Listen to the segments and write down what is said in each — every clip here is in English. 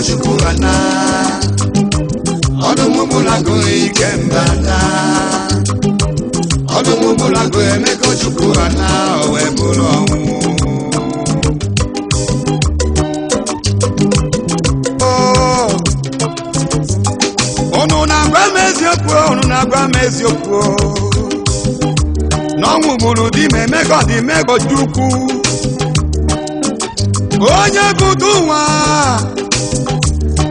Ojukw ana Odumubulago ikembata Odumubulago emeka Ojukw ana owebulu onwu Onu na-agwa m eziokwu n'ọnwụ gburu di m emeka dị emeka Ojukw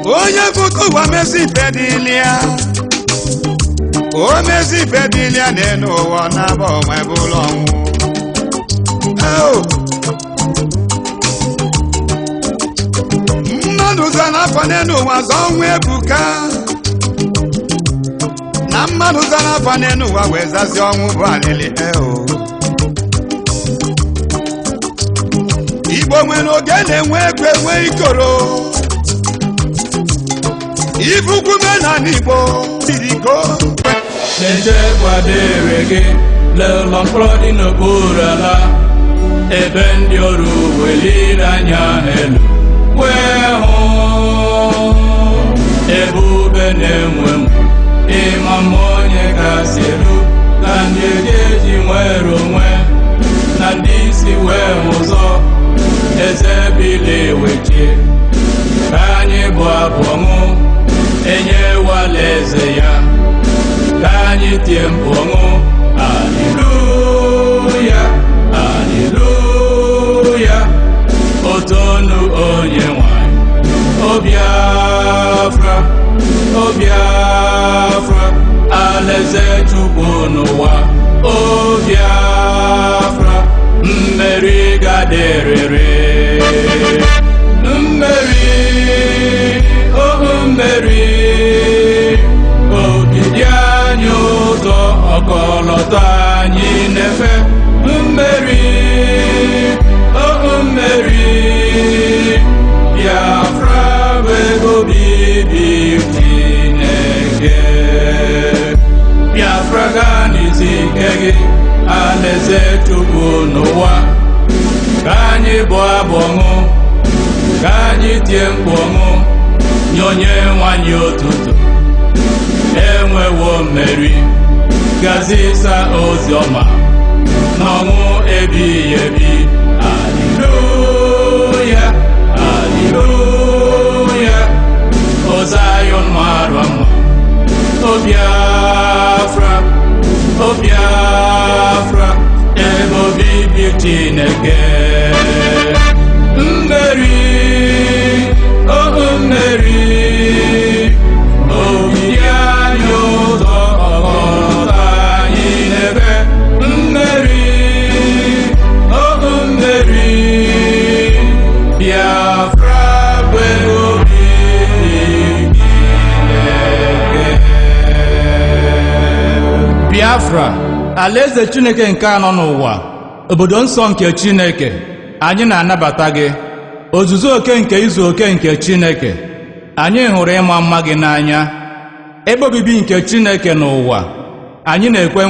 onye butu ụwa mezi ifedilia o mezi ifedilia n'elu ụwa na-aba onwe bụrụ ọnwụ mmadụ za n'afọ n'elu ụwa zọ ọnwụ ebuka na mmadụ za n'afọ n'elu ụwa wee zazi ọnwụ bụ alili Igbo nwere oge na-enwe egwu enwe ikoro ibukwume na n'Igbo iriko n'eje kwadere gị lelọ mkpọrọ dị n'okpuru ala ebe ndị ọrụ weliri anya elu wee hụ ebube na-enwe m ịma m onye gasị elu ka ndị eji nwere onwe na ndị isi wee ụzọ eze bili wechie ka anyị bụ abụ ọṅụ enyewala eze ya ka anyị tie mkpu ọṅụ haleluya haleluya otonu onye nwanyị Obiafra Obiafra alaeze Chukwu n'ụwa Obiafra mmeri ga-adịrịrị mmeri mmeri ogidi anyị ụzọ ọkọlọtọ anyị na-efe mmeri mmeri Biafra bụ obibi Chineke Biafra gaa n'isi ike gị alaeze Chukwu n'ụwa ka anyị bụ abụ ọṅụ ka anyị tie mkpu ọṅụ nye onye nwanyị otuto enwewo mmeri gazisa ozi ọma n'ọnwụ ebighị ebi haleluya haleluya o Zion mara mma Obiafra Obiafra ebe obibi Chineke mmeri mmeri ogidi anyị ụzọ ọghọta anyị n'ebe mmeri mmeri Biafra bụ obibi Chineke Biafra alaeze Chineke nke anọ n'ụwa obodo nsọ nke Chineke anyị na-anabata gị ozuzu oke nke izu oke nke Chineke anyị hụrụ ịma mma gị n'anya ebe obibi nke Chineke n'ụwa anyị na-ekwe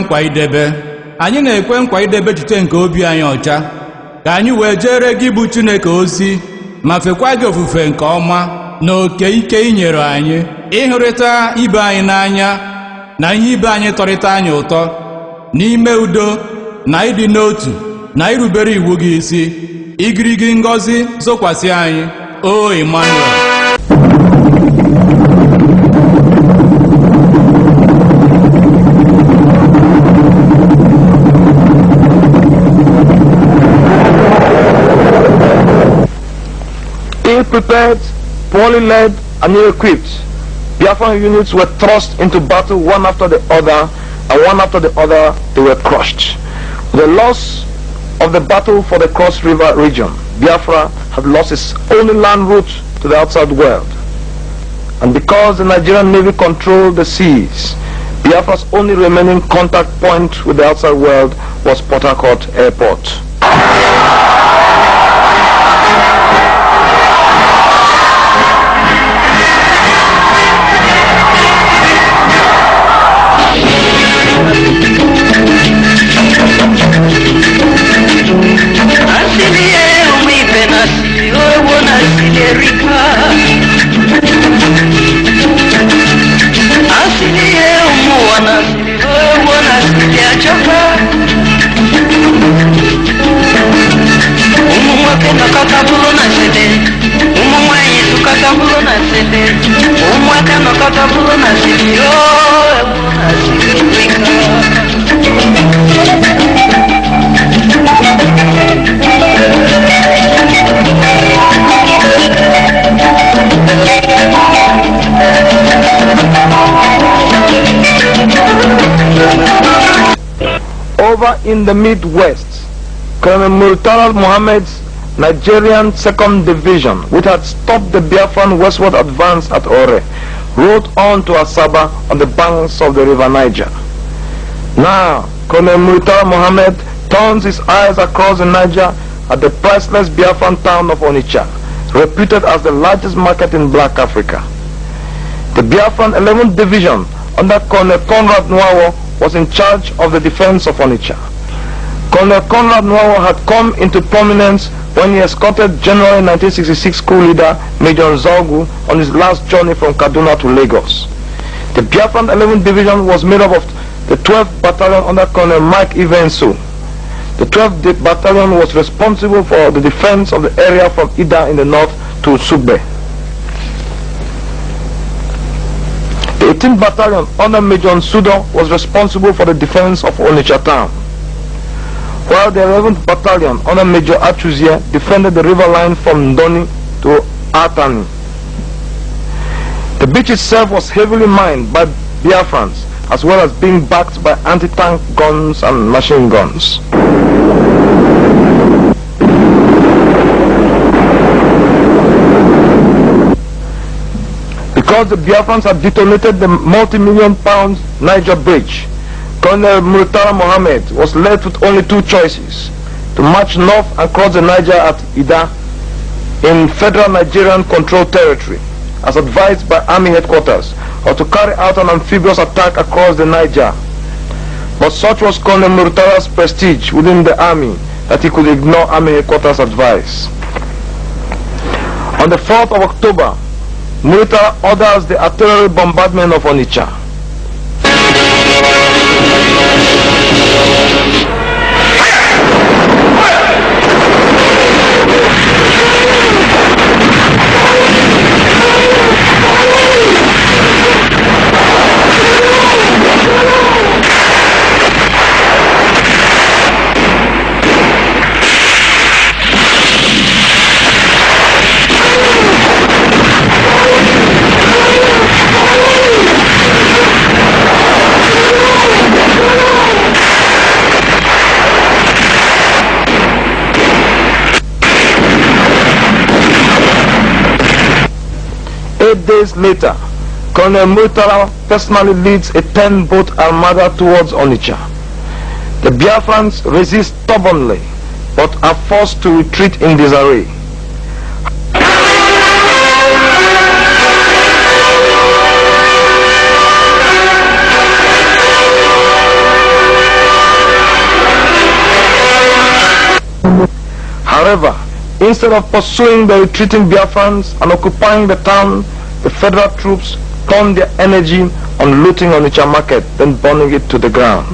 nkwa idebe echiche nke obi anyị ọcha ka anyị wee jere gị bụ Chineke ozi ma fekwa gị ofufe nke ọma na oke ike inyere anyị ịhụrịta ibe anyị n'anya na ihe ibe anyị tọrịta anyị ụtọ n'ime udo na ịdị n'otu na irubere iwu gị isi igirigi ngọzi zokwasị anyị o Emmanuel Ill-prepared, poorly led, and ill-equipped, Biafran units were thrust into battle one after the other, and one after the other they were crushed. With the loss of the battle for the Cross River region, Biafra had lost its only land route to the outside world. And because the Nigerian Navy controlled the seas, Biafra's only remaining contact point with the outside world was Port Harcourt Airport. nachoka umumwake nakatabulo na sede umumwanyi tukatabulo na sede umumwake nakatabulo na sede ebulo na sede Over in the Midwest, Colonel Murtala Mohammed's Nigerian 2nd Division, which had stopped the Biafran westward advance at Ore, rode on to Asaba on the banks of the river Niger. Now, Colonel Murtala Mohammed turns his eyes across the Niger at the priceless Biafran town of Onitsha, reputed as the largest market in Black Africa. The Biafran 11th Division under Colonel Conrad Nwawo was in charge of the defense of Onitsha. Colonel Conrad Nwawo had come into prominence when he escorted January 1966 coup leader Major Ojukw on his last journey from Kaduna to Lagos. The Biafran 11th Division was made up of the 12th Battalion under Colonel Mike Ivensu. The 12th Battalion was responsible for the defense of the area from Ida in the north to Sugbe. The 18th Battalion under Major Nsudo was responsible for the defense of Onitsha town, while the 11th Battalion under Major Achuzie defended the river line from Ndoni to Atani. The beach itself was heavily mined by Biafrans, as well as being backed by anti-tank guns and machine guns. Because the Biafrans had detonated the multi-million pound Niger bridge, Colonel Murtala Mohammed was left with only two choices: to march north and cross the Niger at Ida in federal Nigerian controlled territory, as advised by Army headquarters, or to carry out an amphibious attack across the Niger. But such was Colonel Murtala's prestige within the army that he could ignore Army headquarters' advice. On the 4th of October, Murtala orders the artillery bombardment of Onitsha. Days later, Colonel Murtala personally leads a 10-boat armada towards Onitsha. The Biafrans resist stubbornly, but are forced to retreat in disarray. However, instead of pursuing the retreating Biafrans and occupying the town, the federal troops turned their energy on looting Onitsha market, then burning it to the ground.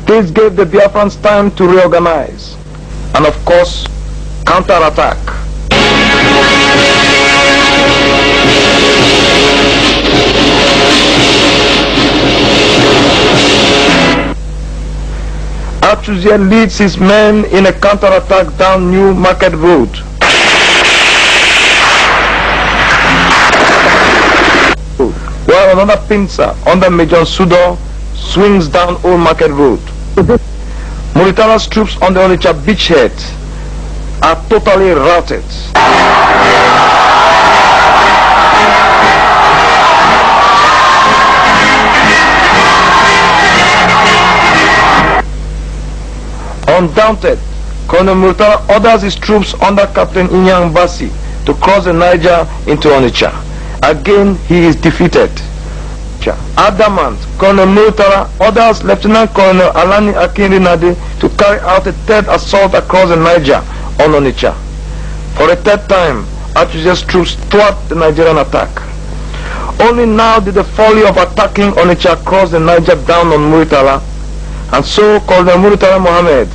This gave the Biafrans time to reorganize and, of course, counterattack. Achuzie leads his men in a counterattack down New Market Road. While another pincer under Major Nsudo swings down Old Market Road. Murtala's troops on the Onitsha beachhead are totally routed. Undaunted, Colonel Murtala orders his troops under Captain Inyang Basi to cross the Niger into Onitsha. Again, he is defeated. Adamant, Colonel Murtala orders Lieutenant Colonel Alani Akinrinade to carry out a third assault across the Niger on Onitsha. For a third time, Achuze's troops thwart the Nigerian attack. Only now did the folly of attacking Onitsha cross the Niger down on Murtala, and so Colonel Murtala Mohammed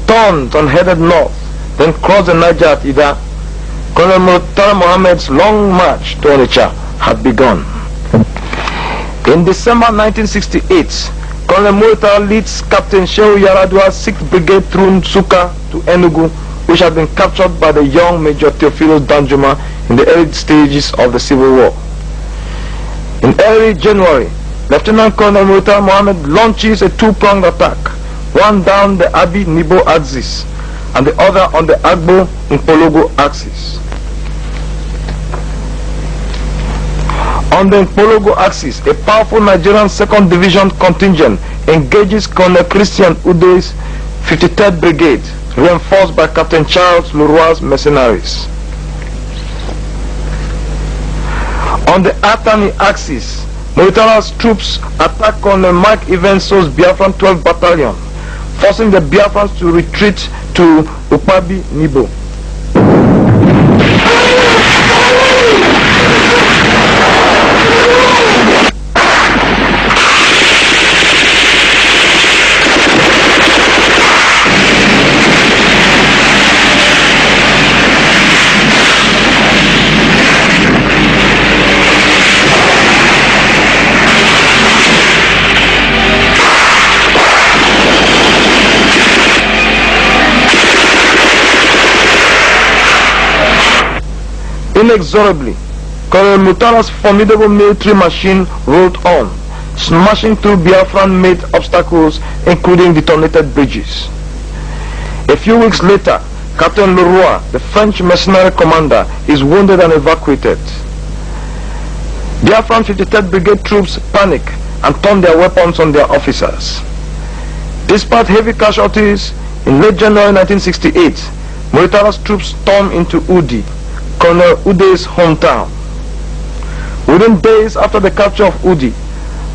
turned and headed north, then crossed the Niger at Ida. Colonel Murtala Mohammed's long march to Onitsha had begun. In December 1968, Colonel Murtala leads Captain Shehu Yaradua's 6th Brigade through Nsukka to Enugu, which had been captured by the young Major Theophilus Danjuma in the early stages of the Civil War. In early January, Lieutenant Colonel Murtala Mohammed launches a two-pronged attack, one down the Abi-Nibo axis and the other on the Agbo-Mpologo axis. On the Mpologo axis, a powerful Nigerian 2nd Division contingent engages Colonel Christian Ude's 53rd Brigade, reinforced by Captain Charles Leroy's mercenaries. On the Atani axis, Murtala's troops attack Colonel Mike Evenso's Biafran 12th Battalion, forcing the Biafrans to retreat to Upabi Nibo. Inexorably, Colonel Murtala's formidable military machine rolled on, smashing through Biafran-made obstacles, including detonated bridges. A few weeks later, Captain Leroy, the French mercenary commander, is wounded and evacuated. Biafran 53rd Brigade troops panic and turn their weapons on their officers. Despite heavy casualties, in late January 1968, Murtala's troops storm into Udi, Colonel Ude's hometown. Within days after the capture of Udi,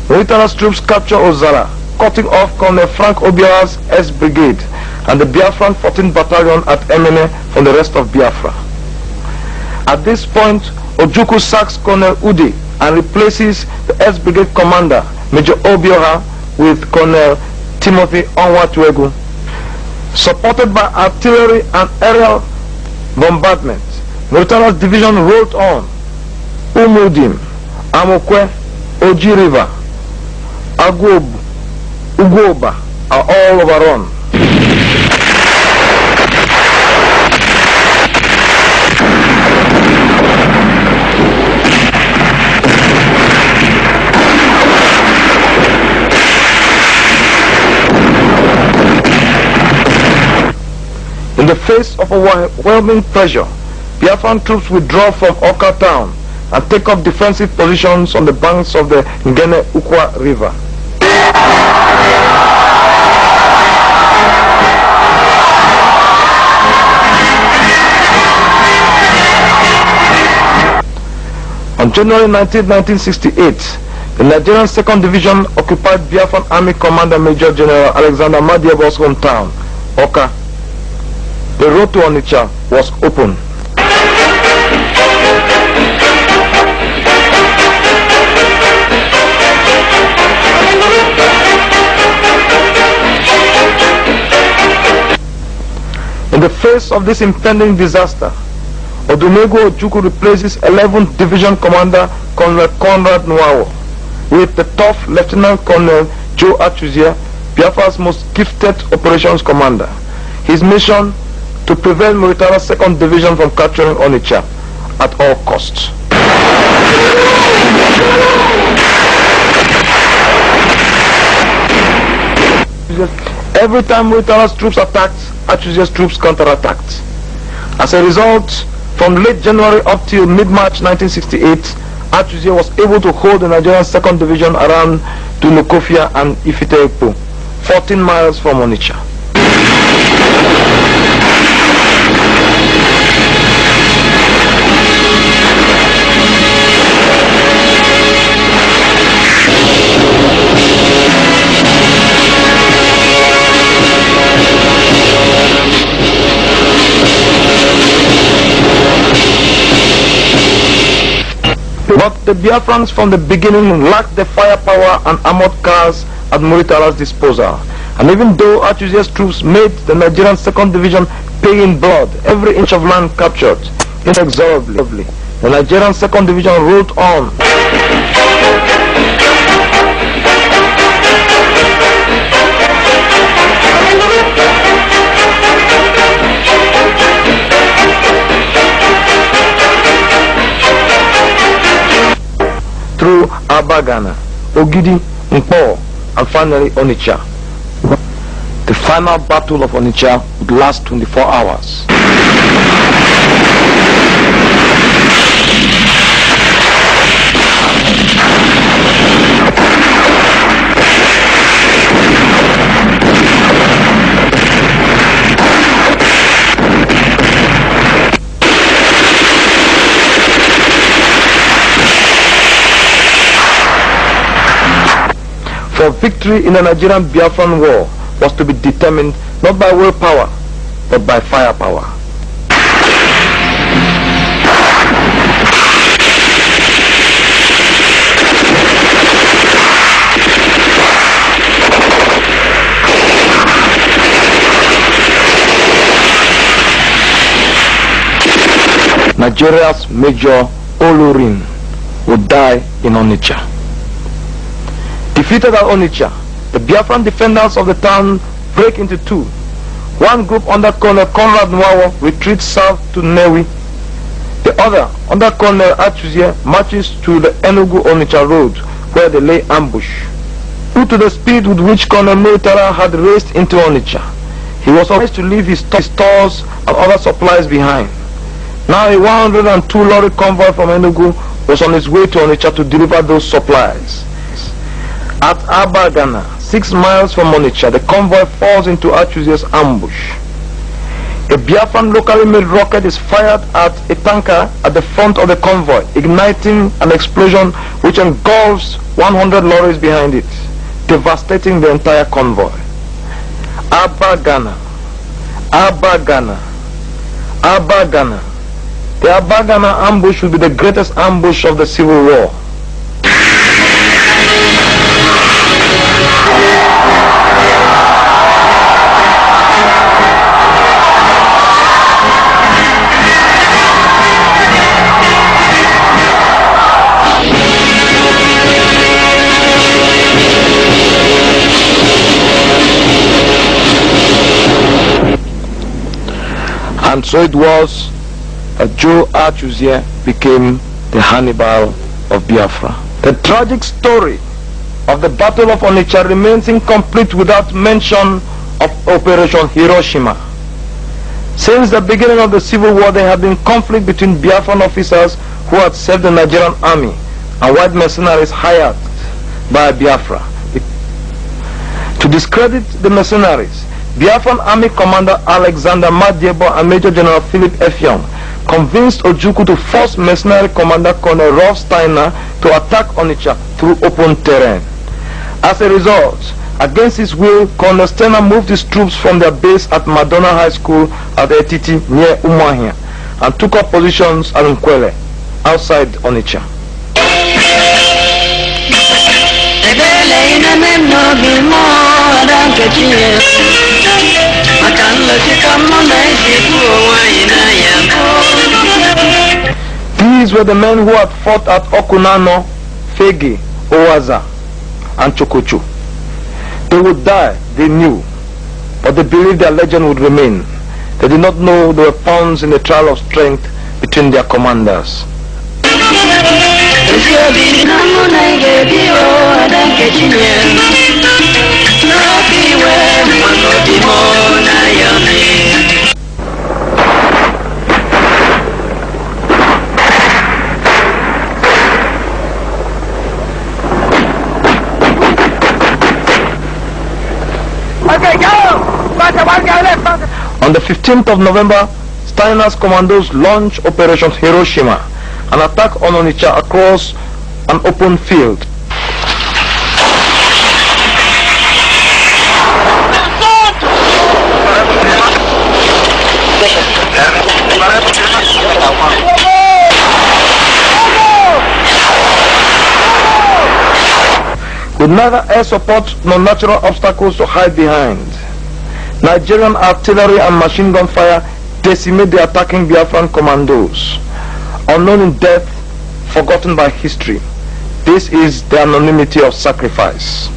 Murtala's troops capture Ozara, cutting off Colonel Frank Obiara's S Brigade and the Biafran 14th Battalion at Emene from the rest of Biafra. At this point, Ojukw sacks Colonel Ude and replaces the S Brigade commander, Major Obiora, with Colonel Timothy Onwatuegu. Supported by artillery and aerial bombardment, Murtala's division rolled on. Umudim, Amokwe, Oji River, Agwob, Ugwoba are all overrun. In the face of overwhelming pressure, Biafran troops withdraw from Oka town and take up defensive positions on the banks of the Ngene Ukwa River. On January 19, 1968, the Nigerian 2nd Division occupied Biafran Army Commander Major General Alexander Madiebo's hometown, Oka. The road to Onitsha was open. In the face of this impending disaster, Odumegwu Ojukwu replaces 11th Division Commander Colonel Conrad Nwawo with the tough Lieutenant Colonel Joe Achuzie, Biafra's most gifted operations commander. His mission: to prevent Murtala's 2nd Division from capturing Onitsha at all costs. Every time Murtala's troops attacked, Achuzie's troops counterattacked. As a result, from late January up till mid-March 1968, Achuzie was able to hold the Nigerian 2nd Division around Dunukofia and Ifite-Ekpo, 14 miles from Onitsha. Biafrans from the beginning lacked the firepower and armored cars at Muritala's disposal. And even though Ojuk's troops made the Nigerian 2nd Division pay in blood every inch of land captured inexorably, the Nigerian 2nd Division rolled on. Through Abagana, Ogidi, Mpo, and finally Onitsha. The final battle of Onitsha would last 24 hours. For victory in the Nigerian Biafran war was to be determined not by willpower, but by firepower. Nigeria's Major Olurin would die in Onitsha. Defeated at Onitsha, the Biafran defenders of the town break into two. One group under Colonel Conrad Nwawo retreats south to Newi. The other, under Colonel Ojukw, marches to the Enugu-Onitsha road where they lay ambush. Due to the speed with which Colonel Muritala had raced into Onitsha, he was obliged to leave his stores and other supplies behind. Now a 102 lorry convoy from Enugu was on its way to Onitsha to deliver those supplies. At Abagana, 6 miles from Onitsha, the convoy falls into Ojukw's ambush. A Biafran locally made rocket is fired at a tanker at the front of the convoy, igniting an explosion which engulfs 100 lorries behind it, devastating the entire convoy. Abagana, Abagana, Abagana. The Abagana ambush will be the greatest ambush of the Civil War. And so it was that Ojukw became the Hannibal of Biafra. The tragic story of the Battle of Onitsha remains incomplete without mention of Operation Hiroshima. Since the beginning of the Civil War, there had been conflict between Biafran officers who had served the Nigerian army and white mercenaries hired by Biafra. To discredit the mercenaries, Biafran Army Commander Alexander Madiebo and Major General Philip Effiong convinced Ojukwu to force mercenary Commander Colonel Rolf Steiner to attack Onitsha through open terrain. As a result, against his will, Colonel Steiner moved his troops from their base at Madonna High School at Etiti near Umuahia and took up positions at Nkwele outside Onitsha. These were the men who had fought at Okunano, Fegi, Owaza, and Chokocho. They would die, they knew, but they believed their legend would remain. They did not know they were pawns in the trial of strength between their commanders. On the 15th of November, Steiner's commandos launched Operation Hiroshima, an attack on Onitsha across an open field. with neither air support nor natural obstacles to hide behind. Nigerian artillery and machine gun fire decimate the attacking Biafran commandos. Unknown in death, forgotten by history. This is the anonymity of sacrifice.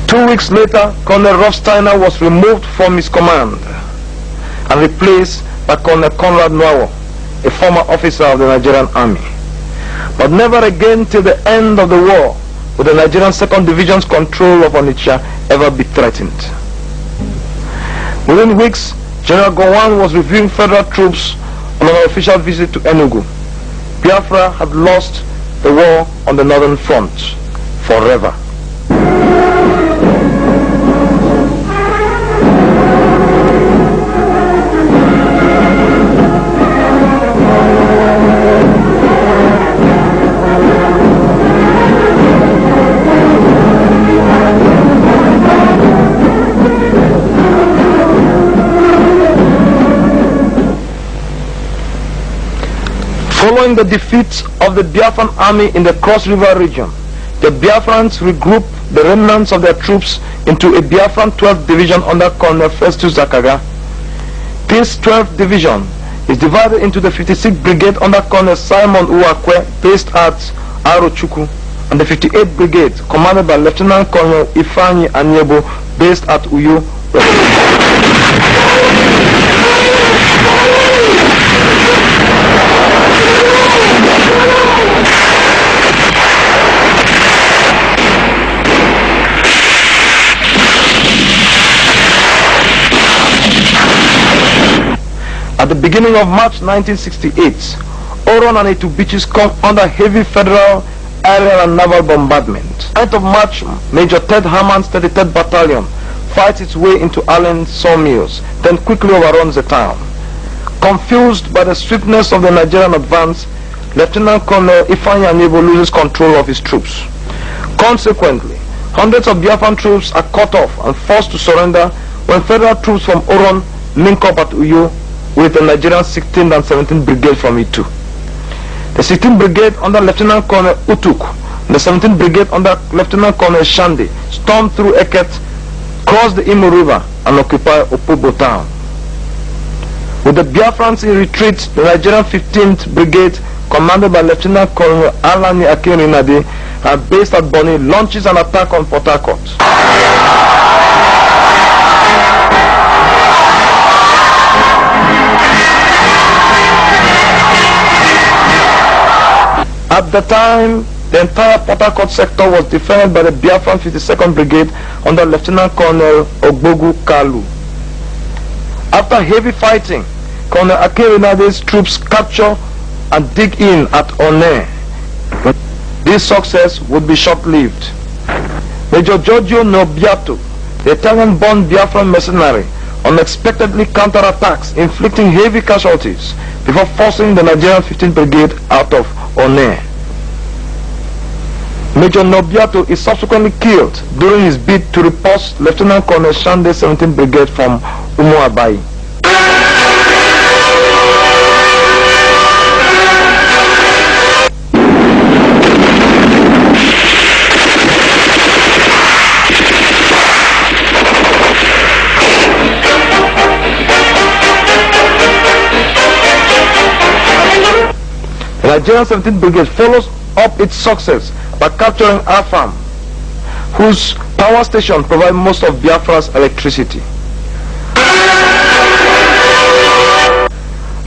2 weeks later, Colonel Rothsteiner was removed from his command and replaced by Colonel Conrad Nwawo, a former officer of the Nigerian Army. But never again till the end of the war would the Nigerian 2nd Division's control of Onitsha ever be threatened. Within weeks, General Gowon was reviewing federal troops on an official visit to Enugu. Biafra had lost the war on the northern front forever. Following the defeat of the Biafran army in the Cross River region, the Biafrans regrouped the remnants of their troops into a Biafran 12th Division under Colonel Festus Zakaga. This 12th Division is divided into the 56th Brigade under Colonel Simon Ojukw, based at Ojukw, and the 58th Brigade, commanded by Lieutenant Colonel Ifeanyi Anyebo, based at Uyo. At the beginning of March 1968, Oron and Etu beaches come under heavy federal aerial and naval bombardment. 9th of March, Major Ted Herman's 33rd Battalion fights its way into Allen's sawmills, then quickly overruns the town. Confused by the swiftness of the Nigerian advance, Lieutenant Colonel Ifeanyi Anyebo loses control of his troops. Consequently, hundreds of Biafran troops are cut off and forced to surrender when federal troops from Oron link up at Uyo with the Nigerian 16th and 17th Brigade from Itu. The 16th Brigade under Lieutenant Colonel Ojukw and the 17th Brigade under Lieutenant Colonel Shande stormed through Eket, crossed the Imo River and occupied Opobo town. With the Biafrans in retreat, the Nigerian 15th Brigade, commanded by Lieutenant Colonel Alani Akinrinade and based at Bonny, launches an attack on Port Harcourt. At the time, the entire Port Harcourt sector was defended by the Biafran 52nd Brigade under Lieutenant Colonel Ojukw Kalu. After heavy fighting, Colonel Akinrinade's troops capture and dig in at One. But this success would be short-lived. Major Giorgio Nobiato, the Italian-born Biafran mercenary, unexpectedly counterattacks, inflicting heavy casualties before forcing the Nigerian 15th Brigade out of One. Major Nobiato is subsequently killed during his bid to repulse Lieutenant Colonel Shande's 17th Brigade from Umuabai. The Nigerian 17th Brigade follows up its success by capturing Afam, whose power station provides most of Biafra's electricity.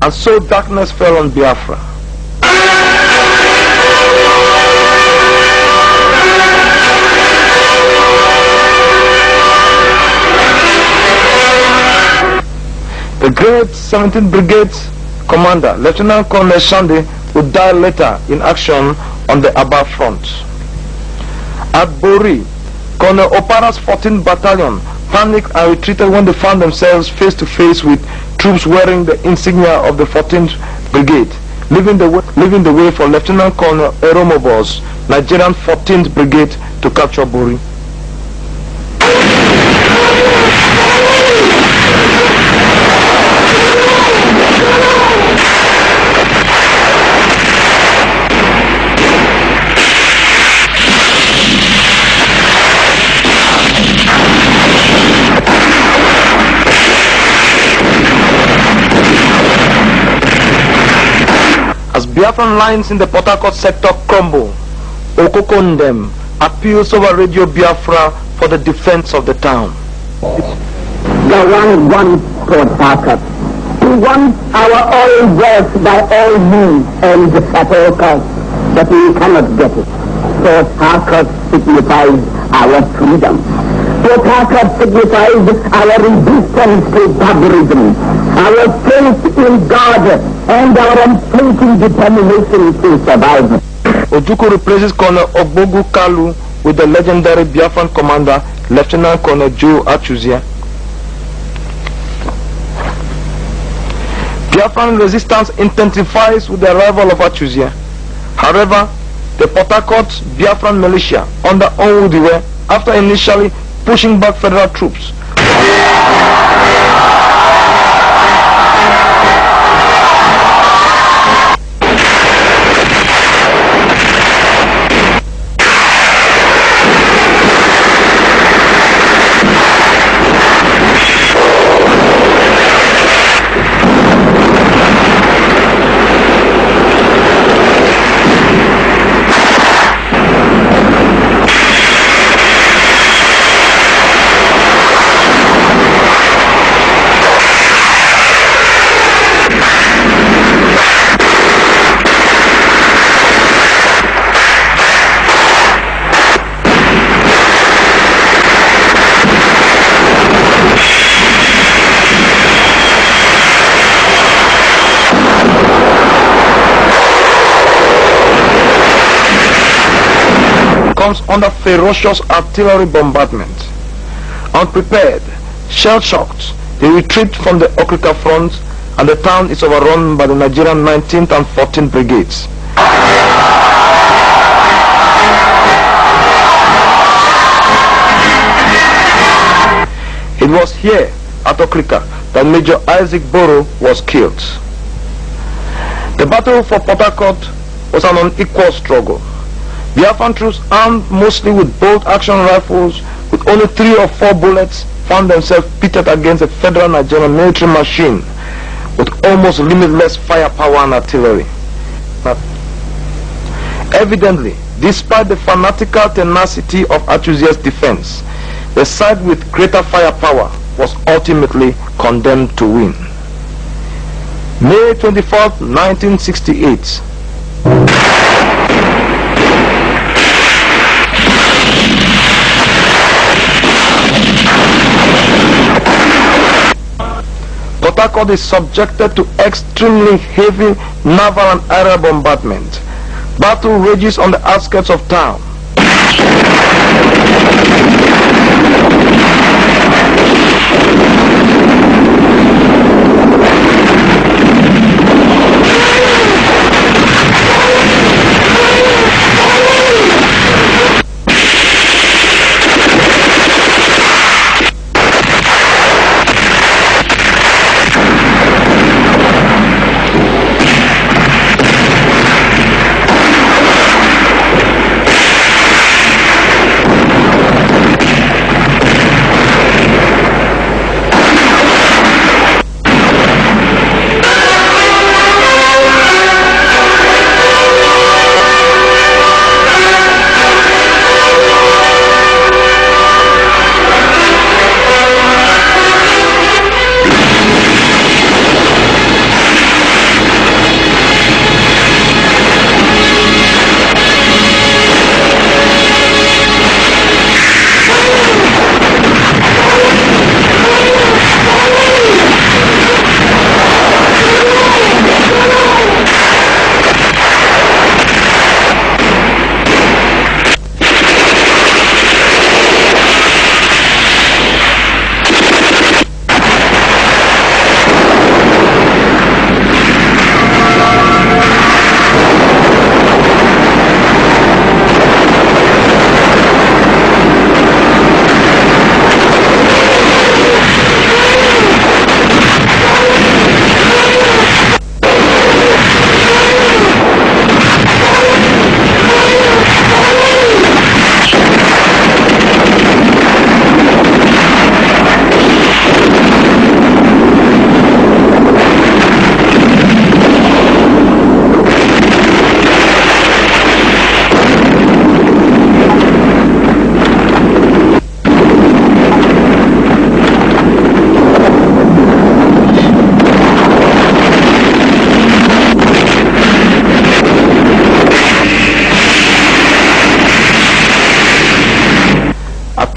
And so darkness fell on Biafra. The great 17th Brigade commander, Lieutenant Colonel Shande, would die later in action on the Aba front. At Bori, Colonel Opara's 14th Battalion panicked and retreated when they found themselves face to face with troops wearing the insignia of the 14th Brigade, leaving the way for Lieutenant Colonel Eromobo's Nigerian 14th Brigade to capture Bori. Biafran lines in the Port Harcourt sector crumble. Ojukw appeals over Radio Biafra for the defense of the town. The one wants Port Harcourt. We want our oil wealth by all means and at all costs, but we cannot get it. Port Harcourt signifies our freedom. Port Harcourt signifies our resistance to barbarism, our faith in God, and our unflinching determination to survive. Ojukw replaces Colonel Ojukw with the legendary Biafran commander, Lieutenant Colonel Ojukw. Biafran resistance intensifies with the arrival of Ojukw. However, the Port Harcourt Biafran militia under Ojukw, after initially pushing back federal troops, comes under ferocious artillery bombardment. Unprepared, shell-shocked, they retreat from the Ojukw front, and the town is overrun by the Nigerian 19th and 14th brigades. It was here at Ojukw that Major Isaac Boro was killed. The battle for Port Harcourt was an unequal struggle. Biafran troops, armed mostly with bolt-action rifles with only 3 or 4 bullets, found themselves pitted against a federal Nigerian military machine with almost limitless firepower and artillery. Evidently, despite the fanatical tenacity of Ojukwo's defense, the side with greater firepower was ultimately condemned to win. May 24, 1968. Port Harcourt is subjected to extremely heavy naval and aerial bombardment. Battle rages on the outskirts of town.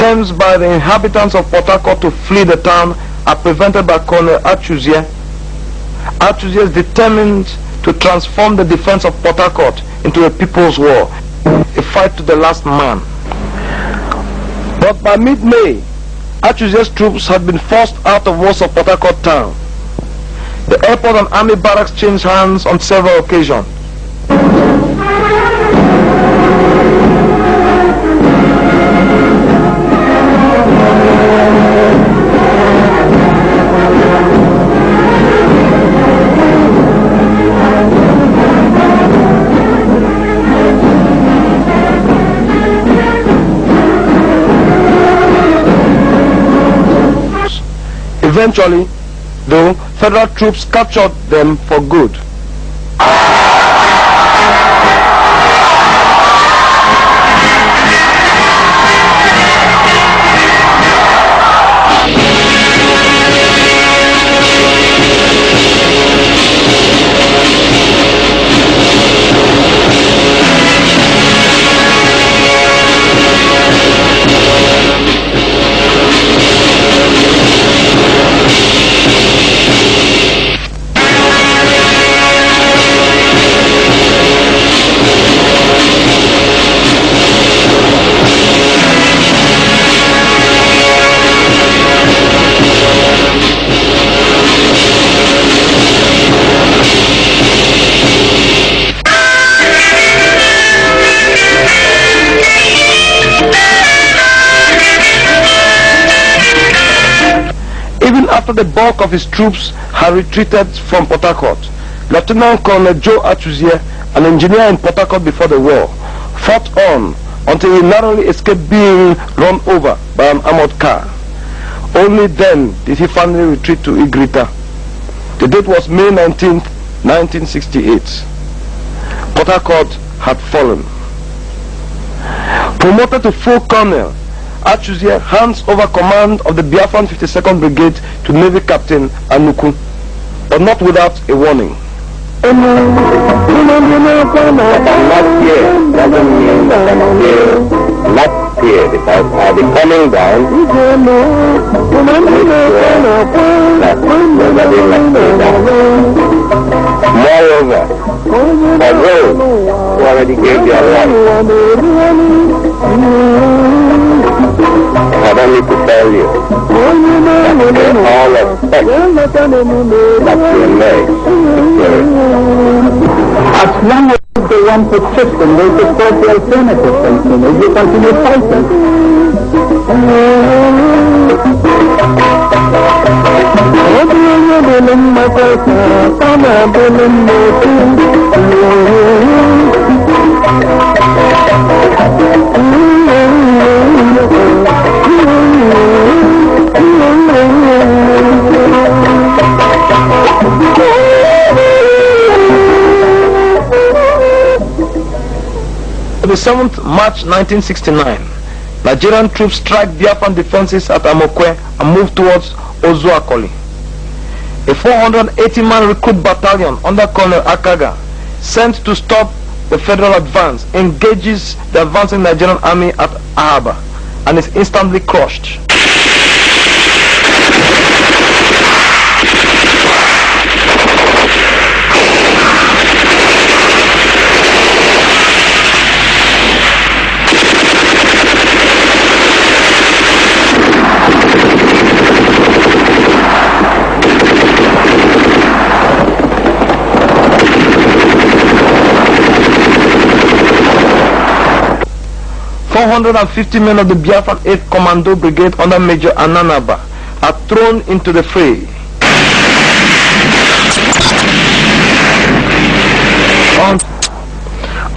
attempts by the inhabitants of Port Harcourt to flee the town are prevented by Colonel Ojukw. Ojukw is determined to transform the defense of Port Harcourt into a people's war, a fight to the last man. But by mid-May, Ojukwo's troops had been forced out of most of Port Harcourt town. The airport and army barracks changed hands on several occasions. Eventually, though, federal troops captured them for good. After the bulk of his troops had retreated from Port Harcourt, Lieutenant Colonel Joe Ojukw, an engineer in Port Harcourt before the war, fought on until he narrowly escaped being run over by an armored car. Only then did he finally retreat to Igrita. The date was May 19th, 1968. Port Harcourt had fallen. Promoted to full colonel, Ojukw hands over command of the Biafran 52nd Brigade to Navy Captain Ojukw, but not without a warning. Not here doesn't mean that I'm here. Not here, because I'll be coming down. That nobody lets me down. Moreover, for those who already gave their life, I don't need to tell you that they all expect that you emerge victorious. As long as they want to system, they support the alternative consumers. You continue fighting. The 7th March 1969, Nigerian troops strike Biafran defenses at Ojukw and move towards Ojukw. A 480-man recruit battalion under Colonel Akaga, sent to stop the federal advance, engages the advancing Nigerian army at Ahaba and is instantly crushed. .450 men of the Biafran 8th Commando Brigade under Major Ananaba are thrown into the fray.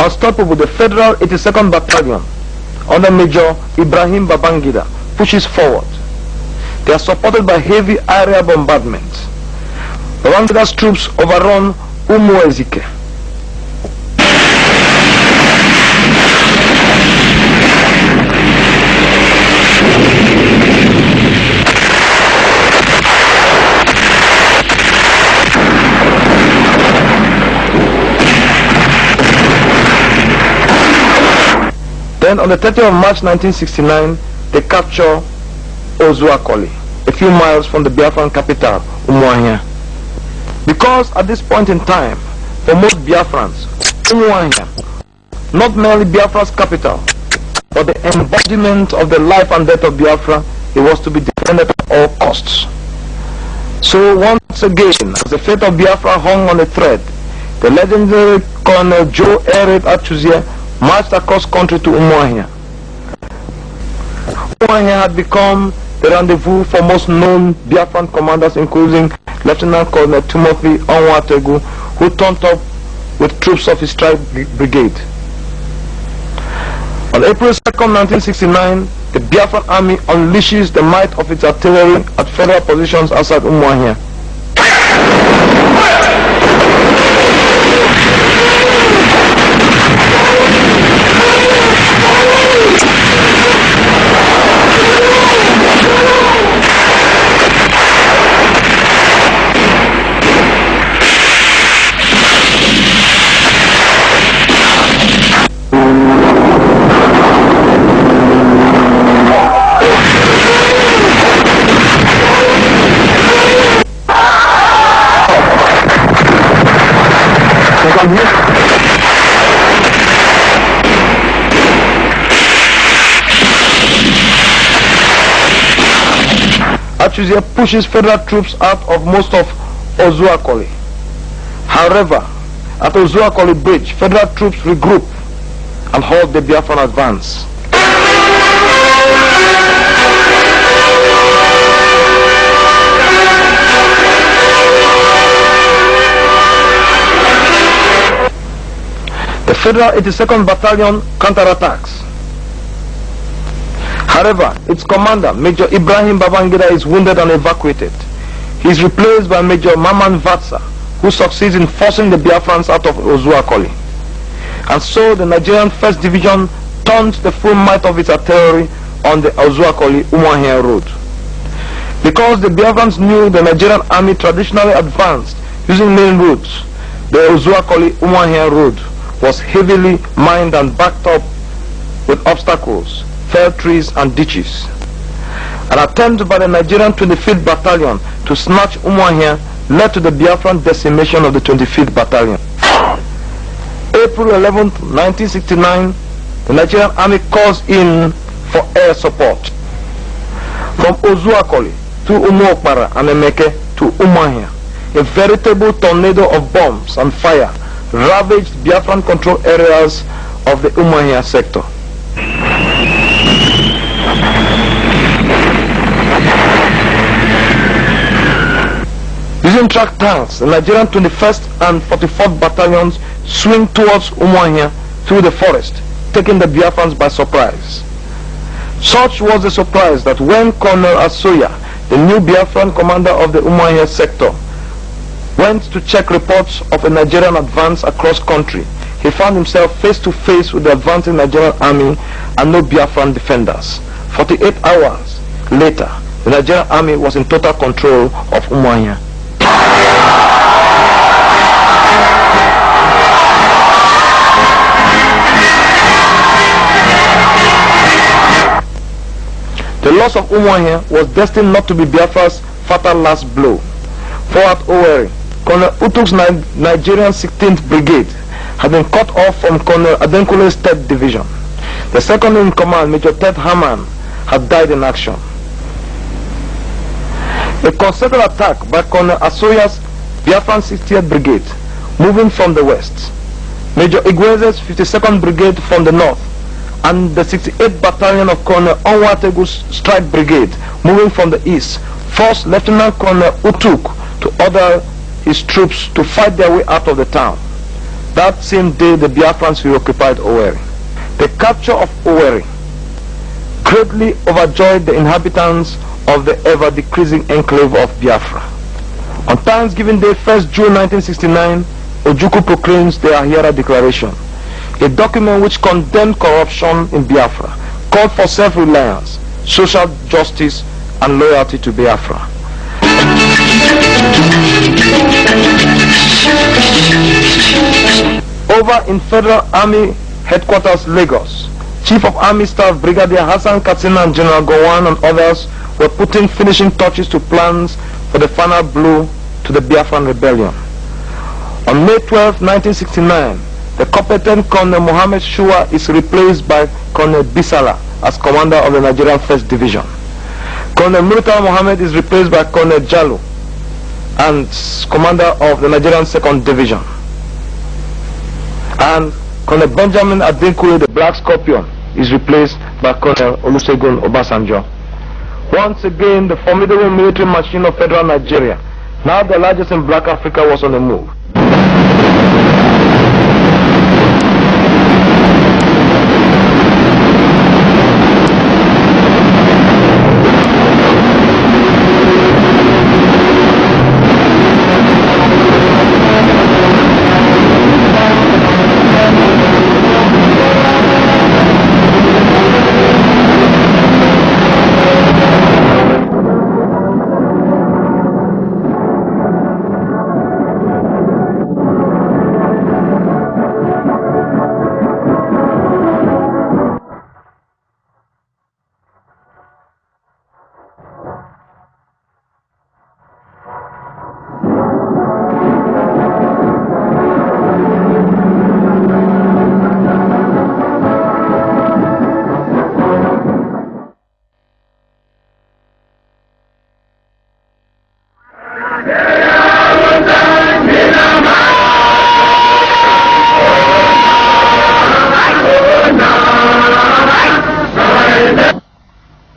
Unstoppable, the Federal 82nd Battalion under Major Ibrahim Babangida pushes forward. They are supported by heavy aerial bombardment. Babangida's troops overrun Ojukw. Then on the 30th of March 1969, they capture Ojukw, a few miles from the Biafran capital, Umuahia. Because at this point in time, for most Biafrans, Umuahia, not merely Biafra's capital, but the embodiment of the life and death of Biafra, it was to be defended at all costs. So once again, as the fate of Biafra hung on a thread, the legendary Colonel Joe Ojukw marched across country to Umuahia. Umuahia had become the rendezvous for most known Biafran commanders, including Lieutenant Colonel Timothy Ojukw, who turned up with troops of his strike brigade. On April 2nd, 1969, the Biafran army unleashes the might of its artillery at federal positions outside Umuahia. Ojukw pushes federal troops out of most of Ojukw. However, at Ojukw Bridge, federal troops regroup and halt the Biafran advance. The Federal 82nd Battalion counterattacks. However, its commander, Major Ibrahim Babangida, is wounded and evacuated. He is replaced by Major Maman Vatsa, who succeeds in forcing the Biafrans out of Ojukw. And so the Nigerian 1st Division turned the full might of its artillery on the Ojukw-Umuahia road. Because the Biafrans knew the Nigerian army traditionally advanced using main routes, the Ojukw-Umuahia road was heavily mined and backed up with obstacles, fell trees and ditches. An attempt by the Nigerian 25th Battalion to snatch Umuahia led to the Biafran decimation of the 25th Battalion. April 11, 1969, the Nigerian army calls in for air support. From Ojukw to Umuokpara and Emeke to Umuahia, a veritable tornado of bombs and fire ravaged Biafran control areas of the Umuahia sector. Using track tanks, the Nigerian 21st and 44th battalions swing towards Umuahia through the forest, taking the Biafrans by surprise. Such was the surprise that when Colonel Asoya, the new Biafran commander of the Umuahia sector, went to check reports of a Nigerian advance across country, he found himself face to face with the advancing Nigerian army and no Biafran defenders. 48 hours later, the Nigerian army was in total control of Umuahia. The loss of Umuahia was destined not to be Biafra's fatal last blow. For at Owerri, Colonel Utuk's Nigerian 16th Brigade had been cut off from Colonel Adenkule's 3rd Division. The second in command, Major Ted Haman, had died in action. A concerted attack by Colonel Asoya's Biafran 60th Brigade, moving from the west, Major Igweze's 52nd Brigade from the north, and the 68th Battalion of Colonel Onwatewu's Strike Brigade, moving from the east, forced Lieutenant Colonel Ojukw to order his troops to fight their way out of the town. That same day, the Biafrans reoccupied Owerri. The capture of Owerri greatly overjoyed the inhabitants of the ever-decreasing enclave of Biafra. On Thanksgiving Day, 1st June 1969, Ojukwu proclaims the Ahira Declaration, a document which condemned corruption in Biafra, called for self-reliance, social justice, and loyalty to Biafra. Over in Federal Army Headquarters, Lagos, Chief of Army Staff Brigadier Hassan Katsina and General Gowon and others were putting finishing touches to plans for the final blow to the Biafran rebellion. On May 12, 1969, the competent Colonel Mohammed Shua is replaced by Colonel Bisala as commander of the Nigerian 1st Division. Colonel Murtala Mohammed is replaced by Colonel Jallo and commander of the Nigerian 2nd Division. And Colonel Benjamin Adinkule, the Black Scorpion, is replaced by Colonel Olusegun Obasanjo. Once again, the formidable military machine of federal Nigeria, now the largest in Black Africa, was on the move.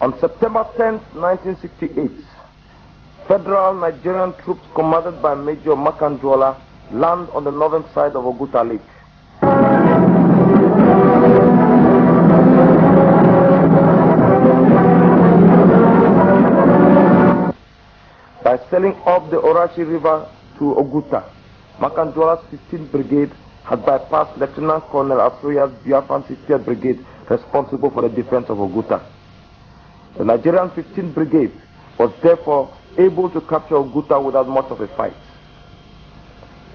On September 10, 1968, federal Nigerian troops commanded by Major Makanjuola land on the northern side of Oguta Lake. By sailing up the Orachi River to Oguta, Makanjuola's 15th Brigade had bypassed Lieutenant Colonel Asuya's Biafran 60th Brigade responsible for the defense of Oguta. The Nigerian 15th Brigade was therefore able to capture Oguta without much of a fight.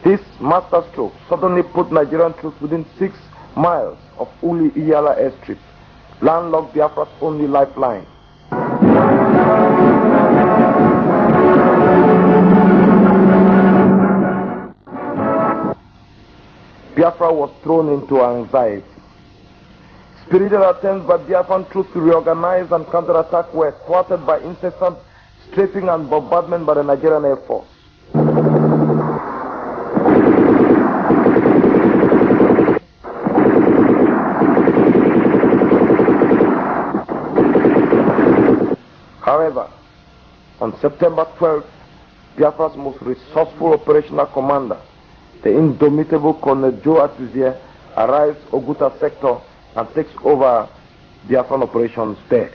This masterstroke suddenly put Nigerian troops within 6 miles of Uli Iyala airstrip, landlocked Biafra's only lifeline. Biafra was thrown into anxiety. Spirited attempts by Biafran troops to reorganize and counterattack were thwarted by incessant strafing and bombardment by the Nigerian Air Force. However, on September 12th, Biafra's most resourceful operational commander, the indomitable Colonel Joe Atuzie, arrives Oguta sector and takes over Biafran operations there.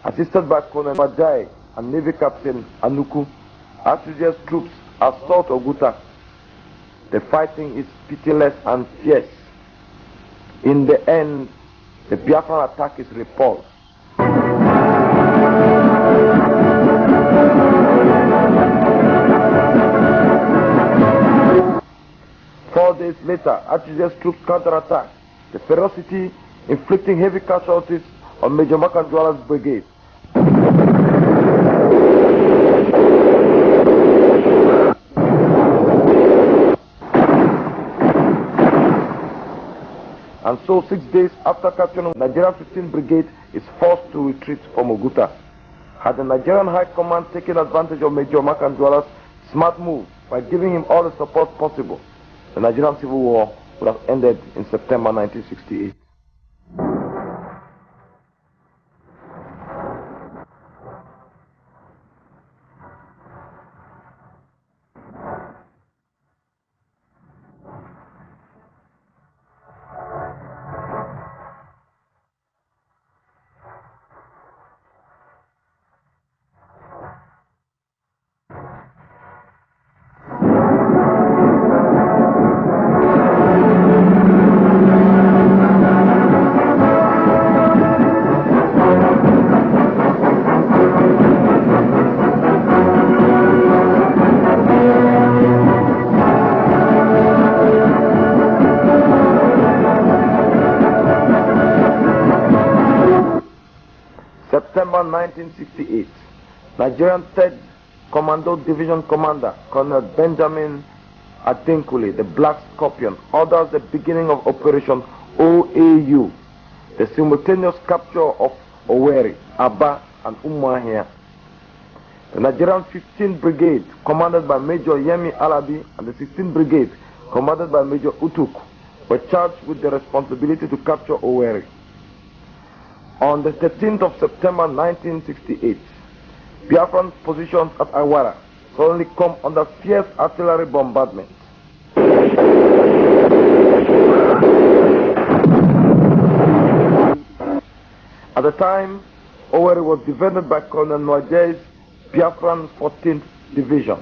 Assisted by Colonel Bajai and Navy Captain Ojukw, Atuzie's troops assault Oguta. The fighting is pitiless and fierce. In the end, the Biafran attack is repulsed. 4 days later, Atuzie's troops counterattacked, the ferocity inflicting heavy casualties on Major Makanjuola's brigade. And so 6 days after capturing, Nigerian 15th Brigade is forced to retreat from Oguta. Had the Nigerian High Command taken advantage of Major Makanjuola's smart move by giving him all the support possible, the Nigerian Civil War would have ended in September 1968. 1968, Nigerian 3rd Commando Division Commander Colonel Benjamin Adenkule, the Black Scorpion, orders the beginning of Operation OAU, the simultaneous capture of Owerri, Aba, and Umuahia. The Nigerian 15th Brigade, commanded by Major Yemi Alabi, and the 16th Brigade, commanded by Major Ojukw, were charged with the responsibility to capture Owerri. On the 13th of September 1968, Biafran positions at Awara suddenly come under fierce artillery bombardment. At the time, Owerri was defended by Colonel Nwajai's Biafran 14th Division.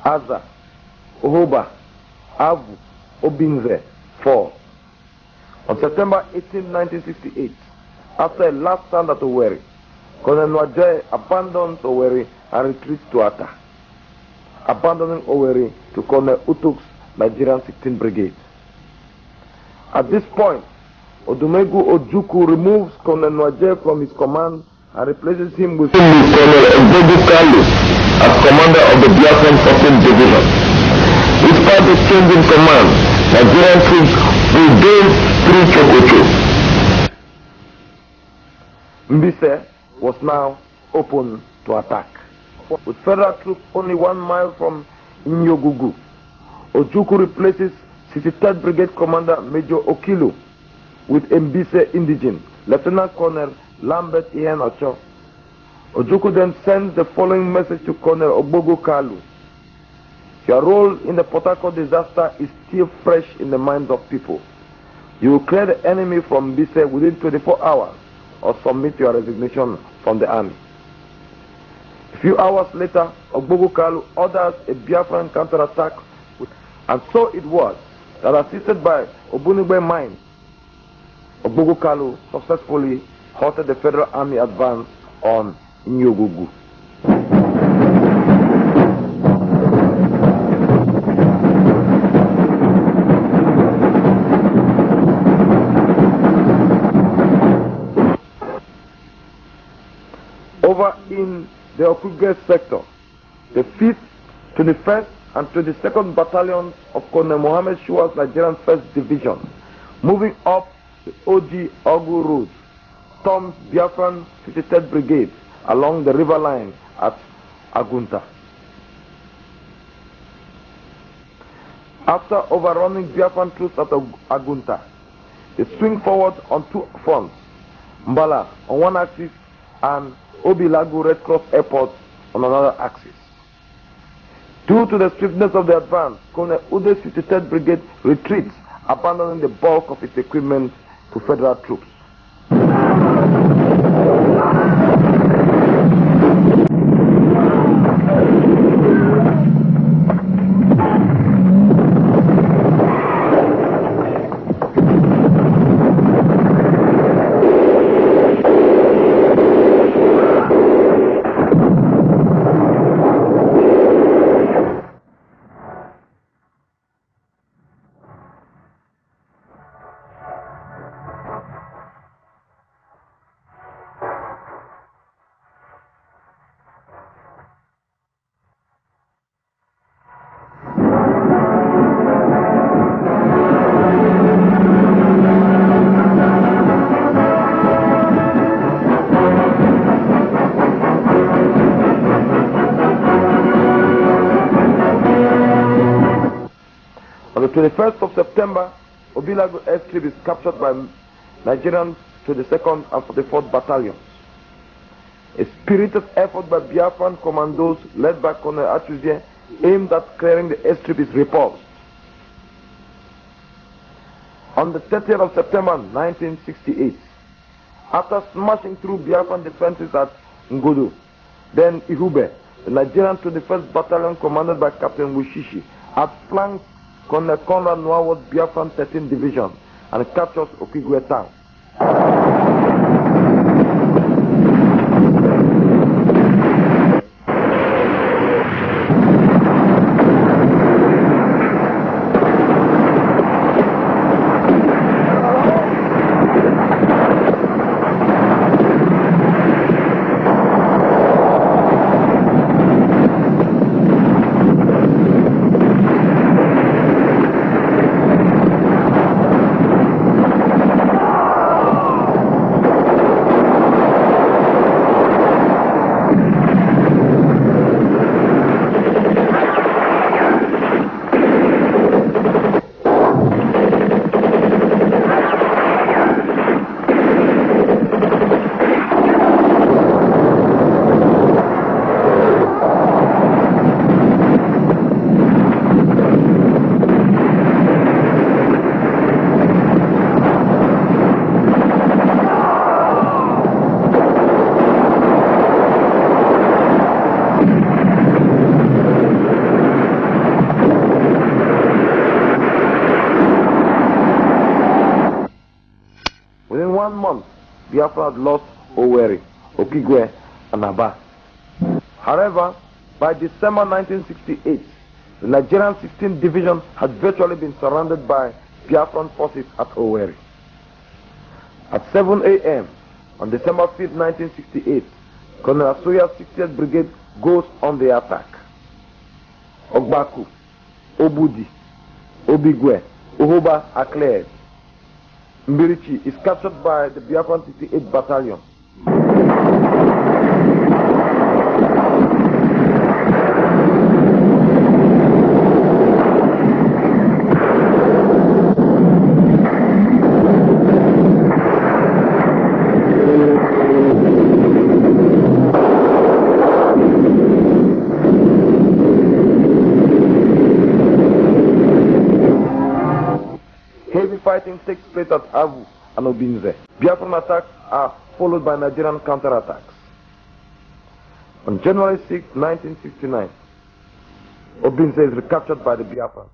Aza, Ohoba, Avu, Obinze, 4. On September 18, 1968, after a last stand at Owerri, Colonel Nwajai abandons Owerri and retreats to Ata, abandoning Owerri to Colonel Utukw's Nigerian 16th Brigade. At this point, Odumegwu Ojukwu removes Colonel Nwajai from his command and replaces him with Colonel Ojukw as commander of the Biafran 14th Division. Despite the change in command, Nigerian troops prevailed through Ojukw. Mbise was now open to attack. With federal troops only 1 mile from Ojukw, Ojukwu replaces 63rd Brigade Commander Major Okilu with Mbise indigene, Lieutenant Colonel Lambert Ihen Ocho. Ojukwu then sends the following message to Colonel Ojukw: your role in the Port Harcourt disaster is still fresh in the minds of people. You will clear the enemy from Mbise within 24 hours or submit your resignation from the army. A few hours later, Ojukw orders a Biafran counterattack, and so it was that, assisted by Obunigbe Mine, Ojukw successfully halted the Federal Army advance on Ojukw. Over in the Ojukw sector, the 5th, 21st, and 22nd Battalions of Colonel Mohammed Shua's Nigerian 1st Division, moving up the Ojukw road, stormed Biafran 53rd Brigade along the river line at Agunta. After overrunning Biafran troops at Agunta, they swing forward on 2 fronts, Mbala on one axis and Obilagu Red Cross Airport on another axis. Due to the swiftness of the advance, Colonel Ude's 53rd Brigade retreats, abandoning the bulk of its equipment to federal troops. 21st of September, Obilago airstrip is captured by Nigerians to the 2nd and 44th Battalions. A spirited effort by Biafran commandos led by Colonel Atuzie aimed at clearing the airstrip is repulsed. On the 30th of September 1968, after smashing through Biafran defenses at Ngodo, then Ihube, the Nigerian 21st Battalion commanded by Captain Wushishi outflanked Colonel Conrad Nwawo's Biafran 13th Division and captured Ojukw town. Within 1 month, Biafra had lost Owerri, Okigwe, and Aba. However, by December 1968, the Nigerian 16th Division had virtually been surrounded by Biafran forces at Owerri. At 7 a.m. on December 5, 1968, Colonel Asoya's 60th Brigade goes on the attack. Ogbaku, Obudi, Obigwe, Ohoba are cleared. Mbirichi is captured by the Biafran 68th Battalion. Heavy fighting takes place at Avu and Obinze. Biafran attacks are followed by Nigerian counterattacks. On January 6, 1969, Obinze is recaptured by the Biafran.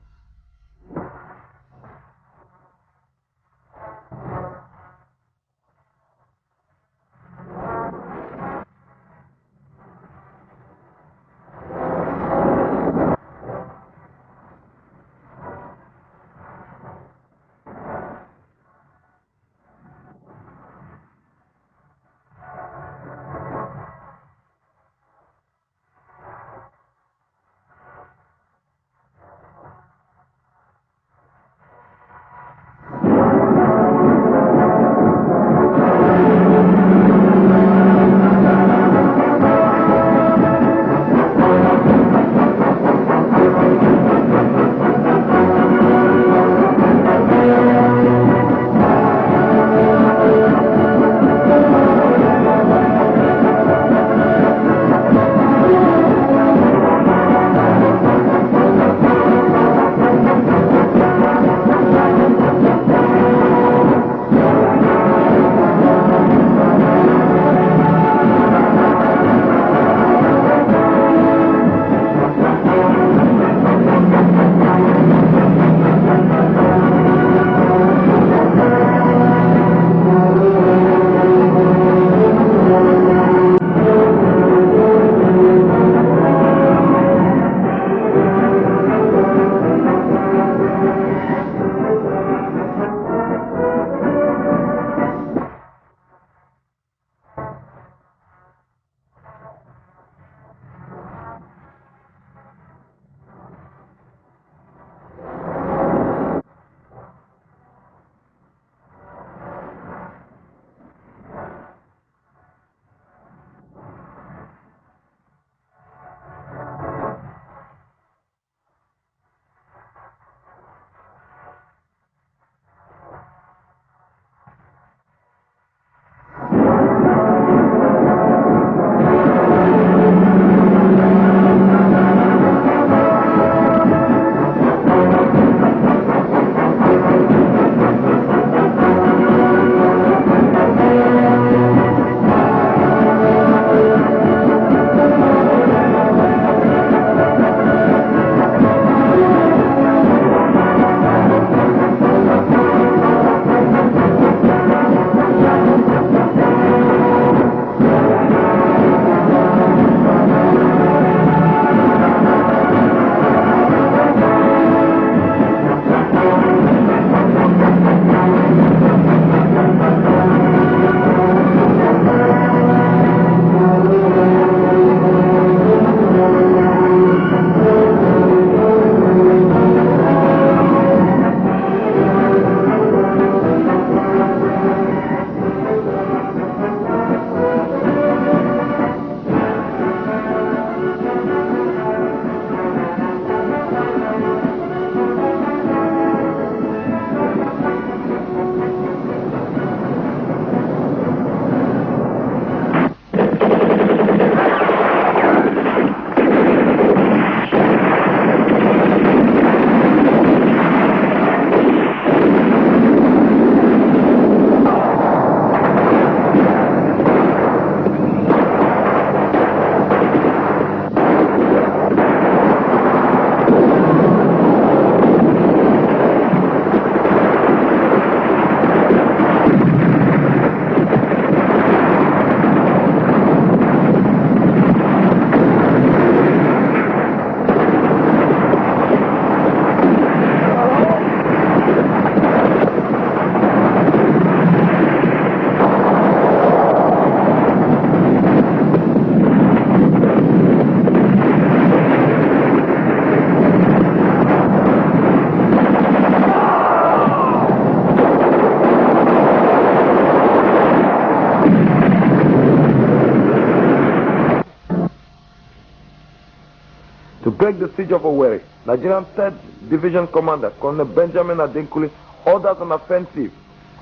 break the siege of Owerri, Nigerian 3rd Division Commander Colonel Benjamin Adenkule orders an offensive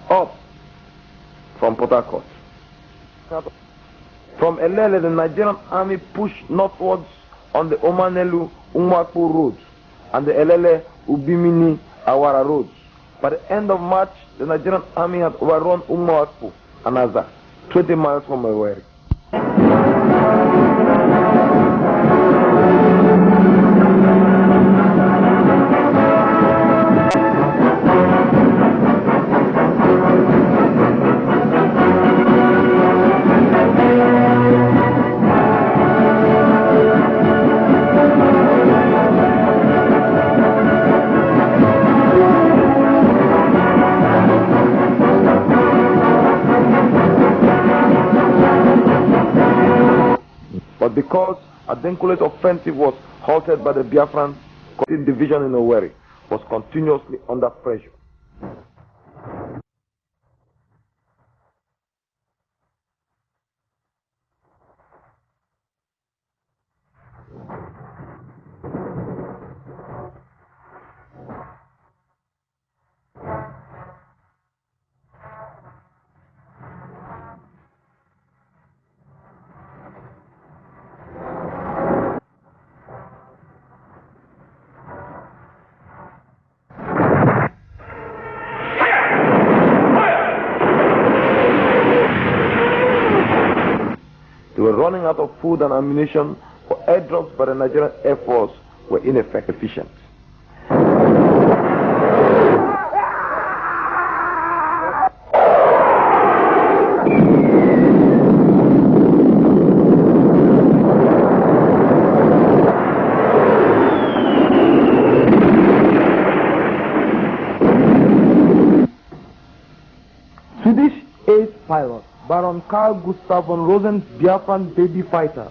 up from Port Harcourt. From Elele, the Nigerian army pushed northwards on the Omanelu Ojukw road and the Elele Ubimini Awara roads. By the end of March, the Nigerian army had overrun Ojukw and Aza, 20 miles from Owerri. But because Adenkule's offensive was halted by the Biafran division in Owerri, was continuously under pressure. They were running out of food and ammunition, for airdrops by the Nigerian Air Force were inefficient. Swedish ace pilot Baron Carl Gustav von Rosen's Biafran baby fighter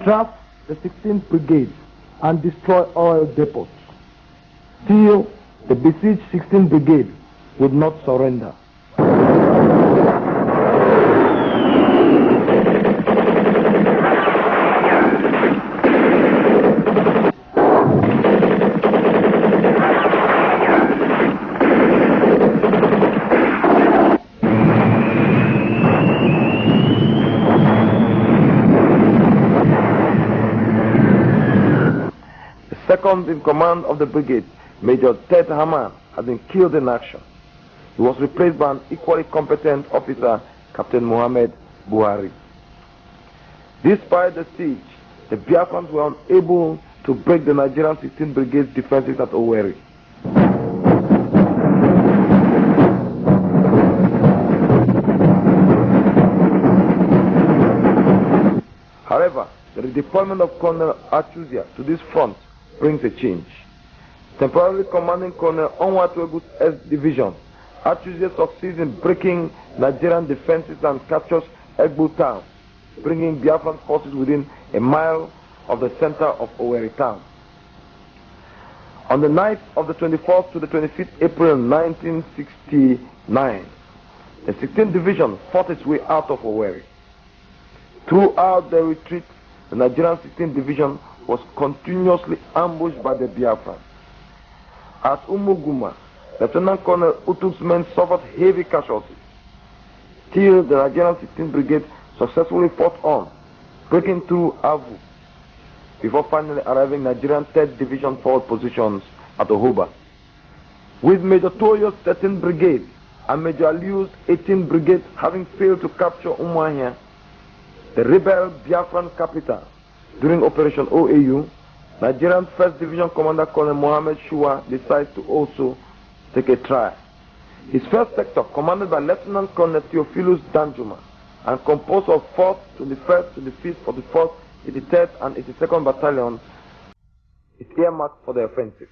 strafe the 16th Brigade and destroy oil depots. Still, the besieged 16th Brigade would not surrender. Second in command of the brigade, Major Ted Haman, had been killed in action. He was replaced by an equally competent officer, Captain Mohammed Buhari. Despite the siege, the Biafrans were unable to break the Nigerian 16th Brigade's defenses at Owerri. However, the redeployment of Colonel Ojukw to this front brings a change. Temporarily commanding Colonel Ojukw S Division, Ojukw succeeds in breaking Nigerian defenses and captures Egbu town, bringing Biafran forces within a mile of the center of Owerri town. On the night of the 24th to the 25th April 1969, the 16th Division fought its way out of Owerri. Throughout the retreat, the Nigerian 16th Division was continuously ambushed by the Biafrans. At Umuguma, Lieutenant Colonel Utuk's men suffered heavy casualties. Still, the Nigerian 16th Brigade successfully fought on, breaking through Avu, before finally arriving Nigerian 3rd Division forward positions at Ohoba. With Major Toyo's 13th Brigade and Major Aliu's 18th Brigade having failed to capture Umuahia, the rebel Biafran capital, during Operation OAU, Nigerian 1st Division Commander Colonel Mohammed Shua decides to also take a try. His first sector, commanded by Lieutenant Colonel Theophilus Danjuma, and composed of 4th, 21st, 25th, 44th, 83rd, and 82nd Battalions, is earmarked for the offensive.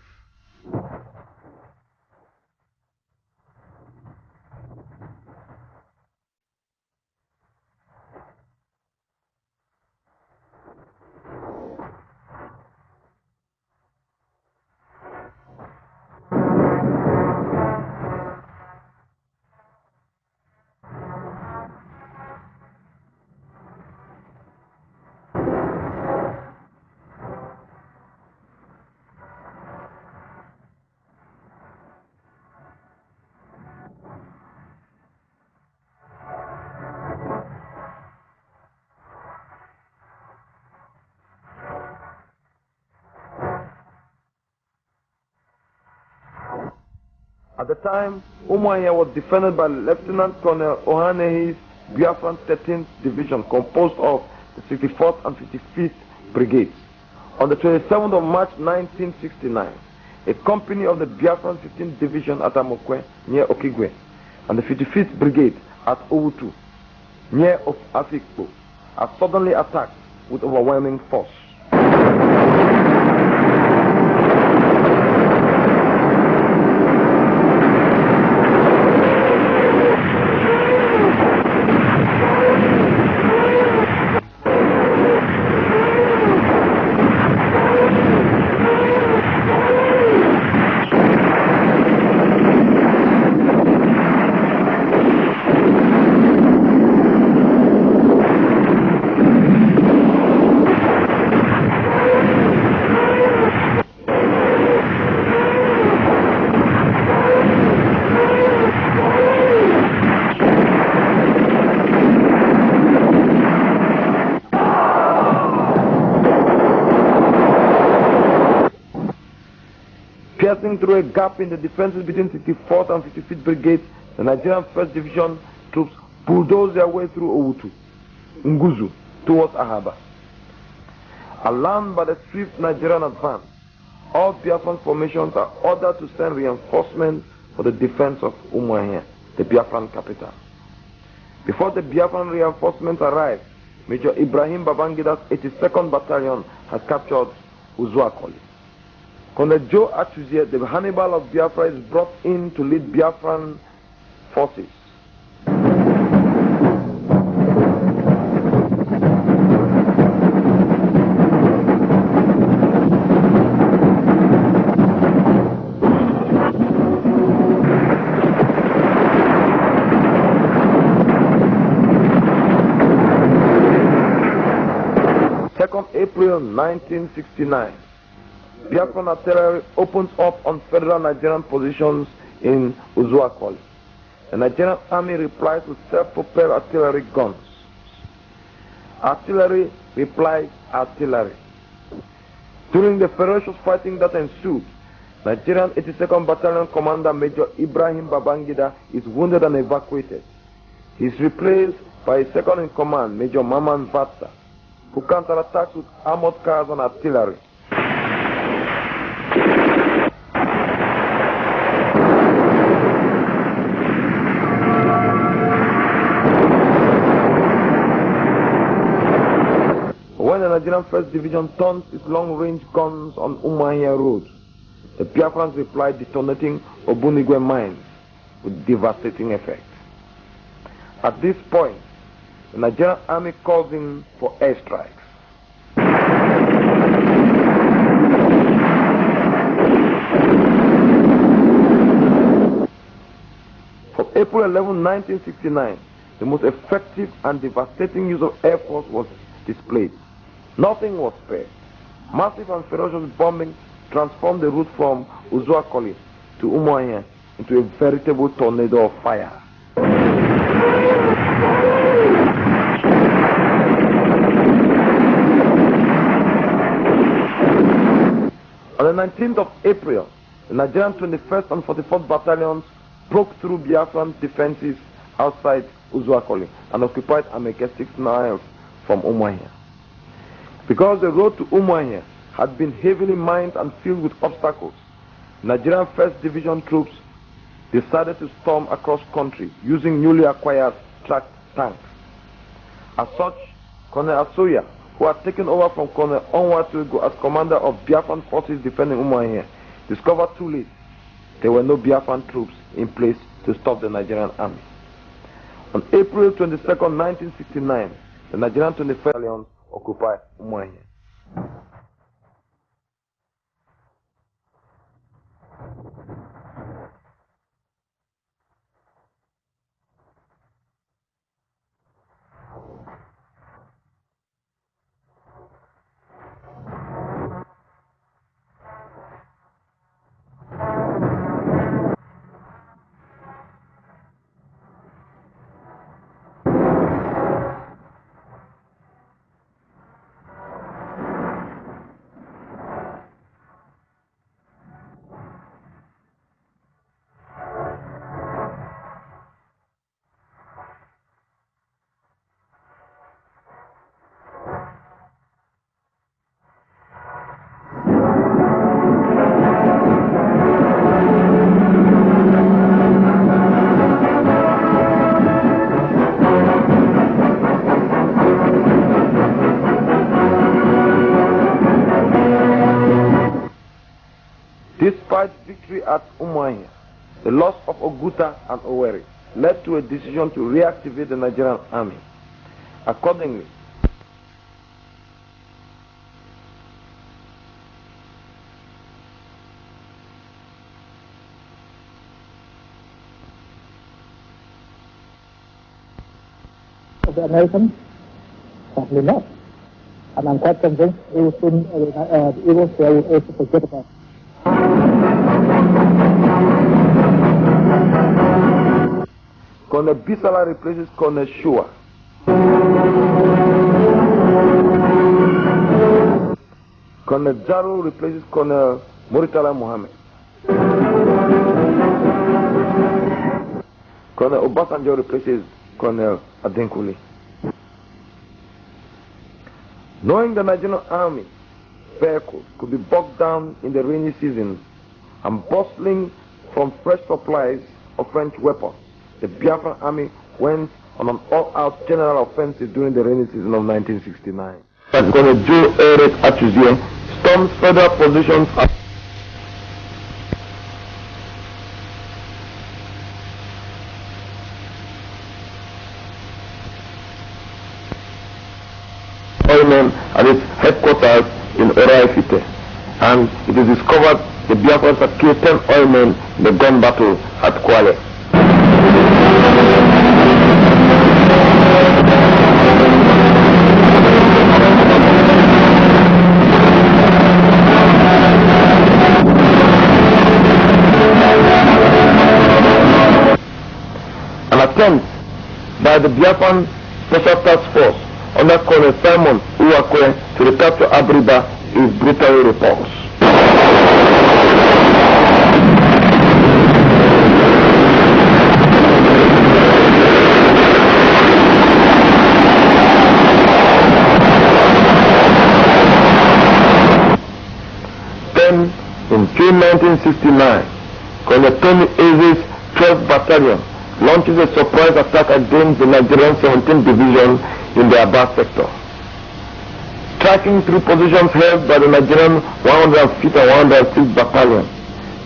At the time, Umuahia was defended by Lieutenant Colonel Ohanehi's Biafran 13th Division, composed of the 64th and 55th Brigades. On the 27th of March 1969, a company of the Biafran 15th Division at Ojukw near Ojukw and the 55th Brigade at Ojukw near Ojukw are suddenly attacked with overwhelming force. Piercing through a gap in the defenses between 64th and 55th Brigades, the Nigerian 1st Division troops bulldozed their way through Owutu, Nguzu, towards Ahaba. Alarmed by the swift Nigerian advance, all Biafran formations are ordered to send reinforcements for the defense of Umuahia, the Biafran capital. Before the Biafran reinforcements arrived, Major Ibrahim Babangida's 82nd Battalion had captured Ojukw. Colonel Joe Achuzie, the Hannibal of Biafra, is brought in to lead Biafran forces. April 1969, Biafran artillery opens up on federal Nigerian positions in Ojukw. The Nigerian army replies with self-propelled artillery guns. Artillery replies artillery. During the ferocious fighting that ensued, Nigerian 82nd Battalion Commander Major Ibrahim Babangida is wounded and evacuated. He is replaced by his second-in-command, Major Maman Vatsa, who counterattacks with armored cars and artillery. When the Nigerian 1st Division turns its long-range guns on Umuahia Road, the Biafrans reply detonating Obunigwe mines with devastating effect. At this point, the Nigerian army calls in for airstrikes. From April 11, 1969, the most effective and devastating use of air force was displayed. Nothing was spared. Massive and ferocious bombing transformed the route from Ojukw to Umuahia into a veritable tornado of fire. On the 19th of April, the Nigerian 21st and 44th Battalions broke through Biafran defenses outside Ojukw and occupied Ameke 6 miles from Umuahia. Because the road to Umuahia had been heavily mined and filled with obstacles, Nigerian 1st Division troops decided to storm across country using newly acquired tracked tanks. As such, Colonel Asoya, who had taken over from Colonel Onwatuego as commander of Biafran forces defending Umuahia, discovered too late there were no Biafran troops in place to stop the Nigerian army. On April 22, 1969, the Nigerian 21st Battalion occupied Umuahia. Umuahia, the loss of Oguta and Owerri led to a decision to reactivate the Nigerian army. Accordingly, of the Americans? Certainly not. And I'm quite convinced he will soon, the evils there will also forget about it. Colonel Bisala replaces Colonel Shua. Colonel Jaro replaces Colonel Muritala Mohammed. Colonel Obasanjo replaces Colonel Adenkule. Knowing the Nigerian army vehicles could be bogged down in the rainy season and bustling from fresh supplies of French weapons, the Biafran army went on an all-out general offensive during the rainy season of 1969. Colonel Joe Eric Achuzie stormed federal positions at oilmen at its headquarters in Oraifite, and it is discovered the Biafrans had killed 10 oilmen in the gun battle at Kwale. An attempt by the Biafran Special Task Force under Colonel Simon Ojukw to recapture Abriba is brutally repulsed. Then, in June 1969, Colonel Tony Eze's 12th Battalion launches a surprise attack against the Nigerian 17th Division in the Aba sector. Striking through positions held by the Nigerian 105th and 106th Battalion,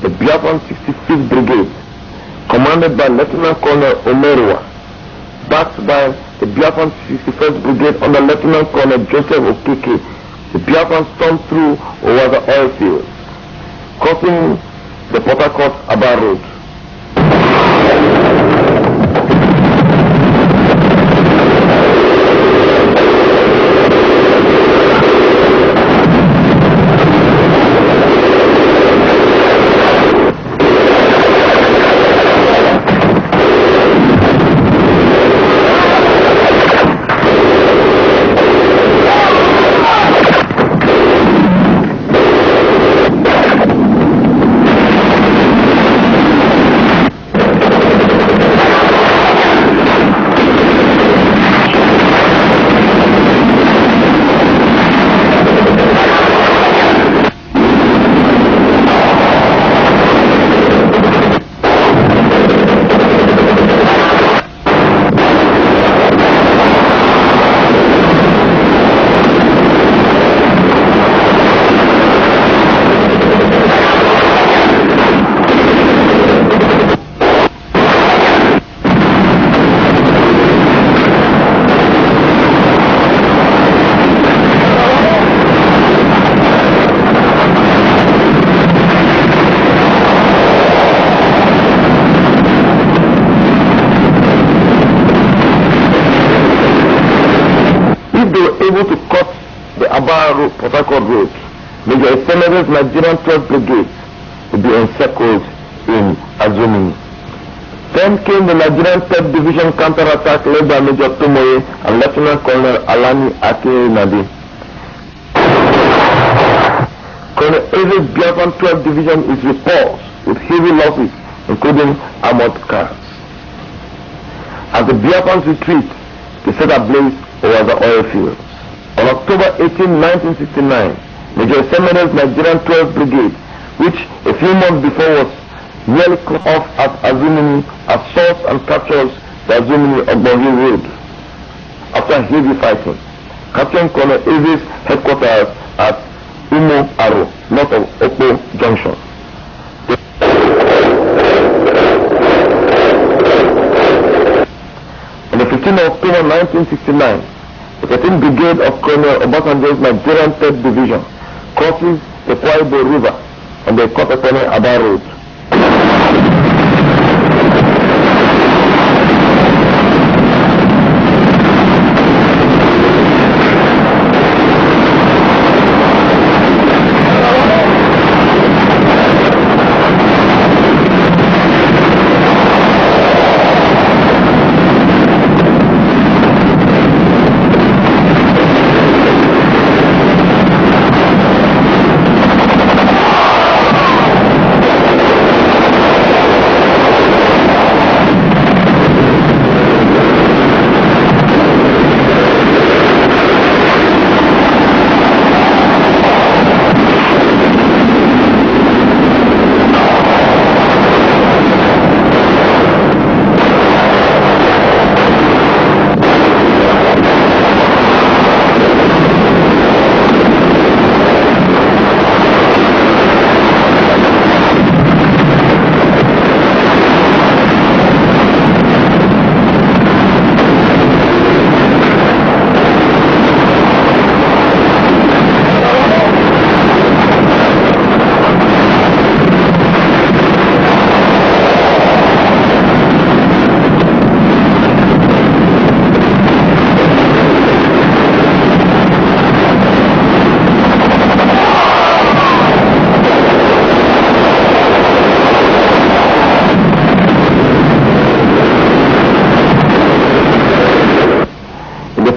the Biafran 65th Brigade, commanded by Lieutenant Colonel Omerua, backed by the Biafran 61st Brigade under Lieutenant Colonel Joseph Okeke, the Biafran stormed through Owaza oil fields, crossing the Port Harcourt-Aba road. Able to cut the Aba Port Harcourt road, Major Esemere's Nigerian 12th Brigade would be encircled in Azumini. Then came the Nigerian 3rd Division counterattack led by Major Tomoye and Lieutenant Colonel Alani Akinade. Colonel Eze's Biafran 12th Division is repulsed with heavy losses, including armored cars. As the Biafrans retreat, they set ablaze over the oil fields. On October 18, 1969, Major Esemere's Nigerian 12th Brigade, which a few months before was nearly cut off at Azumini, assaults and captures the Azumini-Ogbohi road. After heavy fighting, capturing Colonel Eze's headquarters at Umo Aro, north of Okpo Junction. 13 October 1969, the 13th Brigade of Colonel Obasanjo's Nigerian 3rd Division crosses the Kwaibo River on the Kotapene-Aba Road.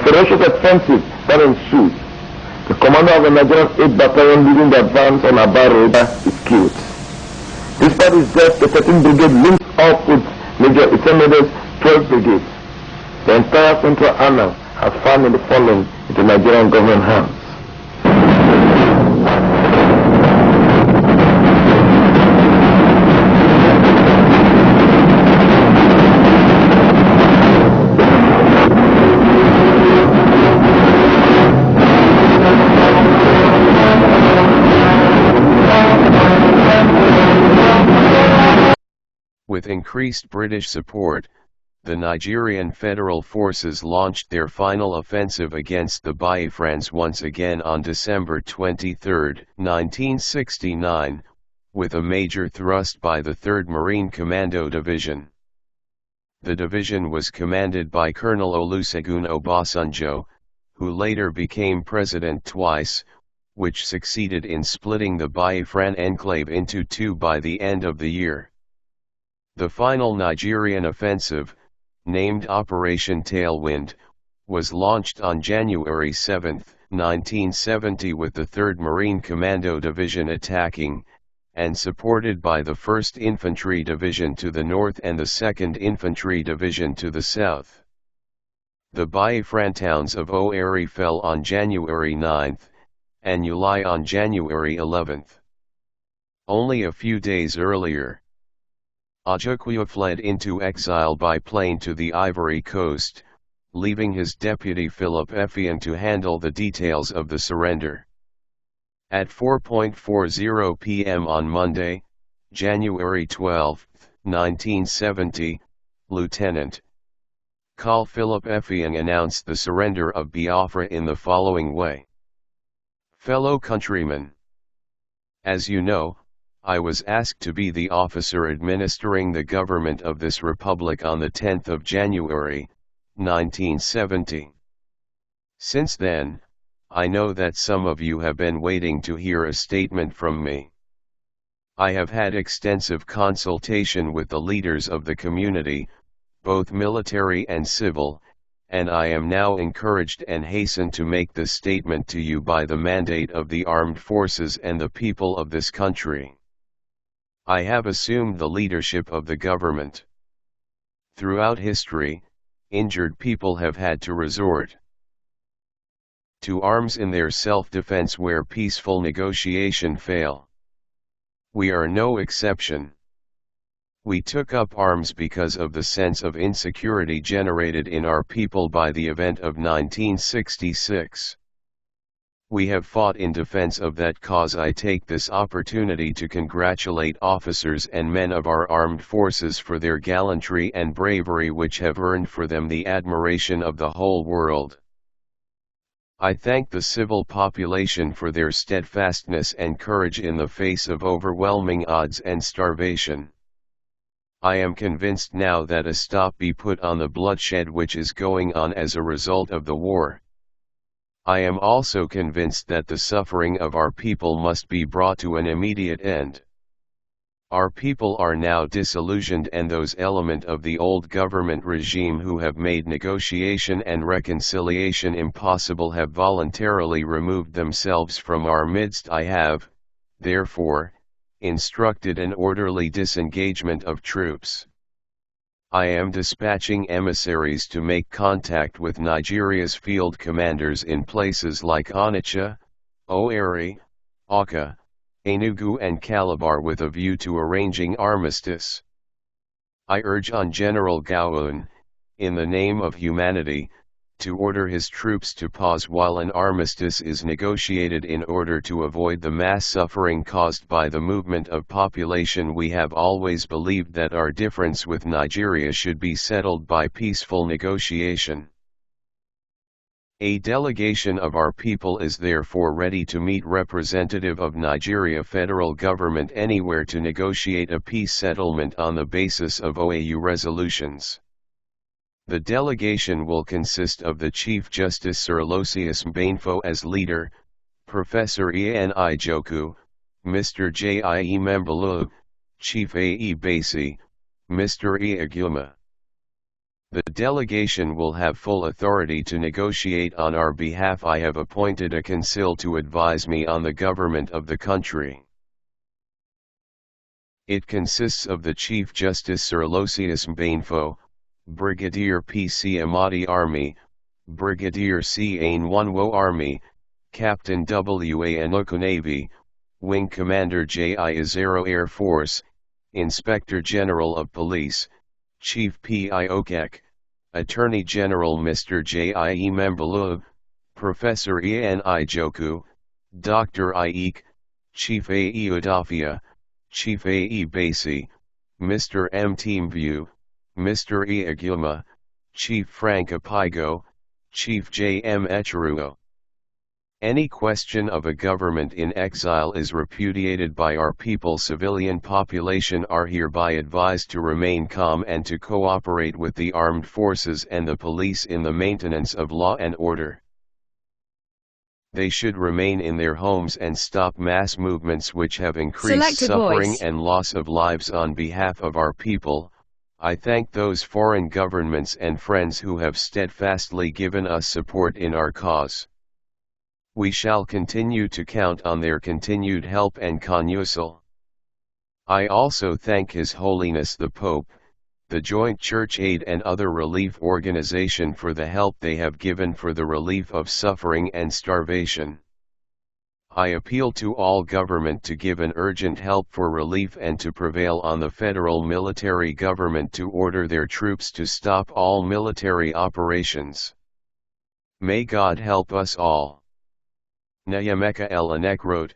Ferocious offensive that ensued. The commander of the Nigerian 8th Battalion leading the advance on Aba Road is killed. Despite his death, the 13th Brigade links up with Major Itemede's 12th Brigade. The entire Central Anna has finally fallen into Nigerian government hands. With increased British support, the Nigerian Federal Forces launched their final offensive against the Biafrans once again on December 23, 1969, with a major thrust by the 3rd Marine Commando Division. The division was commanded by Colonel Olusegun Obasanjo, who later became president twice, which succeeded in splitting the Biafran enclave into two by the end of the year. The final Nigerian offensive, named Operation Tailwind, was launched on January 7, 1970 with the 3rd Marine Commando Division attacking, and supported by the 1st Infantry Division to the north and the 2nd Infantry Division to the south. The Biafran towns of Owerri fell on January 9, and Uli on January 11. Only a few days earlier, Ojukw fled into exile by plane to the Ivory Coast, leaving his deputy Philip Effiong to handle the details of the surrender. At 4:40 p.m. on Monday, January 12, 1970, Lieutenant Col Philip Effiong announced the surrender of Biafra in the following way. Fellow countrymen, as you know, I was asked to be the officer administering the government of this republic on the 10th of January, 1970. Since then, I know that some of you have been waiting to hear a statement from me. I have had extensive consultation with the leaders of the community, both military and civil, and I am now encouraged and hasten to make this statement to you by the mandate of the armed forces and the people of this country. I have assumed the leadership of the government. Throughout history, injured people have had to resort to arms in their self-defense where peaceful negotiation fail. We are no exception. We took up arms because of the sense of insecurity generated in our people by the event of 1966. We have fought in defense of that cause. I take this opportunity to congratulate officers and men of our armed forces for their gallantry and bravery, which have earned for them the admiration of the whole world. I thank the civil population for their steadfastness and courage in the face of overwhelming odds and starvation. I am convinced now that a stop be put on the bloodshed which is going on as a result of the war. I am also convinced that the suffering of our people must be brought to an immediate end. Our people are now disillusioned, and those elements of the old government regime who have made negotiation and reconciliation impossible have voluntarily removed themselves from our midst. I have, therefore, instructed an orderly disengagement of troops. I am dispatching emissaries to make contact with Nigeria's field commanders in places like Onitsha, Owerri, Awka, Enugu and Calabar with a view to arranging armistice. I urge on General Gowon, in the name of humanity, to order his troops to pause while an armistice is negotiated in order to avoid the mass suffering caused by the movement of population. We have always believed that our difference with Nigeria should be settled by peaceful negotiation. A delegation of our people is therefore ready to meet representative of Nigeria federal government anywhere to negotiate a peace settlement on the basis of OAU resolutions. The delegation will consist of the Chief Justice Sir Aloysius Mbanefo as leader, Professor Ian Ojukw, Mr. J.I.E. Membelu, Chief A.E. Basi, Mr. Ojukw. The delegation will have full authority to negotiate on our behalf. I have appointed a council to advise me on the government of the country. It consists of the Chief Justice Sir Aloysius Mbanefo, Brigadier P.C. Amadi Army, Brigadier C. Ainwanwo Army, Captain W.A. Ojukw Navy, Wing Commander J.I. Azero Air Force, Inspector General of Police, Chief P.I. Ojukw, Attorney General Mr. J.I.E. Membelu, Professor Ian Ojukw, Dr. Iyek, Chief A.E. Odafia, Chief A.E. Basi, Mr. M. Teamview, Mr. Ojukw, Chief Frank Apigo, Chief J. M. Echeruo. Any question of a government in exile is repudiated by our people. Civilian population are hereby advised to remain calm and to cooperate with the armed forces and the police in the maintenance of law and order. They should remain in their homes and stop mass movements which have increased Selected suffering voice. and loss of lives on behalf of our people. I thank those foreign governments and friends who have steadfastly given us support in our cause. We shall continue to count on their continued help and counsel. I also thank His Holiness the Pope, the Joint Church Aid and other relief organization for the help they have given for the relief of suffering and starvation. I appeal to all government to give an urgent help for relief and to prevail on the federal military government to order their troops to stop all military operations. May God help us all. Nyameka El-Anek wrote,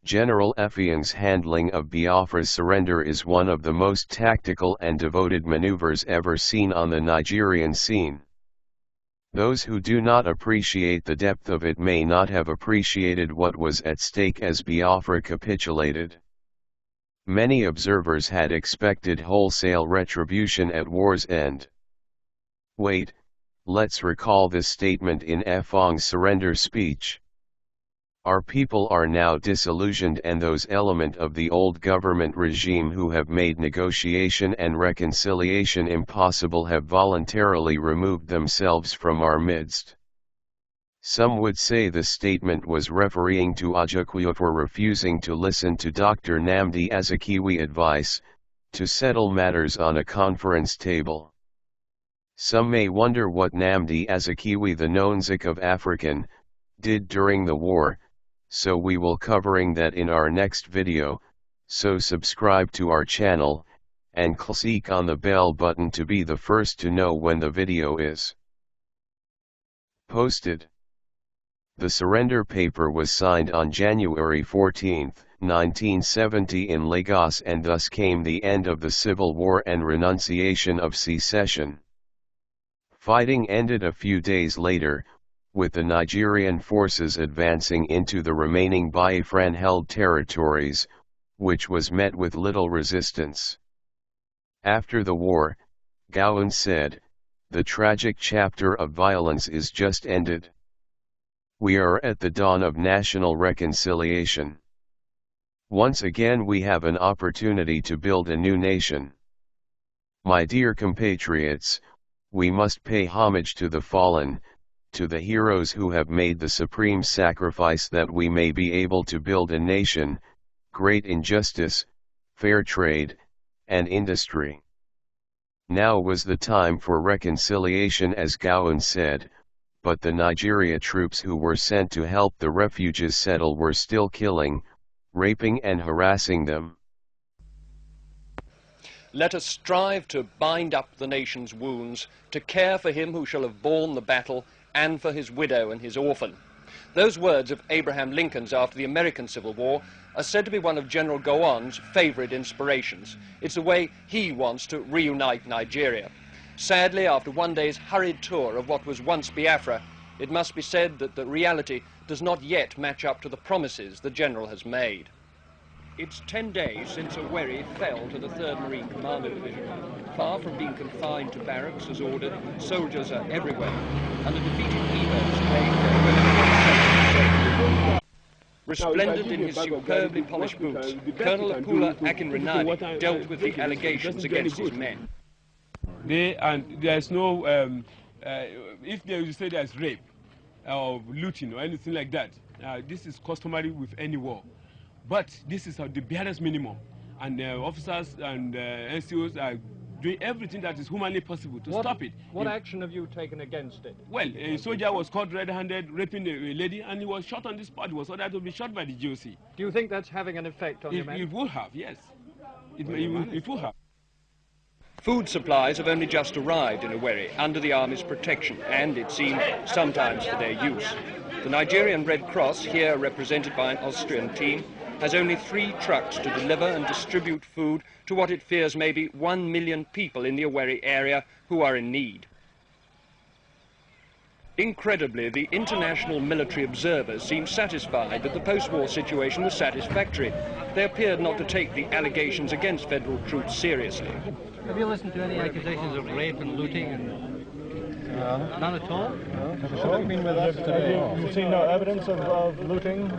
General Effiong's handling of Biafra's surrender is one of the most tactical and devoted maneuvers ever seen on the Nigerian scene. Those who do not appreciate the depth of it may not have appreciated what was at stake as Biafra capitulated. Many observers had expected wholesale retribution at war's end. Wait, let's recall this statement in Effiong's surrender speech. Our people are now disillusioned, and those elements of the old government regime who have made negotiation and reconciliation impossible have voluntarily removed themselves from our midst. Some would say the statement was referring to Ojukw for refusing to listen to Dr. Nnamdi Azikiwe's advice, to settle matters on a conference table. Some may wonder what Nnamdi Azikiwe, the Nonzik of African, did during the war, so we will covering that in our next video. So subscribe to our channel, and click on the bell button to be the first to know when the video is posted. The surrender paper was signed on January 14, 1970 in Lagos, and thus came the end of the civil war and renunciation of secession. Fighting ended a few days later, with the Nigerian forces advancing into the remaining Biafran-held territories, which was met with little resistance. After the war, Gowon said, "The tragic chapter of violence is just ended. We are at the dawn of national reconciliation. Once again we have an opportunity to build a new nation. My dear compatriots, we must pay homage to the fallen, to the heroes who have made the supreme sacrifice that we may be able to build a nation, great in justice, fair trade, and industry." Now was the time for reconciliation, as Gowon said, but the Nigeria troops who were sent to help the refugees settle were still killing, raping and harassing them. Let us strive to bind up the nation's wounds, to care for him who shall have borne the battle, and for his widow and his orphan. Those words of Abraham Lincoln's after the American Civil War are said to be one of General Gowon's favorite inspirations. It's the way he wants to reunite Nigeria. Sadly, after one day's hurried tour of what was once Biafra, it must be said that the reality does not yet match up to the promises the General has made. It's 10 days since Ojukw fell to the 3rd Marine Commando Division. Far from being confined to barracks as ordered, soldiers are everywhere, and the defeated Igbo's claim their resplendent in his superbly polished boots, Colonel Apula Akinrinani dealt with the allegations against his men. There's no, if you say there's rape or looting or anything like that, this is customary with any war. But this is the barest minimum, and officers and NCOs are doing everything that is humanly possible to stop it. What action have you taken against it? Well, a soldier was caught red-handed raping a lady, and he was shot on the spot. He was ordered to be shot by the GOC. Do you think that's having an effect on your men? It would have, yes. It would have. Food supplies have only just arrived in Ojukw under the Army's protection, and, it seems, sometimes for their use. The Nigerian Red Cross, here represented by an Austrian team, has only 3 trucks to deliver and distribute food to what it fears may be 1 million people in the Ojukw area who are in need. Incredibly, the international military observers seemed satisfied that the post-war situation was satisfactory. They appeared not to take the allegations against federal troops seriously. Have you listened to any accusations of rape and looting? None at all? No. What do you mean with that today? You've seen no evidence of looting?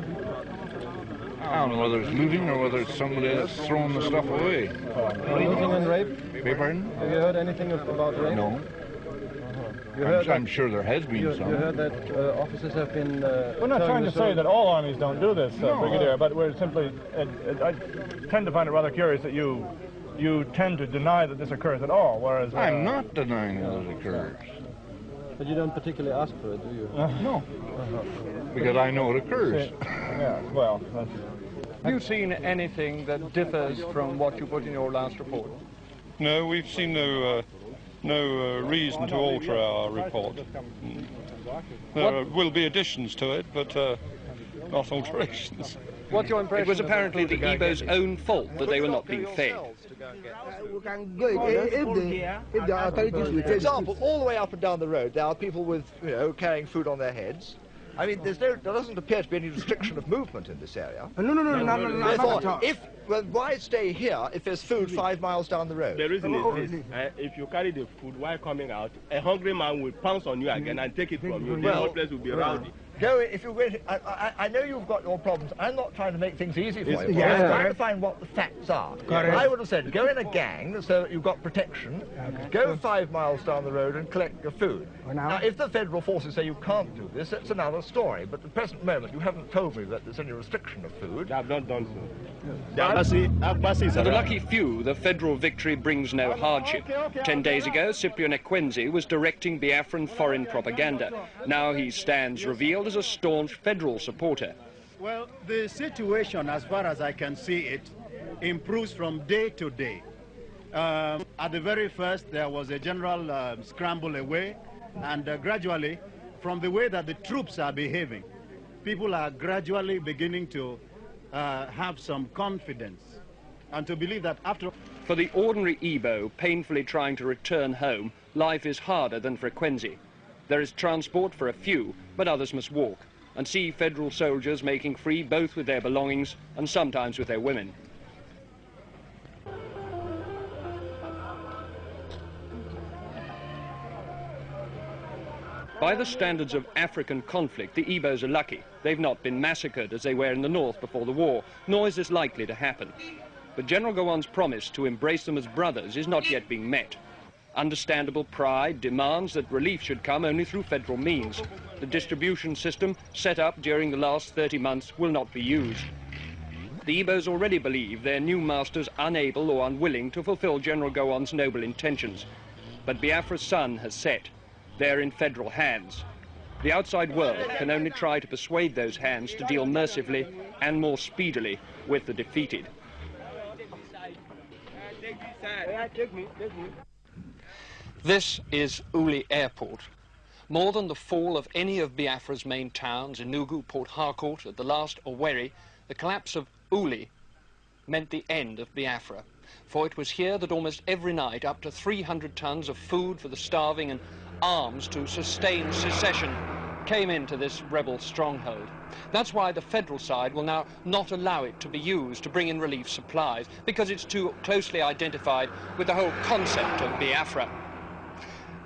I don't know whether it's looting or whether it's somebody that's throwing the stuff away. Looting and rape? Beg pardon? Have you heard anything about rape? No. I'm sure there has been some. You heard that officers have been... we're not trying to say that all armies don't do this, Brigadier, but we're simply... I tend to find it rather curious that you tend to deny that this occurs at all, whereas... I'm not denying that it occurs. But you don't particularly ask for it, do you? No. Because I know it occurs. Yeah, well... Have you seen anything that differs from what you put in your last report? No, we've seen no reason to alter our report. There will be additions to it, but not alterations. What's your impression? It was apparently the Igbo's own fault that they were not being fed. For example, all the way up and down the road, there are people with, carrying food on their heads. I mean, there doesn't appear to be any restriction of movement in this area. No. Therefore, why stay here if there's food 5 miles down the road? The reason is this: if you carry the food while coming out, a hungry man will pounce on you again and take it from you. The whole place will be rowdy. Go if you're going to, I know you've got your problems. I'm not trying to make things easy for you. I'm trying to find what the facts are. I would have said, go in a gang so that you've got protection. Go 5 miles down the road and collect your food. Now, if the federal forces say you can't do this, that's another story. But at the present moment, you haven't told me that there's any restriction of food. They have not done so. For the lucky few, the federal victory brings no hardship. 10 days ago, Cyprian Ekwenzi was directing Biafran foreign propaganda. Now he stands revealed as a staunch federal supporter. Well, the situation, as far as I can see it, improves from day to day. At the very first, there was a general scramble away, and gradually, from the way that the troops are behaving, people are gradually beginning to have some confidence and to believe that after... For the ordinary Igbo painfully trying to return home, life is harder than for Ekwensi. There is transport for a few, but others must walk, and see federal soldiers making free both with their belongings and sometimes with their women. By the standards of African conflict, the Igbos are lucky. They've not been massacred as they were in the north before the war, nor is this likely to happen. But General Gowon's promise to embrace them as brothers is not yet being met. Understandable pride demands that relief should come only through federal means. The distribution system set up during the last 30 months will not be used. The Igbos already believe their new masters unable or unwilling to fulfill General Gowon's noble intentions. But Biafra's sun has set. They're in federal hands. The outside world can only try to persuade those hands to deal mercifully and more speedily with the defeated. This is Uli Airport. More than the fall of any of Biafra's main towns, Ojukw, Port Harcourt, at the last Owerri, the collapse of Uli meant the end of Biafra. For it was here that almost every night up to 300 tons of food for the starving and arms to sustain secession came into this rebel stronghold. That's why the federal side will now not allow it to be used to bring in relief supplies, because it's too closely identified with the whole concept of Biafra.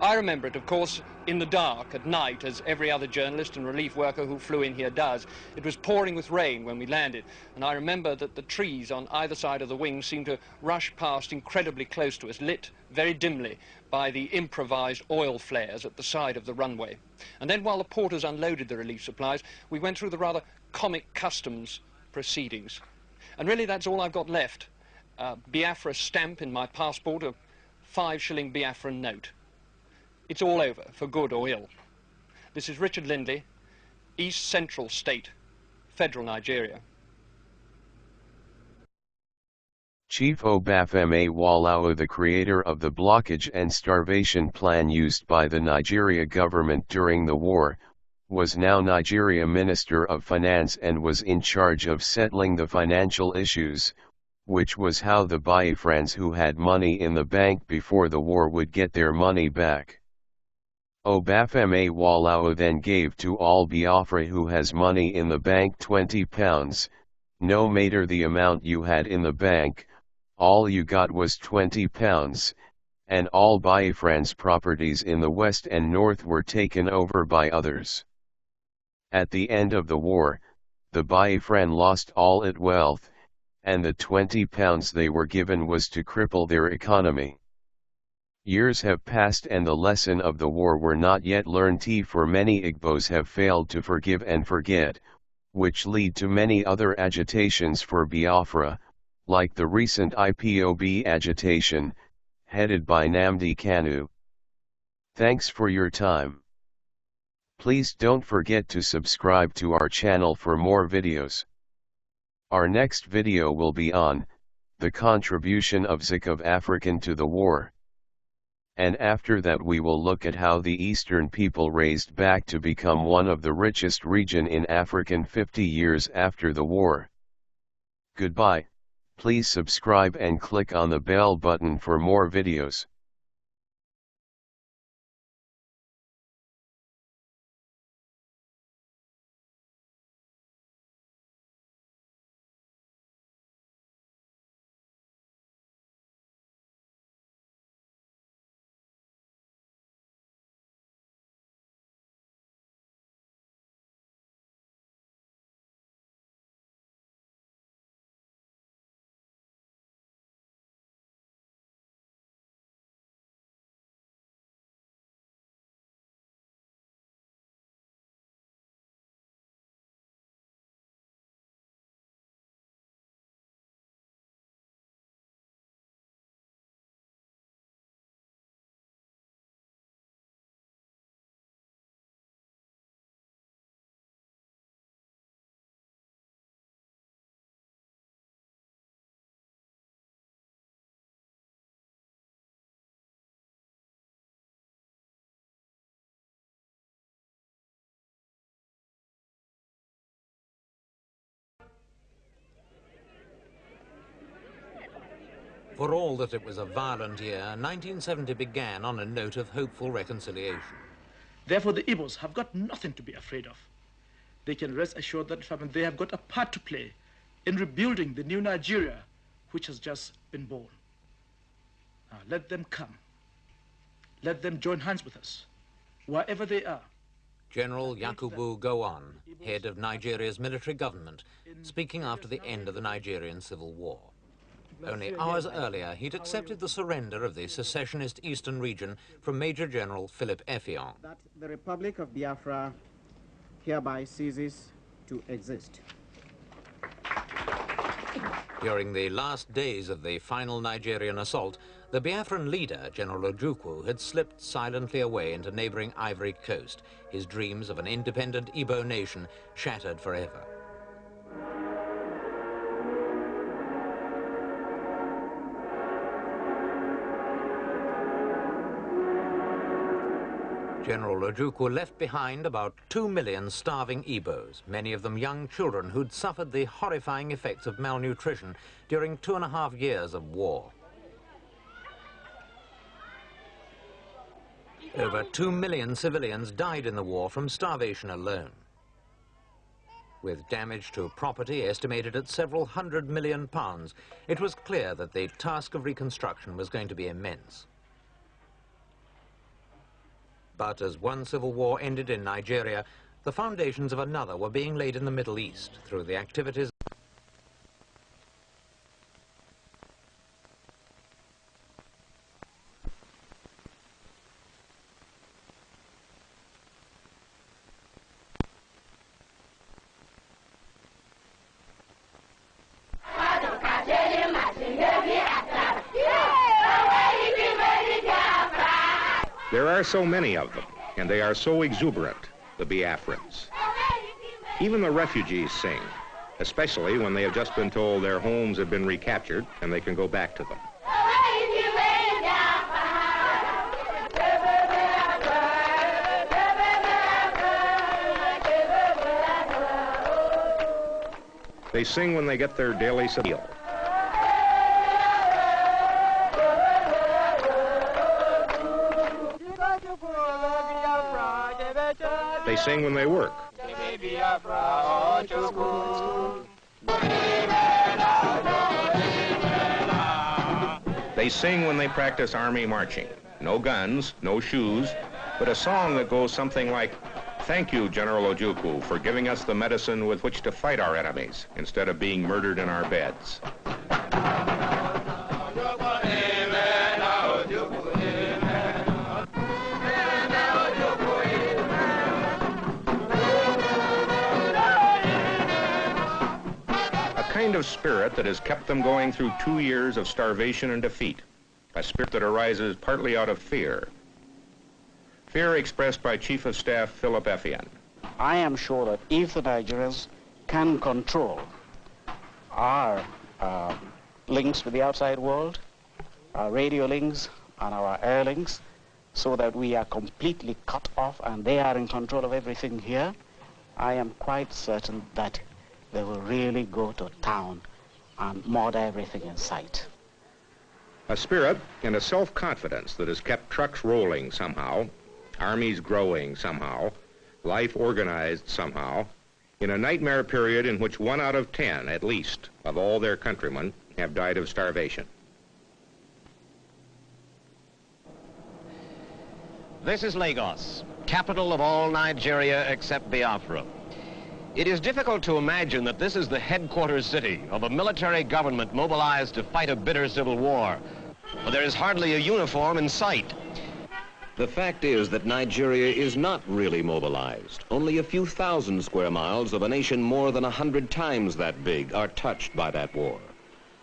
I remember it, of course, in the dark at night, as every other journalist and relief worker who flew in here does. It was pouring with rain when we landed, and I remember that the trees on either side of the wing seemed to rush past incredibly close to us, lit very dimly by the improvised oil flares at the side of the runway. And then while the porters unloaded the relief supplies, we went through the rather comic customs proceedings. And really that's all I've got left. Biafra stamp in my passport, a 5-shilling Biafran note. It's all over, for good or ill. This is Richard Lindley, East Central State, Federal Nigeria. Chief Obafemi Awolowo, the creator of the blockage and starvation plan used by the Nigeria government during the war, was now Nigeria Minister of Finance and was in charge of settling the financial issues, which was how the Biafrans who had money in the bank before the war would get their money back. Obafemi Awolowo then gave to all Biafra who has money in the bank £20, no matter the amount you had in the bank, all you got was £20, and all Biafrans' properties in the west and north were taken over by others. At the end of the war, the Biafran lost all its wealth, and the £20 they were given was to cripple their economy. Years have passed and the lesson of the war were not yet learned, for many Igbos have failed to forgive and forget, which lead to many other agitations for Biafra, like the recent IPOB agitation, headed by Nnamdi Kanu. Thanks for your time. Please don't forget to subscribe to our channel for more videos. Our next video will be on the contribution of Ojukw African to the war. And after that we will look at how the Eastern people raised back to become one of the richest region in African 50 years after the war. Goodbye, please subscribe and click on the bell button for more videos. For all that it was a violent year, 1970 began on a note of hopeful reconciliation. Therefore, the Igbos have got nothing to be afraid of. They can rest assured that they have got a part to play in rebuilding the new Nigeria, which has just been born. Now, let them come. Let them join hands with us, wherever they are. General Ojukw Gowon, head of Nigeria's military government, speaking after the end of the Nigerian Civil War. Only hours earlier, he'd accepted the surrender of the secessionist eastern region from Major General Philip Effiong. That the Republic of Biafra hereby ceases to exist. During the last days of the final Nigerian assault, the Biafran leader, General Ojukwu, had slipped silently away into neighboring Ivory Coast, his dreams of an independent Igbo nation shattered forever. General Ojukwu left behind about 2 million starving Igbos, many of them young children who'd suffered the horrifying effects of malnutrition during 2.5 years of war. Over 2 million civilians died in the war from starvation alone. With damage to property estimated at several £100 million, it was clear that the task of reconstruction was going to be immense. But as one civil war ended in Nigeria, the foundations of another were being laid in the Middle East through the activities There are so many of them, and they are so exuberant, the Biafrans. Even the refugees sing, especially when they have just been told their homes have been recaptured and they can go back to them. They sing when they get their daily meal. They sing when they work. They sing when they practice army marching. No guns, no shoes, but a song that goes something like, "Thank you, General Ojukwu, for giving us the medicine with which to fight our enemies instead of being murdered in our beds." A kind of spirit that has kept them going through 2 years of starvation and defeat, a spirit that arises partly out of fear. Fear expressed by Chief of Staff Philip Effiong. I am sure that if the Nigerians can control our links with the outside world, our radio links and our air links, so that we are completely cut off and they are in control of everything here, I am quite certain that they will really go to town and murder everything in sight. A spirit and a self-confidence that has kept trucks rolling somehow, armies growing somehow, life organized somehow, in a nightmare period in which 1 out of 10, at least, of all their countrymen have died of starvation. This is Lagos, capital of all Nigeria except Biafra. It is difficult to imagine that this is the headquarters city of a military government mobilized to fight a bitter civil war. But there is hardly a uniform in sight. The fact is that Nigeria is not really mobilized. Only a few thousand square miles of a nation more than 100 times that big are touched by that war.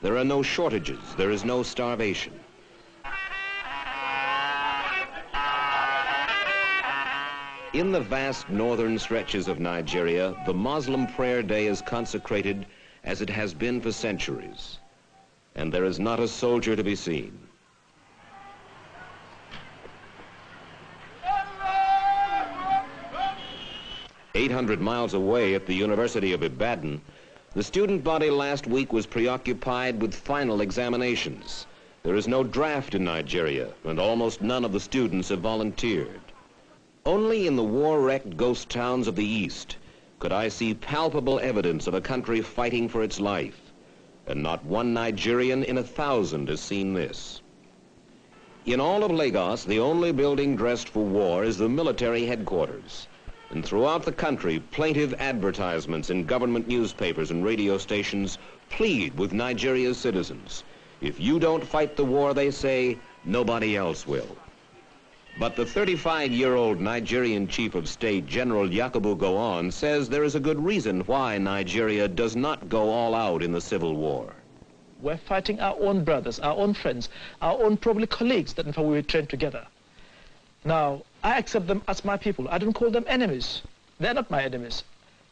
There are no shortages. There is no starvation. In the vast northern stretches of Nigeria, the Muslim prayer day is consecrated as it has been for centuries. And there is not a soldier to be seen. "800 miles away at the University of Ibadan, the student body last week was preoccupied with final examinations. There is no draft in Nigeria, and almost none of the students have volunteered. Only in the war-wrecked ghost towns of the East could I see palpable evidence of a country fighting for its life, and not one Nigerian in 1,000 has seen this. In all of Lagos, the only building dressed for war is the military headquarters. And throughout the country, plaintive advertisements in government newspapers and radio stations plead with Nigeria's citizens. If you don't fight the war, they say, nobody else will. But the 35-year-old Nigerian chief of state, General Yakubu Gowon, says there is a good reason why Nigeria does not go all out in the civil war. We're fighting our own brothers, our own friends, our own probably colleagues that in fact we trained together. Now, I accept them as my people. I don't call them enemies. They're not my enemies.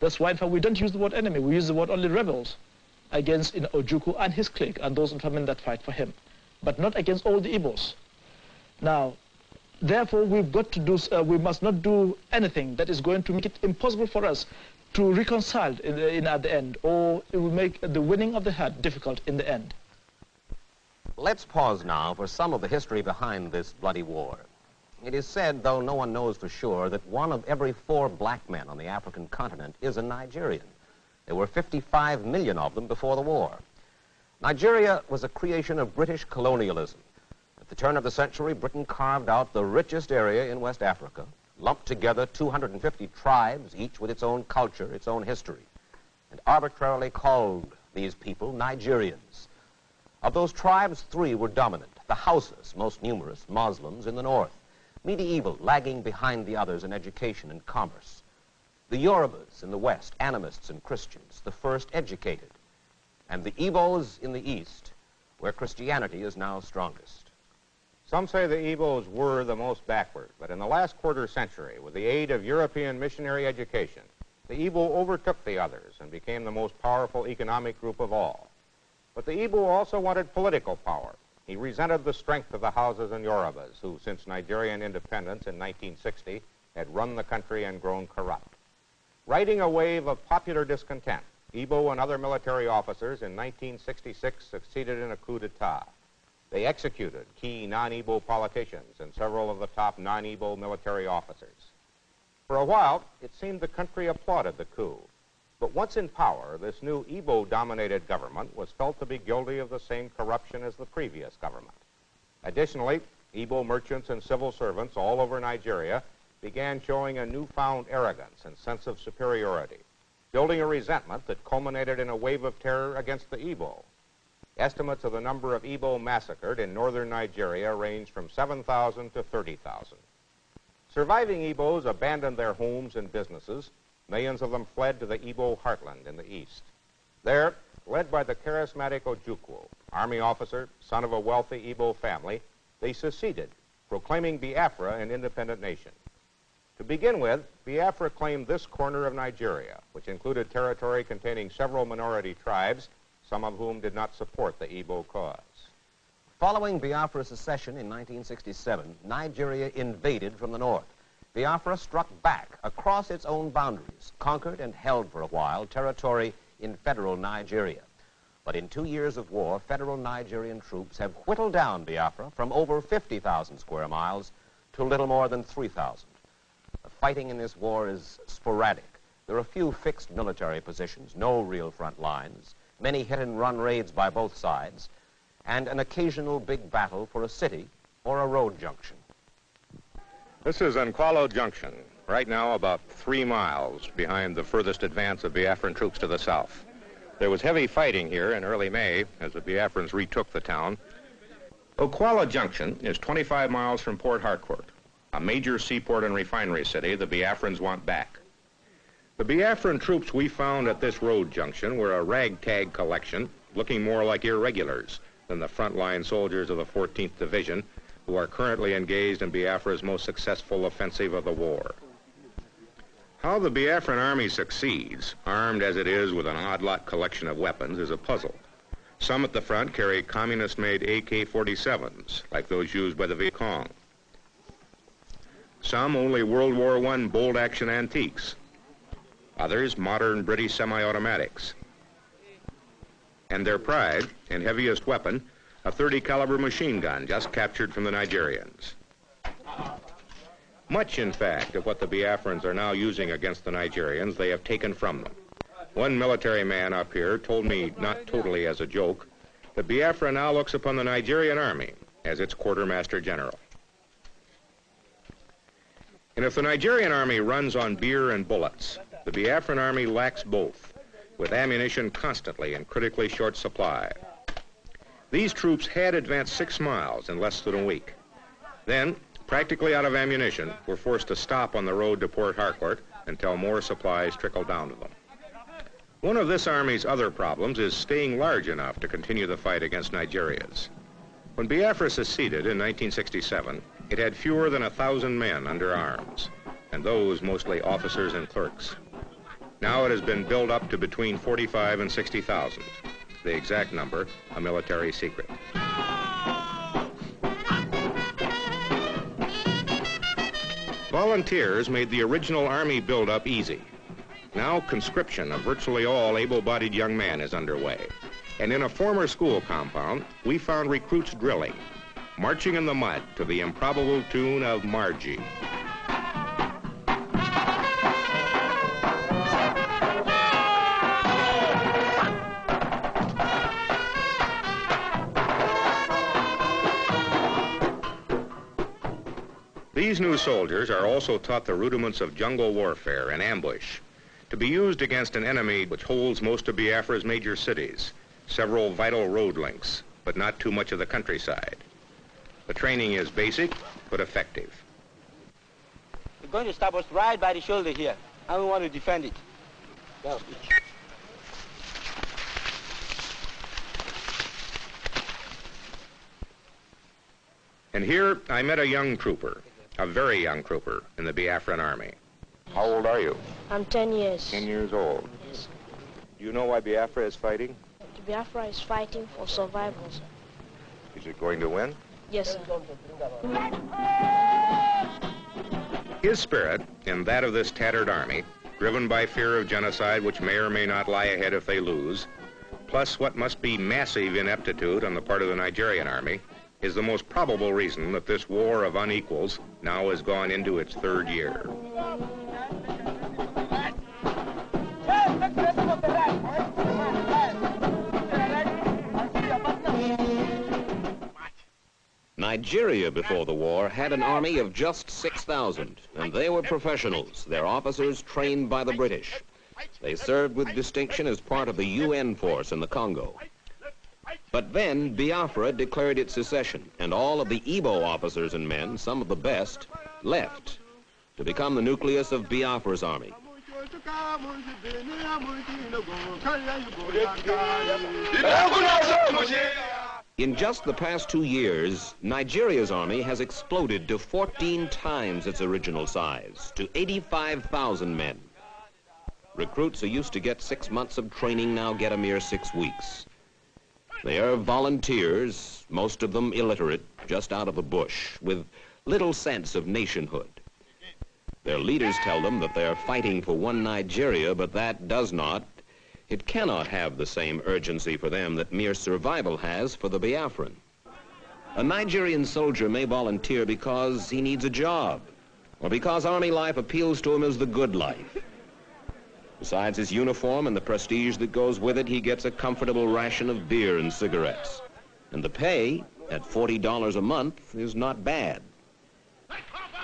That's why in fact we don't use the word enemy. We use the word only rebels against Ojukw and his clique and those in famine that fight for him, but not against all the Igbos. Now, therefore, we've got to do, we must not do anything that is going to make it impossible for us to reconcile at the end, or it will make the winning of the heart difficult in the end. Let's pause now for some of the history behind this bloody war. It is said, though no one knows for sure, that 1 of every 4 black men on the African continent is a Nigerian. There were 55 million of them before the war. Nigeria was a creation of British colonialism. At the turn of the century, Britain carved out the richest area in West Africa, lumped together 250 tribes, each with its own culture, its own history, and arbitrarily called these people Nigerians. Of those tribes, 3 were dominant. The Hausas, most numerous, Muslims in the north, medieval, lagging behind the others in education and commerce. The Yorubas in the west, animists and Christians, the first educated. And the Igbos in the east, where Christianity is now strongest. Some say the Igbos were the most backward, but in the last quarter century, with the aid of European missionary education, the Igbo overtook the others and became the most powerful economic group of all. But the Igbo also wanted political power. He resented the strength of the Hausas and Yorubas, who, since Nigerian independence in 1960, had run the country and grown corrupt. Riding a wave of popular discontent, Igbo and other military officers in 1966 succeeded in a coup d'etat. They executed key non-Igbo politicians and several of the top non-Igbo military officers. For a while, it seemed the country applauded the coup. But once in power, this new Igbo-dominated government was felt to be guilty of the same corruption as the previous government. Additionally, Igbo merchants and civil servants all over Nigeria began showing a newfound arrogance and sense of superiority, building a resentment that culminated in a wave of terror against the Igbo. Estimates of the number of Igbo massacred in northern Nigeria ranged from 7,000 to 30,000. Surviving Igbos abandoned their homes and businesses. Millions of them fled to the Igbo heartland in the east. There, led by the charismatic Ojukw, army officer, son of a wealthy Igbo family, they seceded, proclaiming Biafra an independent nation. To begin with, Biafra claimed this corner of Nigeria, which included territory containing several minority tribes, some of whom did not support the Igbo cause. Following Biafra's secession in 1967, Nigeria invaded from the north. Biafra struck back across its own boundaries, conquered and held for a while territory in federal Nigeria. But in 2 years of war, federal Nigerian troops have whittled down Biafra from over 50,000 square miles to little more than 3,000. The fighting in this war is sporadic. There are few fixed military positions, no real front lines, many hit-and-run raids by both sides, and an occasional big battle for a city or a road junction. This is Nkwalo Junction, right now about 3 miles behind the furthest advance of Biafran troops to the south. There was heavy fighting here in early May as the Biafrans retook the town. Okwala Junction is 25 miles from Port Harcourt, a major seaport and refinery city the Biafrans want back. The Biafran troops we found at this road junction were a ragtag collection, looking more like irregulars than the frontline soldiers of the 14th Division, who are currently engaged in Biafra's most successful offensive of the war. How the Biafran army succeeds, armed as it is with an odd-lot collection of weapons, is a puzzle. Some at the front carry communist-made AK-47s, like those used by the Viet Cong. Some only World War I bolt-action antiques. Others modern British semi-automatics. And their pride and heaviest weapon, a .30 caliber machine gun just captured from the Nigerians. Much, in fact, of what the Biafrans are now using against the Nigerians, they have taken from them. One military man up here told me, not totally as a joke, that Biafra now looks upon the Nigerian army as its quartermaster general. And if the Nigerian army runs on beer and bullets, the Biafran army lacks both, with ammunition constantly in critically short supply. These troops had advanced 6 miles in less than a week. Then, practically out of ammunition, were forced to stop on the road to Port Harcourt until more supplies trickled down to them. One of this army's other problems is staying large enough to continue the fight against Nigeria's. When Biafra seceded in 1967, it had fewer than 1,000 men under arms, and those mostly officers and clerks. Now it has been built up to between 45 and 60,000. The exact number, a military secret. Volunteers made the original army build-up easy. Now conscription of virtually all able-bodied young men is underway. And in a former school compound, we found recruits drilling, marching in the mud to the improbable tune of Margie. These new soldiers are also taught the rudiments of jungle warfare and ambush, to be used against an enemy which holds most of Biafra's major cities, several vital road links, but not too much of the countryside. The training is basic, but effective. We're going to stop us right by the shoulder here, and we want to defend it. Go. And here I met a young trooper, a very young trooper in the Biafran army. How old are you? I'm 10 years. 10 years old. Yes. Do you know why Biafra is fighting? The Biafra is fighting for survival, sir. Is it going to win? Yes, sir. His spirit, and that of this tattered army, driven by fear of genocide which may or may not lie ahead if they lose, plus what must be massive ineptitude on the part of the Nigerian army, is the most probable reason that this war of unequals now has gone into its 3rd year. Nigeria before the war had an army of just 6,000, and they were professionals, their officers trained by the British. They served with distinction as part of the UN force in the Congo. But then Biafra declared its secession, and all of the Igbo officers and men, some of the best, left to become the nucleus of Biafra's army. In just the past 2 years, Nigeria's army has exploded to 14 times its original size, to 85,000 men. Recruits who used to get 6 months of training now get a mere 6 weeks. They are volunteers, most of them illiterate, just out of the bush, with little sense of nationhood. Their leaders tell them that they are fighting for one Nigeria, but that does not, it cannot have the same urgency for them that mere survival has for the Biafran. A Nigerian soldier may volunteer because he needs a job, or because army life appeals to him as the good life. Besides his uniform and the prestige that goes with it, he gets a comfortable ration of beer and cigarettes. And the pay, at $40 a month, is not bad.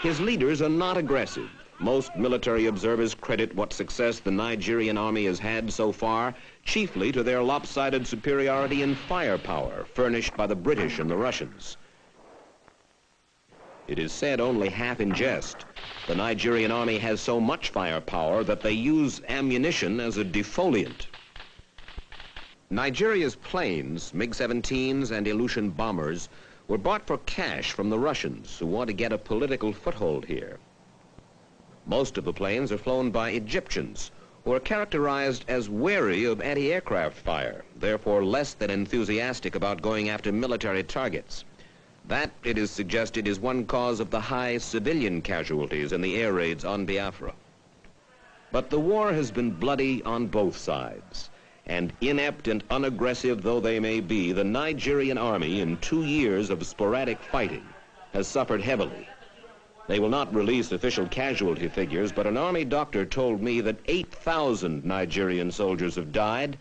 His leaders are not aggressive. Most military observers credit what success the Nigerian army has had so far chiefly to their lopsided superiority in firepower furnished by the British and the Russians. It is said only half in jest. The Nigerian army has so much firepower that they use ammunition as a defoliant. Nigeria's planes, MiG-17s and Ilyushin bombers, were bought for cash from the Russians who want to get a political foothold here. Most of the planes are flown by Egyptians, who are characterized as wary of anti-aircraft fire, therefore less than enthusiastic about going after military targets. That, it is suggested, is one cause of the high civilian casualties in the air raids on Biafra. But the war has been bloody on both sides. And inept and unaggressive though they may be, the Nigerian army, in 2 years of sporadic fighting, has suffered heavily. They will not release official casualty figures, but an army doctor told me that 8,000 Nigerian soldiers have died,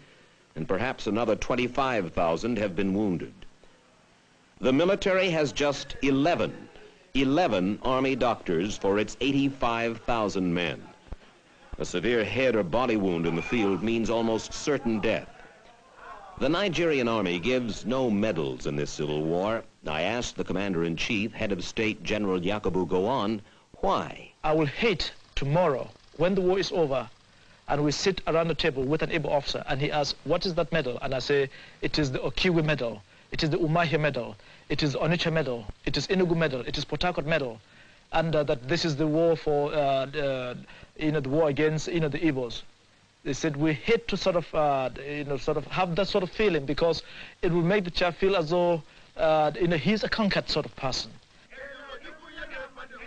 and perhaps another 25,000 have been wounded. The military has just 11 army doctors for its 85,000 men. A severe head or body wound in the field means almost certain death. The Nigerian army gives no medals in this civil war. I asked the commander-in-chief, head of state, General Ojukw, Gowon, why? I will hate tomorrow, when the war is over, and we sit around the table with an Igbo officer, and he asks, what is that medal? And I say, it is the Ojukw medal, it is the Umuahia medal, it is the Onitsha medal, it is Enugu medal, it is Port Harcourt medal, and that this is the war for, the war against, the Igbos. They said we hate to sort of have that sort of feeling, because it will make the child feel as though, he's a conquered sort of person.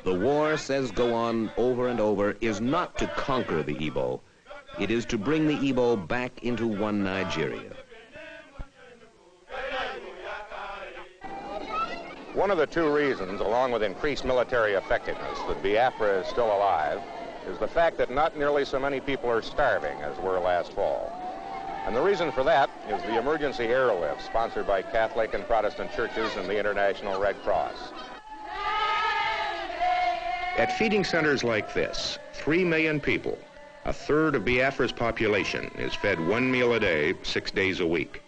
The war, says Gowon over and over, is not to conquer the Igbo. It is to bring the Igbo back into one Nigeria. One of the two reasons, along with increased military effectiveness, that Biafra is still alive is the fact that not nearly so many people are starving as were last fall. And the reason for that is the emergency airlift sponsored by Catholic and Protestant churches and the International Red Cross. At feeding centers like this, 3 million people, a third of Biafra's population, is fed 1 meal a day, 6 days a week.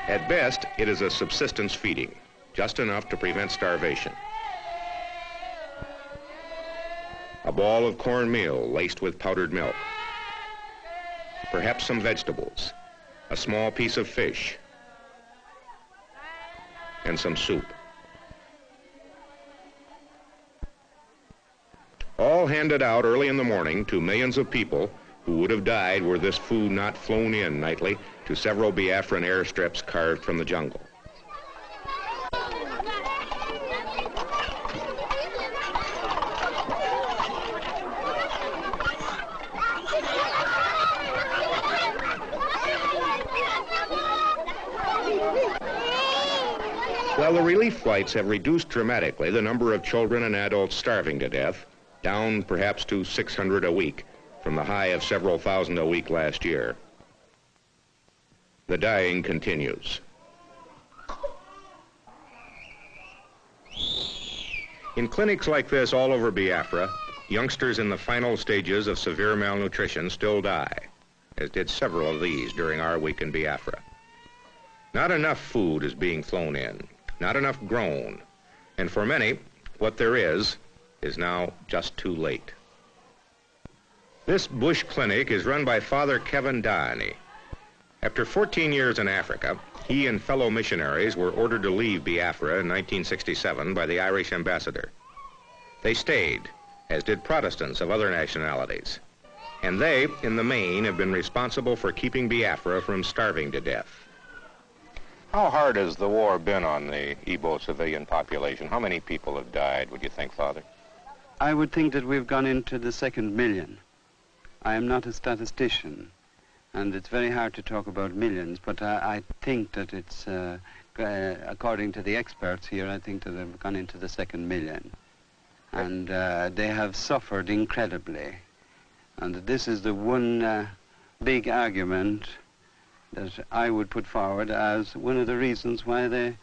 At best, it is a subsistence feeding, just enough to prevent starvation. A ball of cornmeal laced with powdered milk. Perhaps some vegetables, a small piece of fish, and some soup. All handed out early in the morning to millions of people who would have died were this food not flown in nightly to several Biafran airstrips carved from the jungle. While the relief flights have reduced dramatically the number of children and adults starving to death, down perhaps to 600 a week from the high of several thousand a week last year, the dying continues. In clinics like this all over Biafra, youngsters in the final stages of severe malnutrition still die, as did several of these during our week in Biafra. Not enough food is being flown in, not enough grown, and for many, what there is now just too late. This bush clinic is run by Father Kevin Dani. After 14 years in Africa, he and fellow missionaries were ordered to leave Biafra in 1967 by the Irish ambassador. They stayed, as did Protestants of other nationalities, and they, in the main, have been responsible for keeping Biafra from starving to death. How hard has the war been on the Igbo civilian population? How many people have died, would you think, Father? I would think that we've gone into the 2nd million. I am not a statistician, and it's very hard to talk about millions, but I think that it's, according to the experts here, I think that they've gone into the 2nd million. And they have suffered incredibly. And this is the one big argument that I would put forward as one of the reasons why they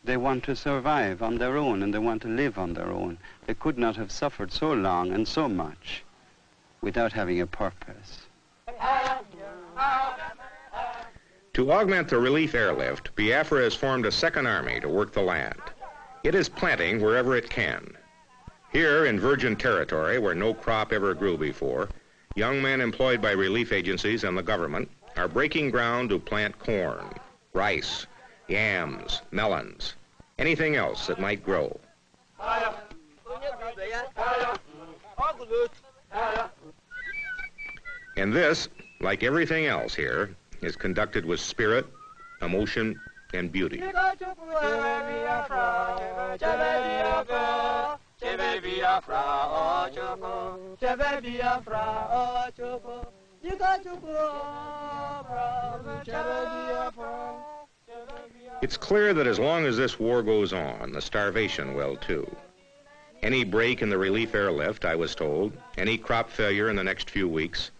want to survive on their own and they want to live on their own. They could not have suffered so long and so much without having a purpose. To augment the relief airlift, Biafra has formed a 2nd army to work the land. It is planting wherever it can. Here in virgin territory, where no crop ever grew before, young men employed by relief agencies and the government are breaking ground to plant corn, rice, yams, melons, anything else that might grow. And this, like everything else here, is conducted with spirit, emotion, and beauty. Chebe Biafra, Ojukw. Chebe Biafra, Ojukw. It's clear that as long as this war goes on, the starvation will too. Any break in the relief airlift, I was told, any crop failure in the next few weeks,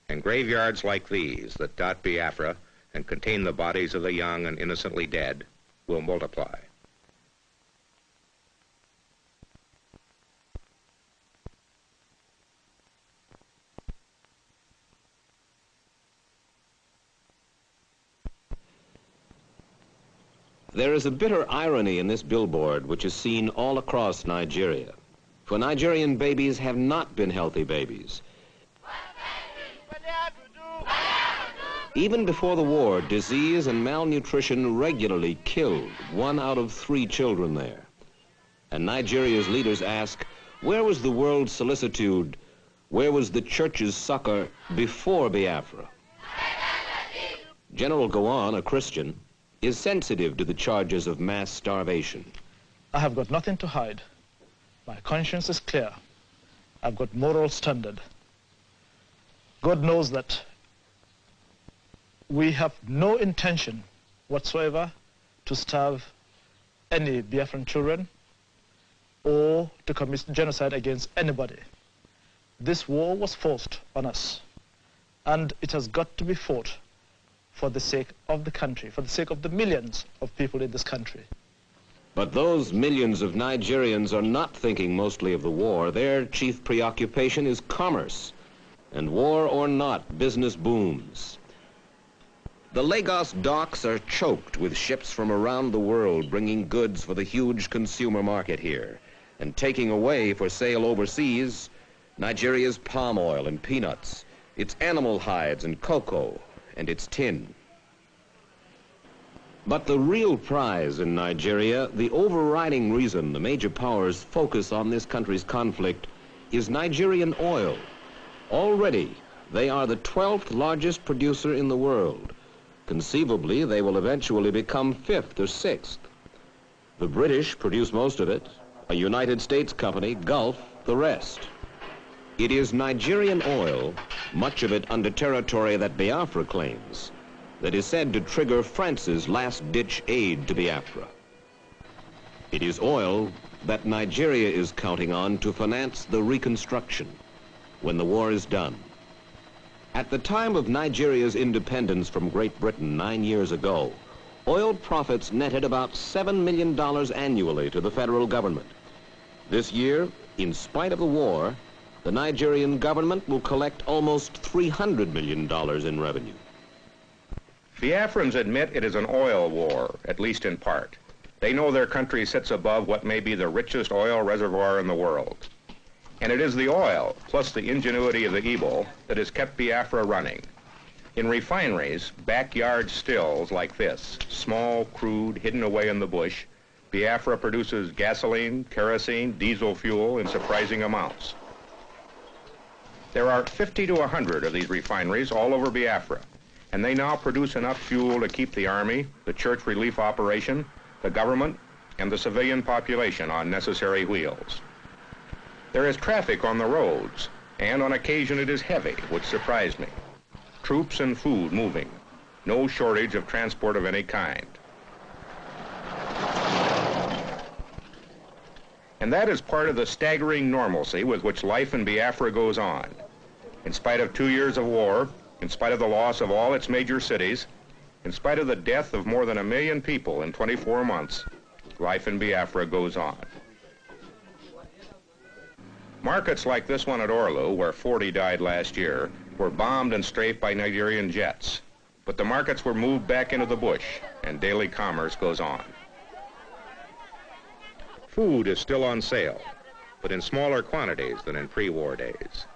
and graveyards like these that dot Biafra and contain the bodies of the young and innocently dead will multiply. There is a bitter irony in this billboard which is seen all across Nigeria. For Nigerian babies have not been healthy babies. Even before the war, disease and malnutrition regularly killed 1 out of 3 children there. And Nigeria's leaders ask, where was the world's solicitude, where was the church's succor before Biafra? General Gowon, a Christian, is sensitive to the charges of mass starvation. I have got nothing to hide. My conscience is clear. I've got moral standard. God knows that we have no intention whatsoever to starve any Biafran children or to commit genocide against anybody. This war was forced on us, and it has got to be fought for the sake of the country, for the sake of the millions of people in this country. But those millions of Nigerians are not thinking mostly of the war. Their chief preoccupation is commerce. And war or not, business booms. The Lagos docks are choked with ships from around the world bringing goods for the huge consumer market here and taking away for sale overseas Nigeria's palm oil and peanuts, its animal hides and cocoa, and its tin. But the real prize in Nigeria, the overriding reason the major powers focus on this country's conflict, is Nigerian oil. Already, they are the 12th largest producer in the world. Conceivably, they will eventually become 5th or 6th. The British produce most of it, a United States company, Gulf, the rest. It is Nigerian oil, much of it under territory that Biafra claims, that is said to trigger France's last-ditch aid to Biafra. It is oil that Nigeria is counting on to finance the reconstruction when the war is done. At the time of Nigeria's independence from Great Britain 9 years ago, oil profits netted about $7 million annually to the federal government. This year, in spite of the war, the Nigerian government will collect almost $300 million in revenue. Biafrans admit it is an oil war, at least in part. They know their country sits above what may be the richest oil reservoir in the world. And it is the oil, plus the ingenuity of the Igbo, that has kept Biafra running. In refineries, backyard stills like this, small, crude, hidden away in the bush, Biafra produces gasoline, kerosene, diesel fuel in surprising amounts. There are 50 to 100 of these refineries all over Biafra, and they now produce enough fuel to keep the army, the church relief operation, the government, and the civilian population on necessary wheels. There is traffic on the roads, and on occasion it is heavy, which surprised me. Troops and food moving, no shortage of transport of any kind. And that is part of the staggering normalcy with which life in Biafra goes on. In spite of 2 years of war, in spite of the loss of all its major cities, in spite of the death of more than 1 million people in 24 months, life in Biafra goes on. Markets like this one at Orlu, where 40 died last year, were bombed and strafed by Nigerian jets. But the markets were moved back into the bush, and daily commerce goes on. Food is still on sale, but in smaller quantities than in pre-war days.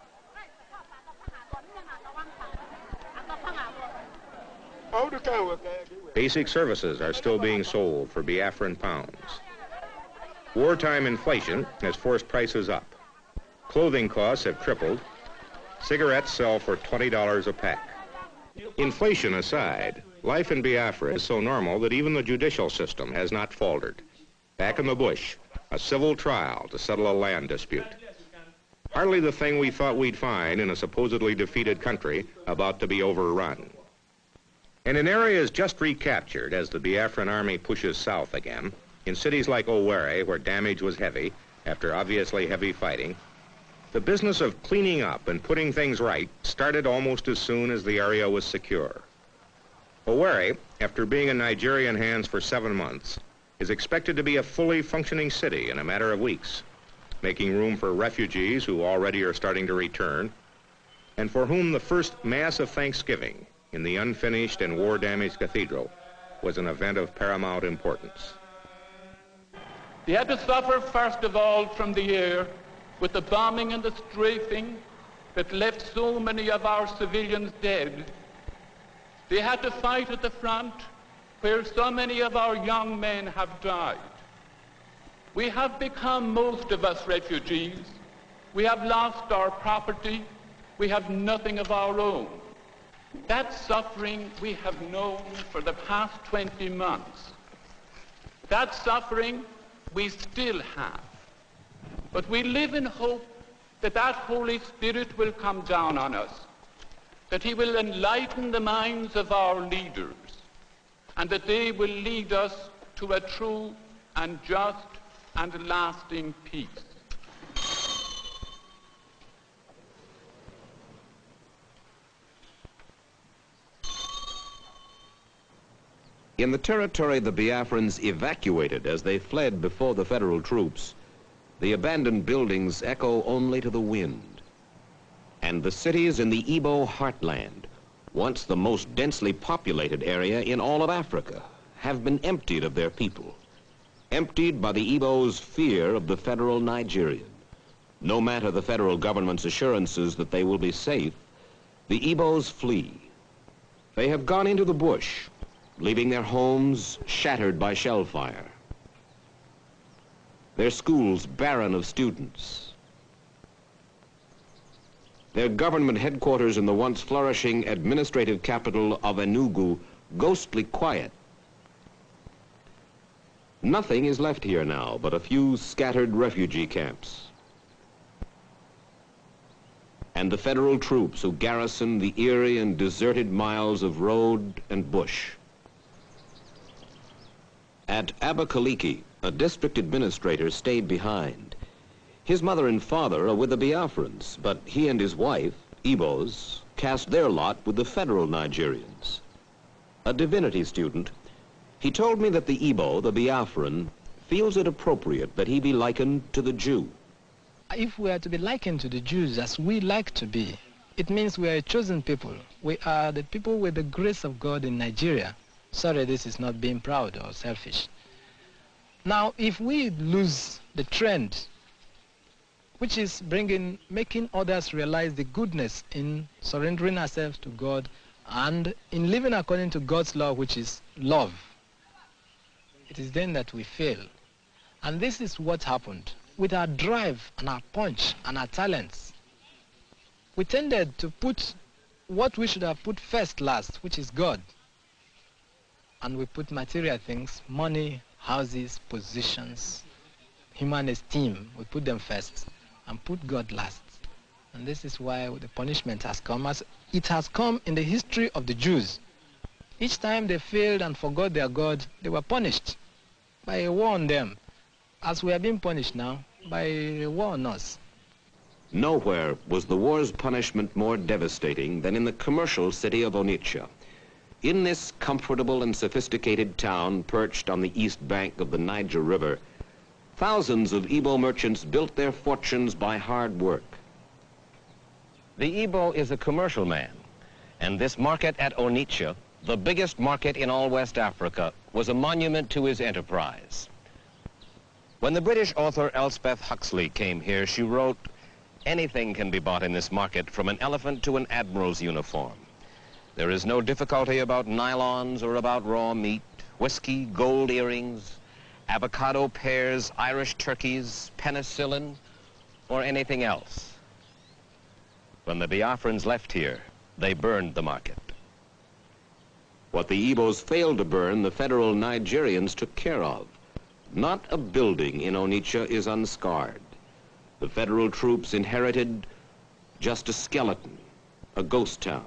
Basic services are still being sold for Biafran pounds. Wartime inflation has forced prices up. Clothing costs have tripled. Cigarettes sell for $20 a pack. Inflation aside, life in Biafra is so normal that even the judicial system has not faltered. Back in the bush, a civil trial to settle a land dispute. Hardly the thing we thought we'd find in a supposedly defeated country about to be overrun. And in areas just recaptured as the Biafran army pushes south again, in cities like Owerri, where damage was heavy, after obviously heavy fighting, the business of cleaning up and putting things right started almost as soon as the area was secure. Owerri, after being in Nigerian hands for 7 months, is expected to be a fully functioning city in a matter of weeks, making room for refugees who already are starting to return, and for whom the first Mass of Thanksgiving in the unfinished and war-damaged cathedral was an event of paramount importance. They had to suffer first of all from the air with the bombing and the strafing that left so many of our civilians dead. They had to fight at the front where so many of our young men have died. We have become, most of us, refugees. We have lost our property. We have nothing of our own. That suffering we have known for the past 20 months. That suffering we still have. But we live in hope that that Holy Spirit will come down on us, that he will enlighten the minds of our leaders, and that they will lead us to a true and just and lasting peace. In the territory the Biafrans evacuated as they fled before the federal troops, the abandoned buildings echo only to the wind. And the cities in the Igbo heartland, once the most densely populated area in all of Africa, have been emptied of their people. Emptied by the Igbo's fear of the federal Nigerian. No matter the federal government's assurances that they will be safe, the Igbos flee. They have gone into the bush, leaving their homes shattered by shell fire. Their schools barren of students. Their government headquarters in the once flourishing administrative capital of Ojukw ghostly quiet. Nothing is left here now but a few scattered refugee camps. And the federal troops who garrison the eerie and deserted miles of road and bush. At Abakaliki, a district administrator stayed behind. His mother and father are with the Biafrans, but he and his wife, Igbos, cast their lot with the federal Nigerians. A divinity student, he told me that the Igbo, the Biafran, feels it appropriate that he be likened to the Jew. If we are to be likened to the Jews as we like to be, it means we are a chosen people. We are the people with the grace of God in Nigeria. Sorry, this is not being proud or selfish. Now, if we lose the trend, which is making others realize the goodness in surrendering ourselves to God and in living according to God's law, which is love, it is then that we fail. And this is what happened. With our drive and our punch and our talents, we tended to put what we should have put first last, which is God. And we put material things, money, houses, positions, human esteem, we put them first and put God last. And this is why the punishment has come, as it has come in the history of the Jews. Each time they failed and forgot their God, they were punished by a war on them, as we are being punished now by a war on us. Nowhere was the war's punishment more devastating than in the commercial city of Onitsha. In this comfortable and sophisticated town perched on the east bank of the Niger River, thousands of Igbo merchants built their fortunes by hard work. The Igbo is a commercial man, and this market at Onitsha, the biggest market in all West Africa, was a monument to his enterprise. When the British author Elspeth Huxley came here, she wrote, "Anything can be bought in this market, from an elephant to an admiral's uniform. There is no difficulty about nylons or about raw meat, whiskey, gold earrings, avocado pears, Irish turkeys, penicillin, or anything else." When the Biafrans left here, they burned the market. What the Igbos failed to burn, the federal Nigerians took care of. Not a building in Onitsha is unscarred. The federal troops inherited just a skeleton, a ghost town.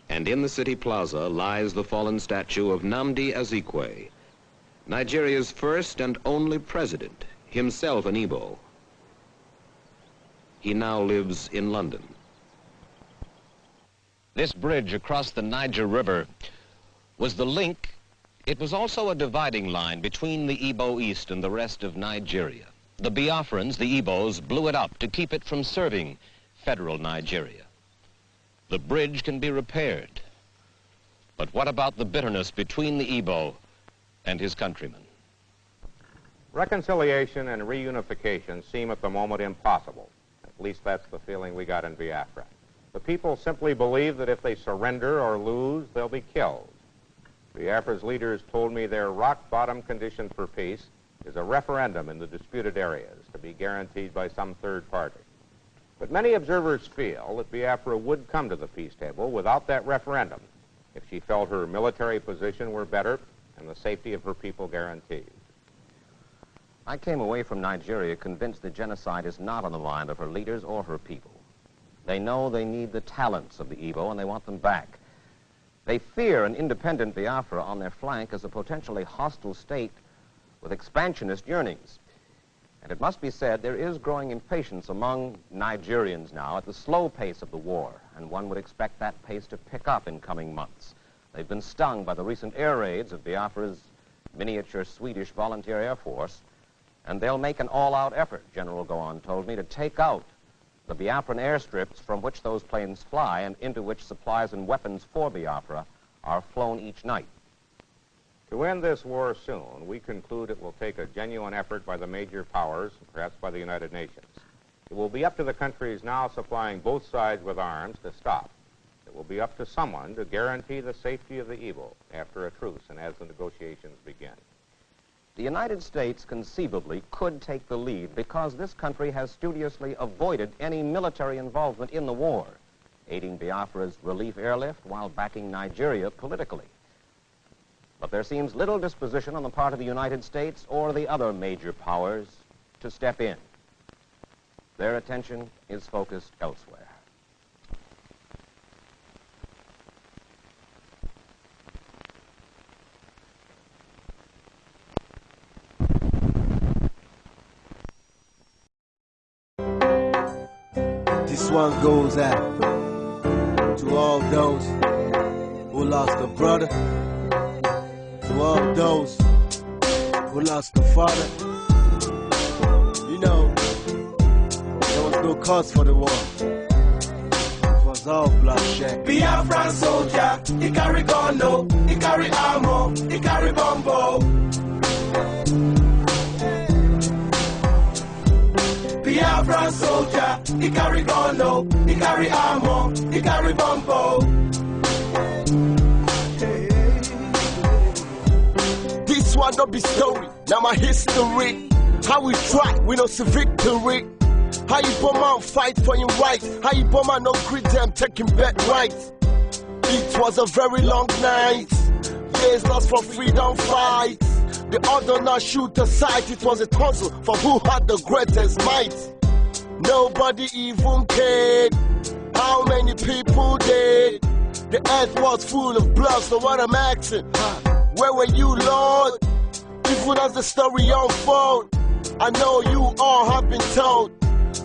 And in the city plaza lies the fallen statue of Nnamdi Azikiwe, Nigeria's first and only president, himself an Igbo. He now lives in London. This bridge across the Niger River was the link. It was also a dividing line between the Igbo East and the rest of Nigeria. The Biafrans, the Igbos, blew it up to keep it from serving federal Nigeria. The bridge can be repaired. But what about the bitterness between the Igbo and his countrymen? Reconciliation and reunification seem at the moment impossible. At least that's the feeling we got in Biafra. The people simply believe that if they surrender or lose, they'll be killed. Biafra's leaders told me their rock-bottom condition for peace is a referendum in the disputed areas to be guaranteed by some third party. But many observers feel that Biafra would come to the peace table without that referendum if she felt her military position were better and the safety of her people guaranteed. I came away from Nigeria convinced that genocide is not on the mind of her leaders or her people. They know they need the talents of the Igbo and they want them back. They fear an independent Biafra on their flank as a potentially hostile state with expansionist yearnings. And it must be said, there is growing impatience among Nigerians now at the slow pace of the war, and one would expect that pace to pick up in coming months. They've been stung by the recent air raids of Biafra's miniature Swedish volunteer air force, and they'll make an all-out effort, General Gowon told me, to take out the Biafran airstrips from which those planes fly and into which supplies and weapons for Biafra are flown each night. To end this war soon, we conclude it will take a genuine effort by the major powers, perhaps by the United Nations. It will be up to the countries now supplying both sides with arms to stop. It will be up to someone to guarantee the safety of the Igbo after a truce and as the negotiations begin. The United States conceivably could take the lead because this country has studiously avoided any military involvement in the war, aiding Biafra's relief airlift while backing Nigeria politically. But there seems little disposition on the part of the United States or the other major powers to step in. Their attention is focused elsewhere. This one goes out to all those who lost a brother, to all those who lost a father. You know, there was no cause for the war. It was all bloodshed. Biafran soldier, he carry gun, no, he carry ammo, he carry bombo. Biafran soldier, he carry gun, no, he carry ammo, he carry bombo. This one don't be story, now my history. How we try, we don't see victory. How you bomb out fight for your rights. How you bomb out no greet them taking back rights. It was a very long night. Years lost for freedom fight. The other not shoot aside. It was a tussle for who had the greatest might. Nobody even cared how many people dead. The earth was full of blood, so what I'm asking, where were you, Lord? Even as the story unfolds, I know you all have been told.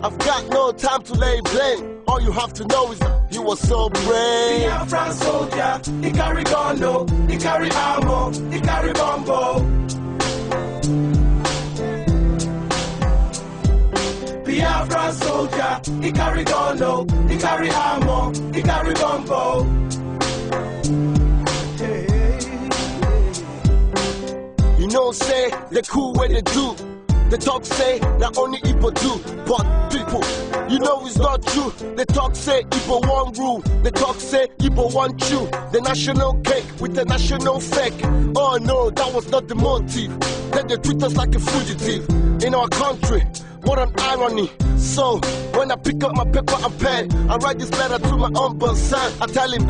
I've got no time to lay blame. All you have to know is that he was so brave. Biafran soldier, he carry gun, no, he carry ammo, he carry bombo. Biafran soldier, he carry gun, no, he carry ammo, he carry bombo. You know, say, the cool way they do. The talk say that only Igbo do, but people, you know it's not true. The talk say Igbo one rule, the talk say Igbo one chew. The national cake with the national fake. Oh no, that was not the motive. Then they treat us like a fugitive in our country. What an irony. So when I pick up my paper and pen, I write this letter to my humble son. I tell him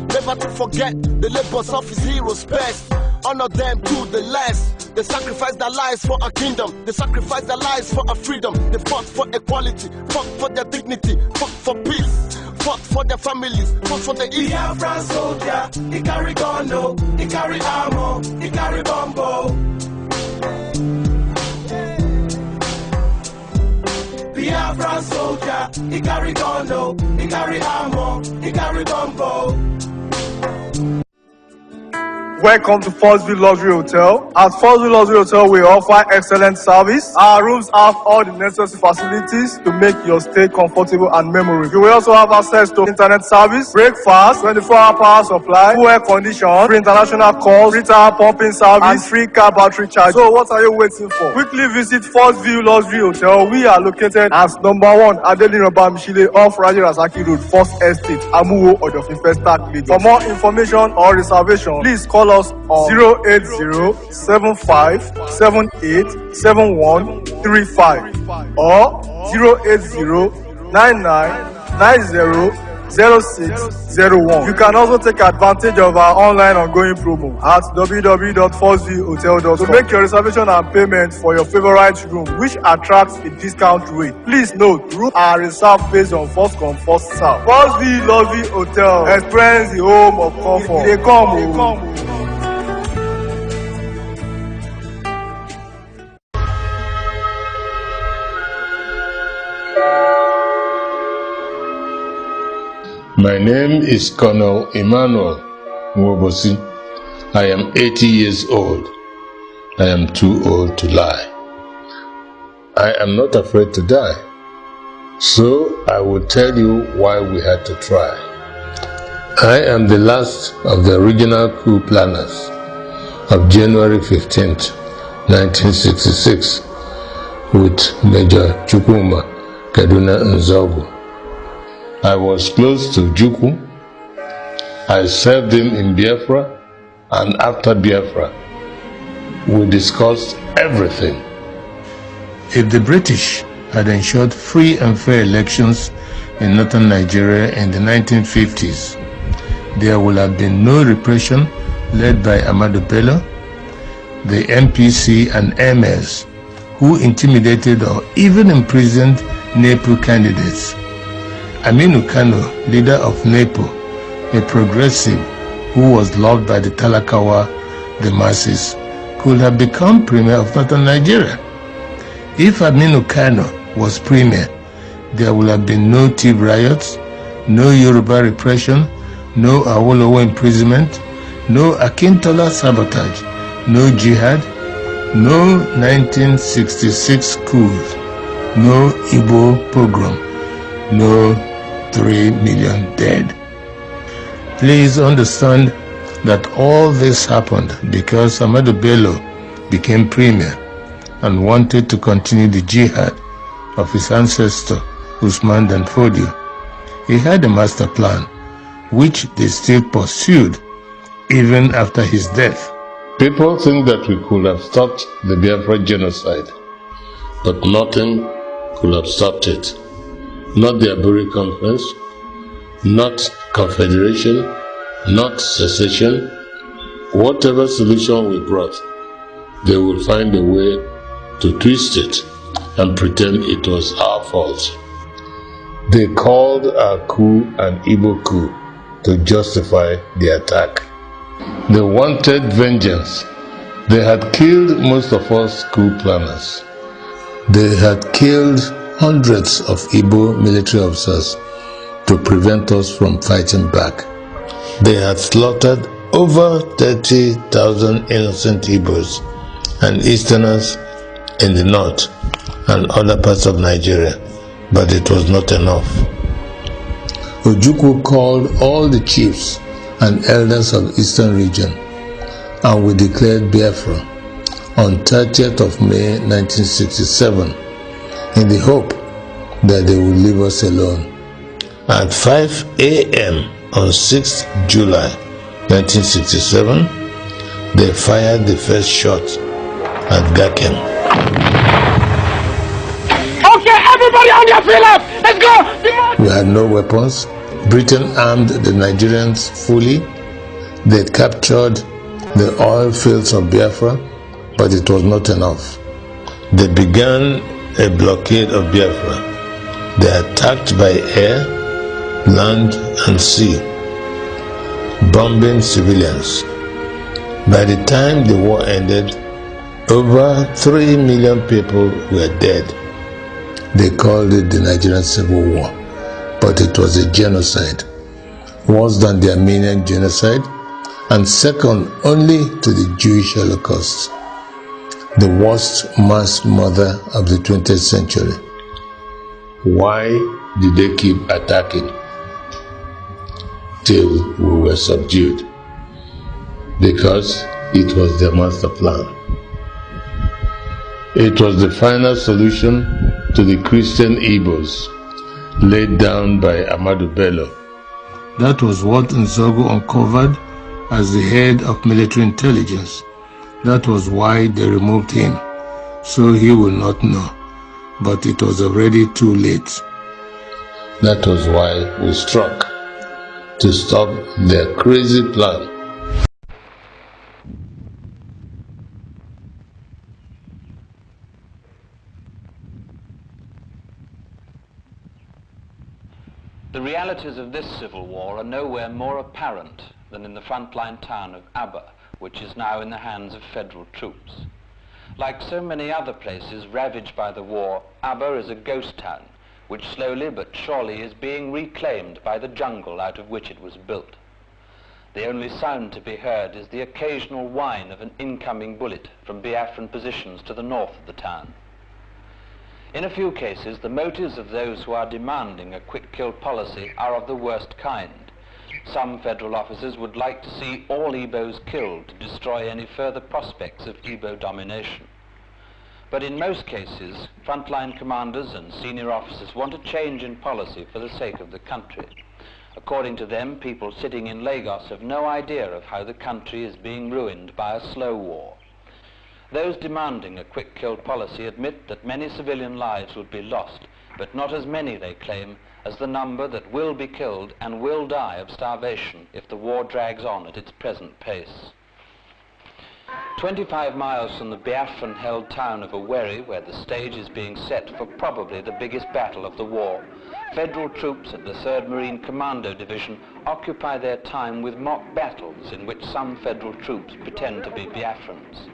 never to forget the labors of his heroes past. Honor them to the last. They sacrificed their lives for our kingdom. They sacrificed their lives for our freedom. They fought for equality, fought for their dignity, fought for peace, fought for their families, fought for the East. Biafran soldier, he carry gun, no, he carry armor, he carry bombo. Biafran soldier, he carry gun, no, he carry armor, he carry bombo. Welcome to Forstview Luxury Hotel. At Forstview Luxury Hotel, we offer excellent service. Our rooms have all the necessary facilities to make your stay comfortable and memorable. You will also have access to internet service, breakfast, 24-hour power supply, full air condition, free international calls, free tire pumping service, and free car battery charge. So what are you waiting for? Quickly visit Forstview Luxury Hotel. We are located at number 1 Adelino Bamishile off Raji Rasaki Road, First Estate, Amuwo, Odofin Festac. For more information or reservation, please call us on 080-7578-7135 or 080-9990-0601. You can also take advantage of our online ongoing promo at www.forceviewhotel.com to make your reservation and payment for your favorite room, which attracts a discount rate. Please note, rooms are reserved based on first come, first serve. Forstview Luxury Hotel. Experience the home of comfort. They come. My name is Colonel Emmanuel Nwobosi. I am 80 years old. I am too old to lie. I am not afraid to die. So I will tell you why we had to try. I am the last of the original coup planners of January 15th, 1966 with Major Ojukw Kaduna Nzogu. I was close to Ojukw. I served him in Biafra, and after Biafra, we discussed everything. If the British had ensured free and fair elections in northern Nigeria in the 1950s, there would have been no repression led by Ahmadu Bello, the MPC and MS, who intimidated or even imprisoned NEPU candidates. Aminu Kano, leader of NEPO, a progressive who was loved by the Talakawa, the masses, could have become premier of northern Nigeria. If Aminu Kano was premier, there would have been no Tiv riots, no Yoruba repression, no Awolowo imprisonment, no Akintola sabotage, no jihad, no 1966 coups, no Igbo pogrom, no 3 million dead. Please understand that all this happened because Ahmadu Bello became premier and wanted to continue the jihad of his ancestor Usman Dan Fodio. He had a master plan which they still pursued even after his death. People think that we could have stopped the Biafra genocide, but nothing could have stopped it. Not the Aburi Conference, not Confederation, not secession. Whatever solution we brought, they will find a way to twist it and pretend it was our fault. They called our coup an Igbo coup to justify the attack. They wanted vengeance. They had killed most of us coup planners. They had killed hundreds of Igbo military officers to prevent us from fighting back. They had slaughtered over 30,000 innocent Igbos and Easterners in the north and other parts of Nigeria, but it was not enough. Ojukw called all the chiefs and elders of the Eastern region, and we declared Biafra on 30th of May 1967 in the hope that they would leave us alone. At 5 a.m. on 6th July 1967, they fired the first shot at Gakem. Okay, everybody on your feet up! Let's go! We had no weapons. Britain armed the Nigerians fully. They captured the oil fields of Biafra. but it was not enough. They began a blockade of Biafra. They attacked by air, land, and sea, bombing civilians. By the time the war ended, over 3 million people were dead. They called it the Nigerian Civil War, but it was a genocide, worse than the Armenian genocide, and second only to the Jewish Holocaust, the worst mass murder of the 20th century. Why did they keep attacking till we were subdued? Because it was their master plan. It was the final solution to the Christian Igbos laid down by Ahmadu Bello. That was what Nzogu uncovered as the head of military intelligence. That was why they removed him, so he will not know. But it was already too late. That was why we struck, to stop their crazy plan. The realities of this civil war are nowhere more apparent than in the frontline town of Aba, which is now in the hands of federal troops. Like so many other places ravaged by the war, Aba is a ghost town, which slowly but surely is being reclaimed by the jungle out of which it was built. The only sound to be heard is the occasional whine of an incoming bullet from Biafran positions to the north of the town. In a few cases, the motives of those who are demanding a quick-kill policy are of the worst kind. Some federal officers would like to see all Igbos killed to destroy any further prospects of Igbo domination. But in most cases, frontline commanders and senior officers want a change in policy for the sake of the country. According to them, people sitting in Lagos have no idea of how the country is being ruined by a slow war. Those demanding a quick-kill policy admit that many civilian lives would be lost, but not as many, they claim, as the number that will be killed and will die of starvation if the war drags on at its present pace. 25 miles from the Biafran-held town of Owerri, where the stage is being set for probably the biggest battle of the war, federal troops at the 3rd Marine Commando Division occupy their time with mock battles in which some federal troops pretend to be Biafrans.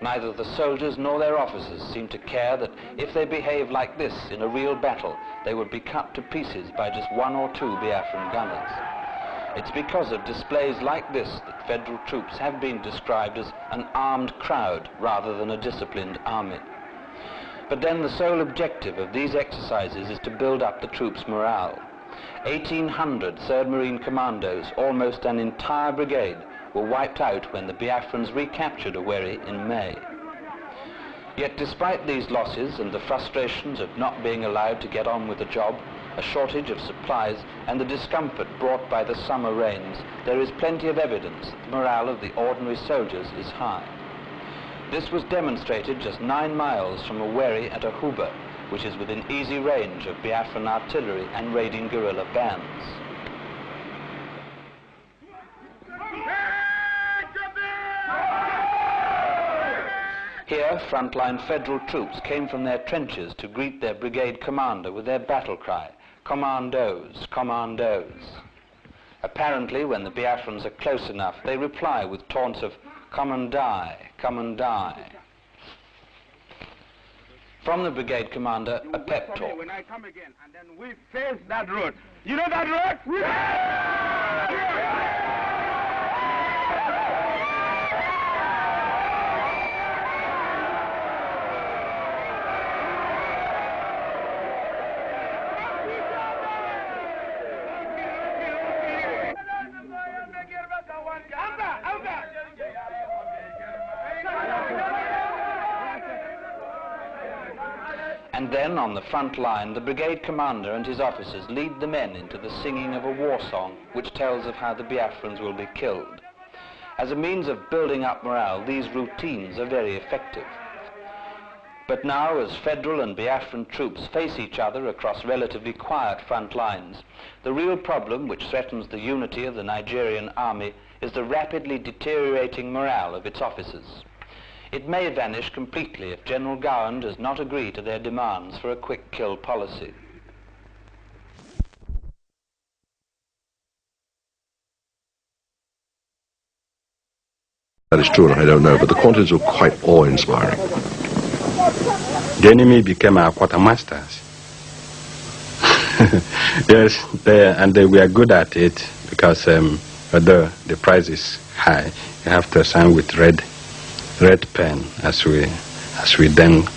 Neither the soldiers nor their officers seem to care that if they behave like this in a real battle, they would be cut to pieces by just 1 or 2 Biafran gunners. It's because of displays like this that federal troops have been described as an armed crowd rather than a disciplined army. But then the sole objective of these exercises is to build up the troops' morale. 1,800 3rd Marine Commandos, almost an entire brigade, were wiped out when the Biafrans recaptured Owerri in May. Yet despite these losses and the frustrations of not being allowed to get on with the job, a shortage of supplies and the discomfort brought by the summer rains, there is plenty of evidence that the morale of the ordinary soldiers is high. This was demonstrated just 9 miles from Owerri at Ojukw, which is within easy range of Biafran artillery and raiding guerrilla bands. Here, frontline federal troops came from their trenches to greet their brigade commander with their battle cry, "Commandos, commandos." Apparently, when the Biafrans are close enough, they reply with taunts of, "Come and die, come and die." From the brigade commander, a pep talk. When I come again, and then we face that road. You know that road? Yeah! And then, on the front line, the brigade commander and his officers lead the men into the singing of a war song which tells of how the Biafrans will be killed. As a means of building up morale, these routines are very effective. But now, as federal and Biafran troops face each other across relatively quiet front lines, the real problem which threatens the unity of the Nigerian army is the rapidly deteriorating morale of its officers. It may vanish completely if General Gowan does not agree to their demands for a quick kill policy. That is true, and I don't know, but the quantities were quite awe-inspiring. The enemy became our quartermasters. Yes, they were good at it because although the price is high, you have to sign with red pen, as we then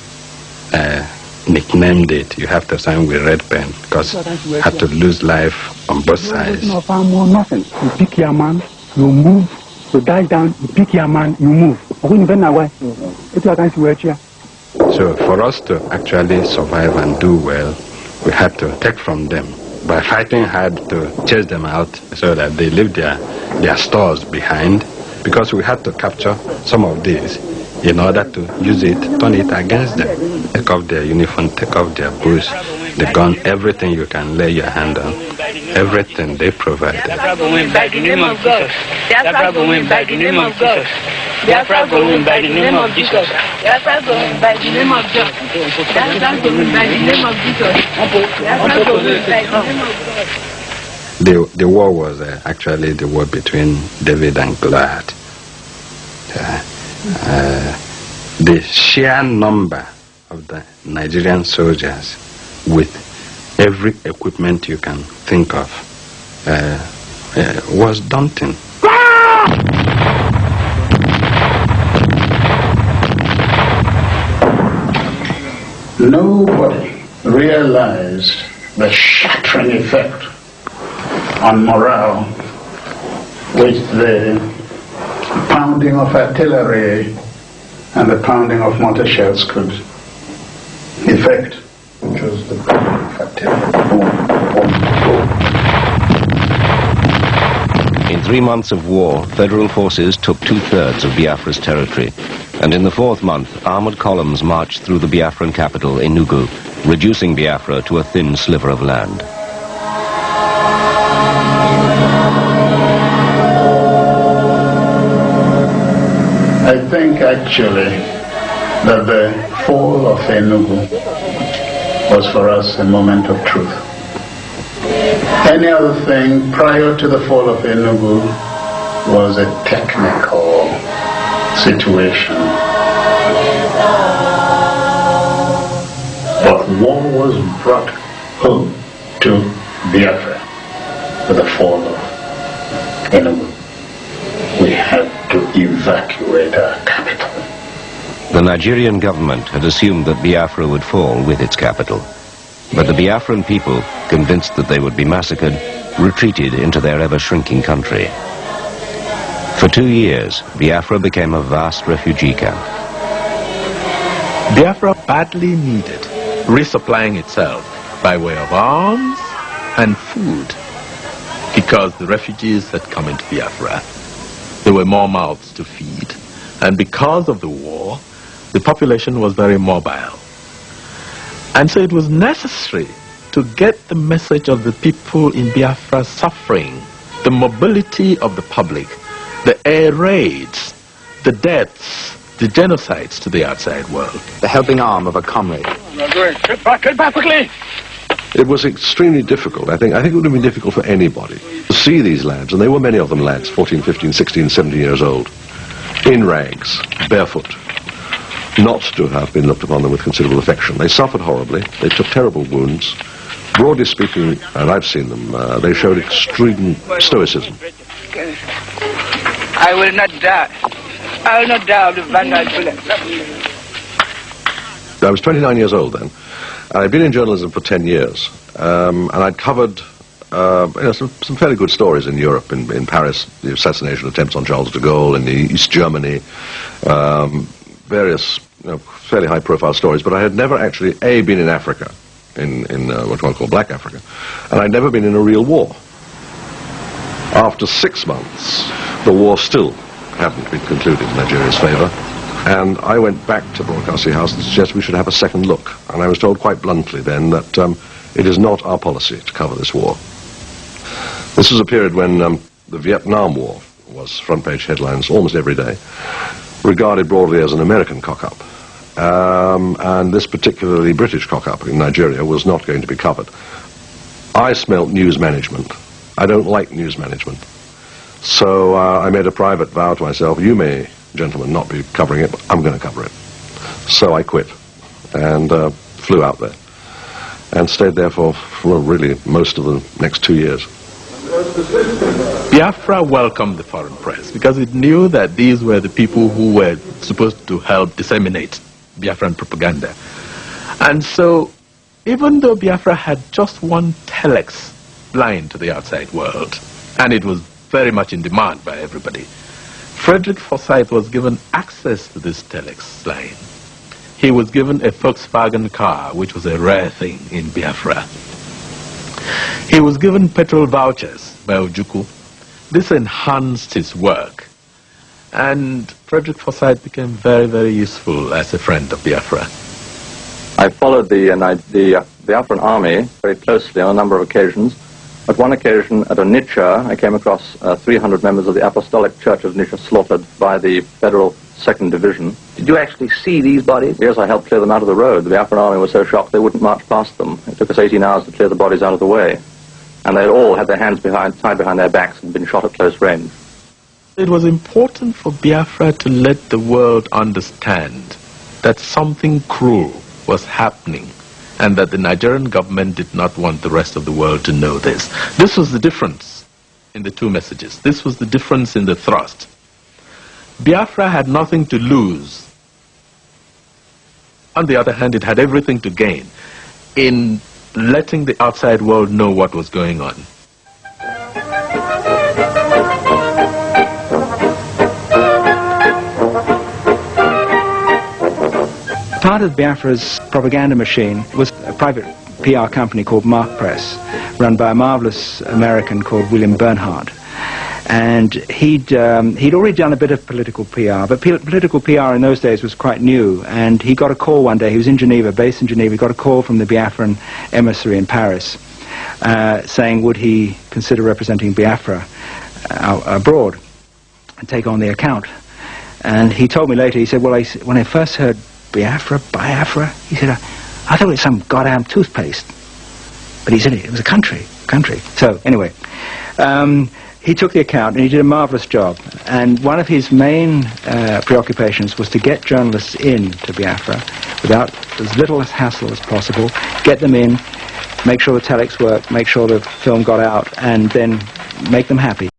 nicknamed it. You have to sign with red pen because you have to lose life on both sides. Nothing. You pick your man, you move. You dive down, you pick your man, you move. So for us to actually survive and do well, we had to take from them by fighting hard to chase them out so that they leave their stores behind, because we had to capture some of these in order to use it, turn it against them. Take off their uniform, take off their boots, the gun, everything you can lay your hand on, everything they provided. Biafra will win by the name of God. Biafra will win by the name of God. Biafra will win by the name of Jesus. Biafra will win by the name of God. Biafra will win by the name of Jesus. Biafra will win by the name of God. The war was actually the war between David and Goliath. The sheer number of the Nigerian soldiers with every equipment you can think of was daunting. Nobody realized the shattering effect on morale which the pounding of artillery and the pounding of mortar shells could effect, which was the pounding of artillery. Boom, boom, boom. In 3 months of war, federal forces took 2/3 of Biafra's territory, and in the 4th month, armored columns marched through the Biafran capital, Ojukw, reducing Biafra to a thin sliver of land. I think actually that the fall of Ojukw was for us a moment of truth. Any other thing prior to the fall of Ojukw was a technical situation. But war was brought home to Biafra with the fall of Ojukw. We had to evacuate our capital. The Nigerian government had assumed that Biafra would fall with its capital. But the Biafran people, convinced that they would be massacred, retreated into their ever-shrinking country. For 2 years, Biafra became a vast refugee camp. Biafra badly needed resupplying itself by way of arms and food, because the refugees had come into Biafra. There were more mouths to feed, and because of the war, the population was very mobile. And so it was necessary to get the message of the people in Biafra suffering, the mobility of the public, the air raids, the deaths, the genocides to the outside world. The helping arm of a comrade. Get back quickly! It was extremely difficult. I think it would have been difficult for anybody to see these lads, and there were many of them lads, 14, 15, 16, 17 years old, in rags, barefoot, not to have been looked upon them with considerable affection. They suffered horribly. They took terrible wounds. Broadly speaking, and I've seen them, they showed extreme stoicism. I will not die. I will not die of the vanguard bullet. I was 29 years old then, and I'd been in journalism for 10 years, and I'd covered some fairly good stories in Europe, in Paris, the assassination attempts on Charles de Gaulle, in East Germany, various fairly high-profile stories, but I had never actually, been in Africa, in what one call Black Africa, and I'd never been in a real war. After 6 months, the war still hadn't been concluded in Nigeria's favour, and I went back to Broadcasting House and suggested we should have a second look, and I was told quite bluntly then that it is not our policy to cover this war. This was a period when the Vietnam War was front-page headlines almost every day. regarded broadly as an American cock-up. And this particularly British cock-up in Nigeria was not going to be covered. I smelt news management. I don't like news management. So I made a private vow to myself, you may, gentlemen, not be covering it, but I'm going to cover it. So I quit and flew out there and stayed there for really most of the next 2 years. Biafra welcomed the foreign press because it knew that these were the people who were supposed to help disseminate Biafran propaganda. And so, even though Biafra had just one telex line to the outside world, and it was very much in demand by everybody, Frederick Forsyth was given access to this telex line. He was given a Volkswagen car, which was a rare thing in Biafra. He was given petrol vouchers by Ojukw. This enhanced his work. And Frederick Forsyth became very, very useful as a friend of Biafra. I followed the Biafran army very closely on a number of occasions. At one occasion, at Onitsha, I came across 300 members of the Apostolic Church of Onitsha slaughtered by the Federal 2nd Division. Did you actually see these bodies? Yes, I helped clear them out of the road. The Biafran army was so shocked they wouldn't march past them. It took us 18 hours to clear the bodies out of the way. And they all had their hands tied behind their backs and been shot at close range. It was important for Biafra to let the world understand that something cruel was happening and that the Nigerian government did not want the rest of the world to know this. This was the difference in the two messages. This was the difference in the thrust. Biafra had nothing to lose. On the other hand, it had everything to gain in letting the outside world know what was going on. Part of Biafra's propaganda machine was a private PR company called Mark Press, run by a marvelous American called William Bernhardt. And he'd already done a bit of political PR, but political PR in those days was quite new. And he got a call one day. He was in Geneva, based in Geneva. He got a call from the Biafran emissary in Paris, saying would he consider representing Biafra abroad and take on the account. And he told me later, he said, well, when I first heard Biafra, he said, I thought it was some goddamn toothpaste. But he said it was a country. So, anyway, he took the account and he did a marvelous job. And one of his main preoccupations was to get journalists in to Biafra without as little hassle as possible, get them in, make sure the telex worked, make sure the film got out, and then make them happy.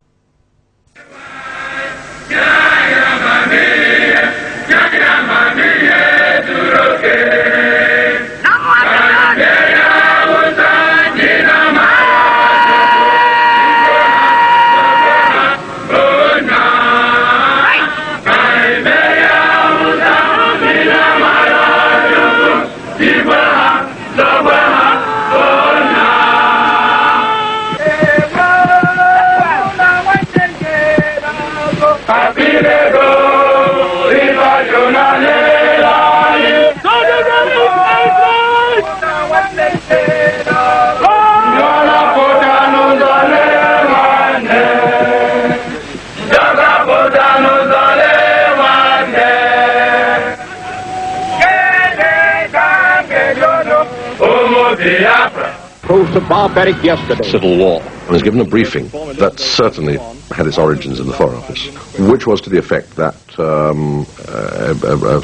Proved barbaric yesterday. Civil War. I was given a briefing that certainly had its origins in the Foreign Office, which was to the effect that a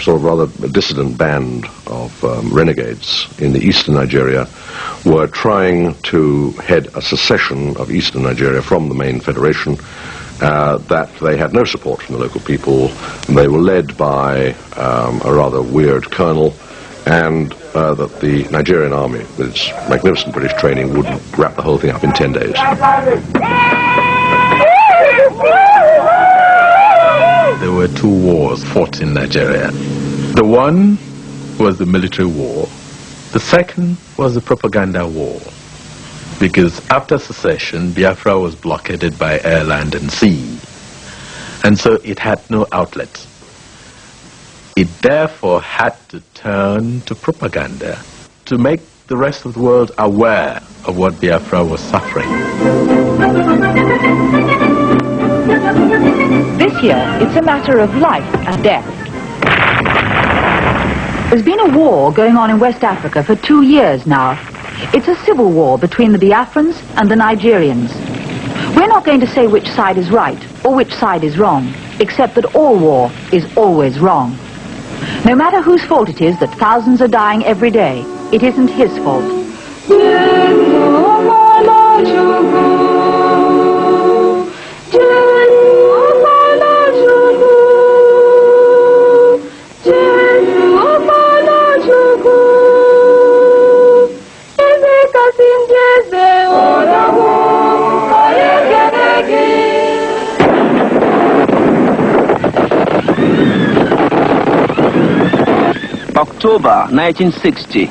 sort of rather dissident band of renegades in the eastern Nigeria were trying to head a secession of eastern Nigeria from the main federation, that they had no support from the local people. They were led by a rather weird colonel, and that the Nigerian army, with its magnificent British training, would wrap the whole thing up in 10 days. There were two wars fought in Nigeria. The one was the military war. The second was the propaganda war. Because after secession, Biafra was blockaded by air, land, and sea. And so it had no outlet. It therefore had to turn to propaganda to make the rest of the world aware of what Biafra was suffering. This here, it's a matter of life and death. There's been a war going on in West Africa for 2 years now. It's a civil war between the Biafrans and the Nigerians. We're not going to say which side is right or which side is wrong, except that all war is always wrong. No matter whose fault it is that thousands are dying every day, it isn't his fault. October 1960,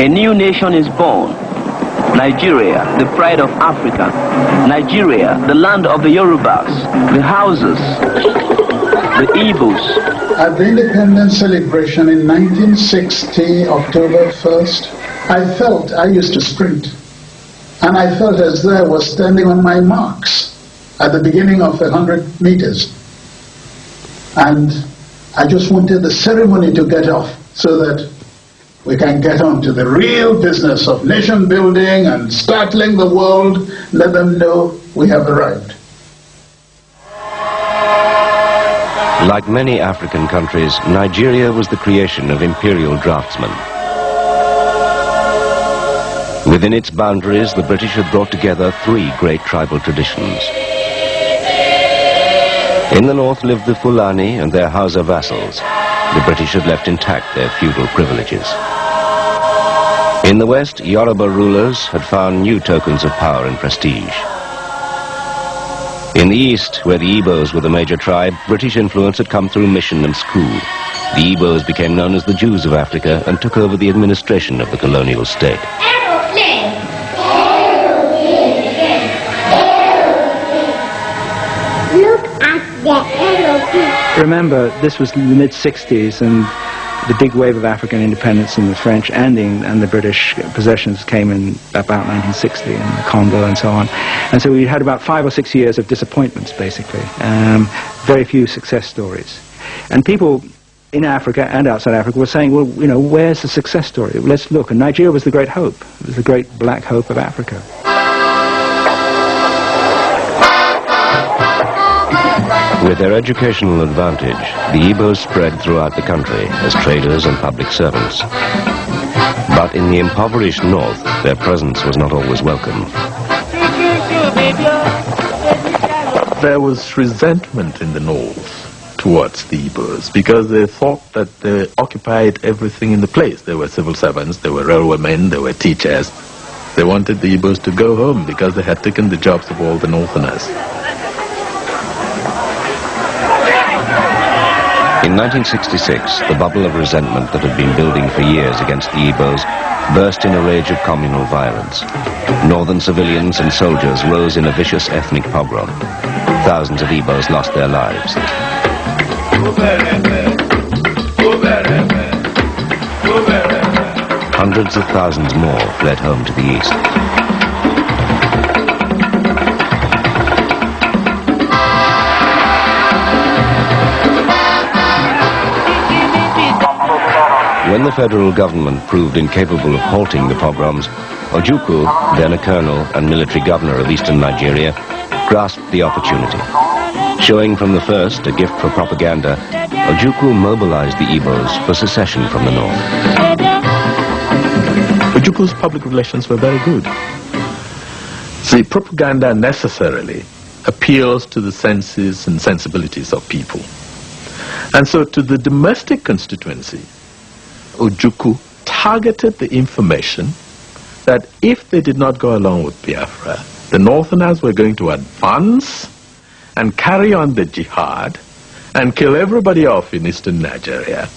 a new nation is born. Nigeria, the pride of Africa. Nigeria, the land of the Yorubas, the Hausas, the Igbos. At the independence celebration in 1960, October 1st, I used to sprint. And I felt as though I was standing on my marks at the beginning of 100 meters. And I just wanted the ceremony to get off so that we can get on to the real business of nation building and startling the world, let them know we have arrived. Like many African countries, Nigeria was the creation of imperial draftsmen. Within its boundaries, the British had brought together 3 great tribal traditions. In the north lived the Fulani and their Hausa vassals. The British had left intact their feudal privileges. In the west, Yoruba rulers had found new tokens of power and prestige. In the east, where the Igbos were the major tribe, British influence had come through mission and school. The Igbos became known as the Jews of Africa and took over the administration of the colonial state. Remember, this was the mid-60s, and the big wave of African independence in the French and the British possessions came in about 1960 in the Congo and so on. And so we had about 5 or 6 years of disappointments, basically. Very few success stories. And people in Africa and outside Africa were saying, well, you know, where's the success story? Let's look. And Nigeria was the great hope. It was the great black hope of Africa. With their educational advantage, the Igbos spread throughout the country as traders and public servants. But in the impoverished north, their presence was not always welcome. There was resentment in the north towards the Igbos because they thought that they occupied everything in the place. They were civil servants, they were railwaymen, they were teachers. They wanted the Igbos to go home because they had taken the jobs of all the northerners. In 1966, the bubble of resentment that had been building for years against the Igbos burst in a rage of communal violence. Northern civilians and soldiers rose in a vicious ethnic pogrom. Thousands of Igbos lost their lives. Hundreds of thousands more fled home to the east. When the federal government proved incapable of halting the pogroms, Ojukw, then a colonel and military governor of eastern Nigeria, grasped the opportunity. Showing from the first a gift for propaganda, Ojukw mobilized the Igbos for secession from the north. Ojukw's public relations were very good. The propaganda necessarily appeals to the senses and sensibilities of people. And so to the domestic constituency, Ojukw targeted the information that if they did not go along with Biafra, the Northerners were going to advance and carry on the jihad and kill everybody off in eastern Nigeria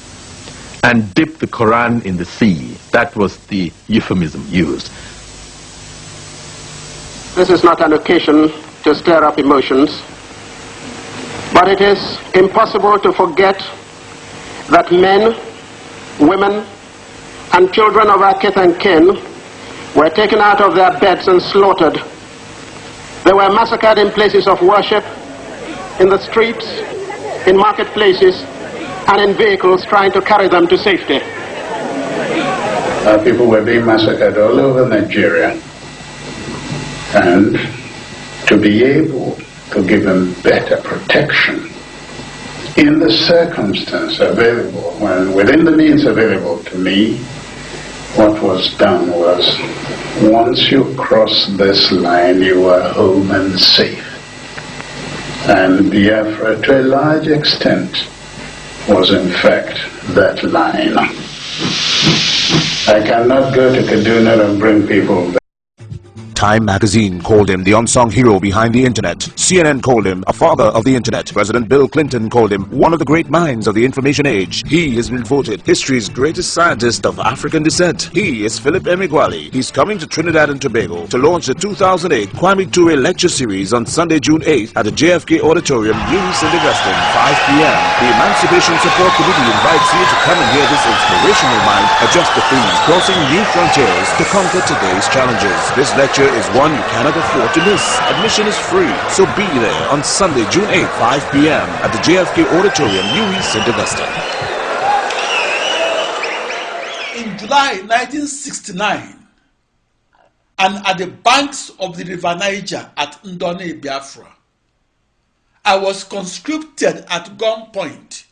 and dip the Quran in the sea. That was the euphemism used. This is not an occasion to stir up emotions, but it is impossible to forget that men, women, and children of our kith and kin were taken out of their beds and slaughtered. They were massacred in places of worship, in the streets, in marketplaces, and in vehicles trying to carry them to safety. People were being massacred all over Nigeria. And to be able to give them better protection in the circumstance available, when within the means available to me, what was done was, once you cross this line, you are home and safe. And Biafra, to a large extent, was in fact that line. I cannot go to Kaduna and bring people back. Time magazine called him the unsung hero behind the internet. CNN called him a father of the internet. President Bill Clinton called him one of the great minds of the information age. He has been voted history's greatest scientist of African descent. He is Philip Emeagwali. He's coming to Trinidad and Tobago to launch the 2008 Kwame Ture lecture series on Sunday, June 8th at the JFK Auditorium, New St. Augustine, 5 p.m. The Emancipation Support Committee invites you to come and hear this inspirational mind adjust the theme, crossing new frontiers to conquer today's challenges. This lecture is one you cannot afford to miss. Admission is free, so be there on Sunday, June 8, 5 p.m. at the JFK Auditorium, New St. Augustine. In July 1969, and at the banks of the River Niger at Ndone, Biafra, I was conscripted at gunpoint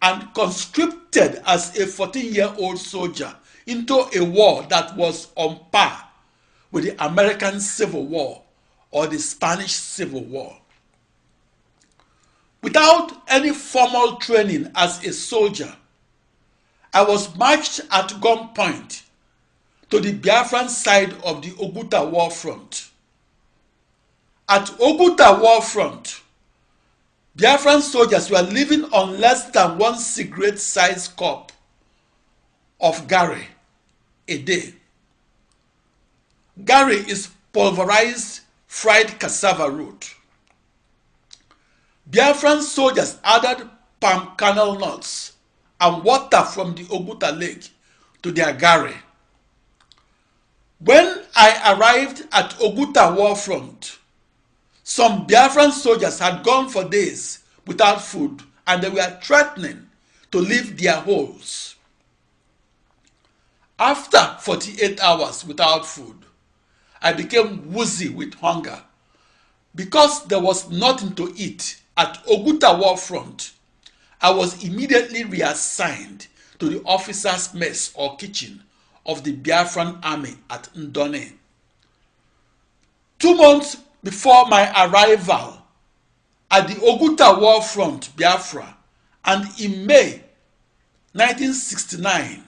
and conscripted as a 14-year-old soldier into a war that was on par with the American Civil War or the Spanish Civil War. Without any formal training as a soldier, I was marched at gunpoint to the Biafran side of the Ojukw war front. At Ojukw war front, Biafran soldiers were living on less than 1 cigarette-sized cup of gari a day. Gari is pulverized fried cassava root. Biafran soldiers added palm kernel nuts and water from the Ojukw lake to their gari. When I arrived at Ojukw war front, some Biafran soldiers had gone for days without food and they were threatening to leave their holes. After 48 hours without food, I became woozy with hunger. Because there was nothing to eat at Ojukw war front, I was immediately reassigned to the officers' mess or kitchen of the Biafran army at Ndone. 2 months before my arrival at the Ojukw war front, Biafra, and in May 1969,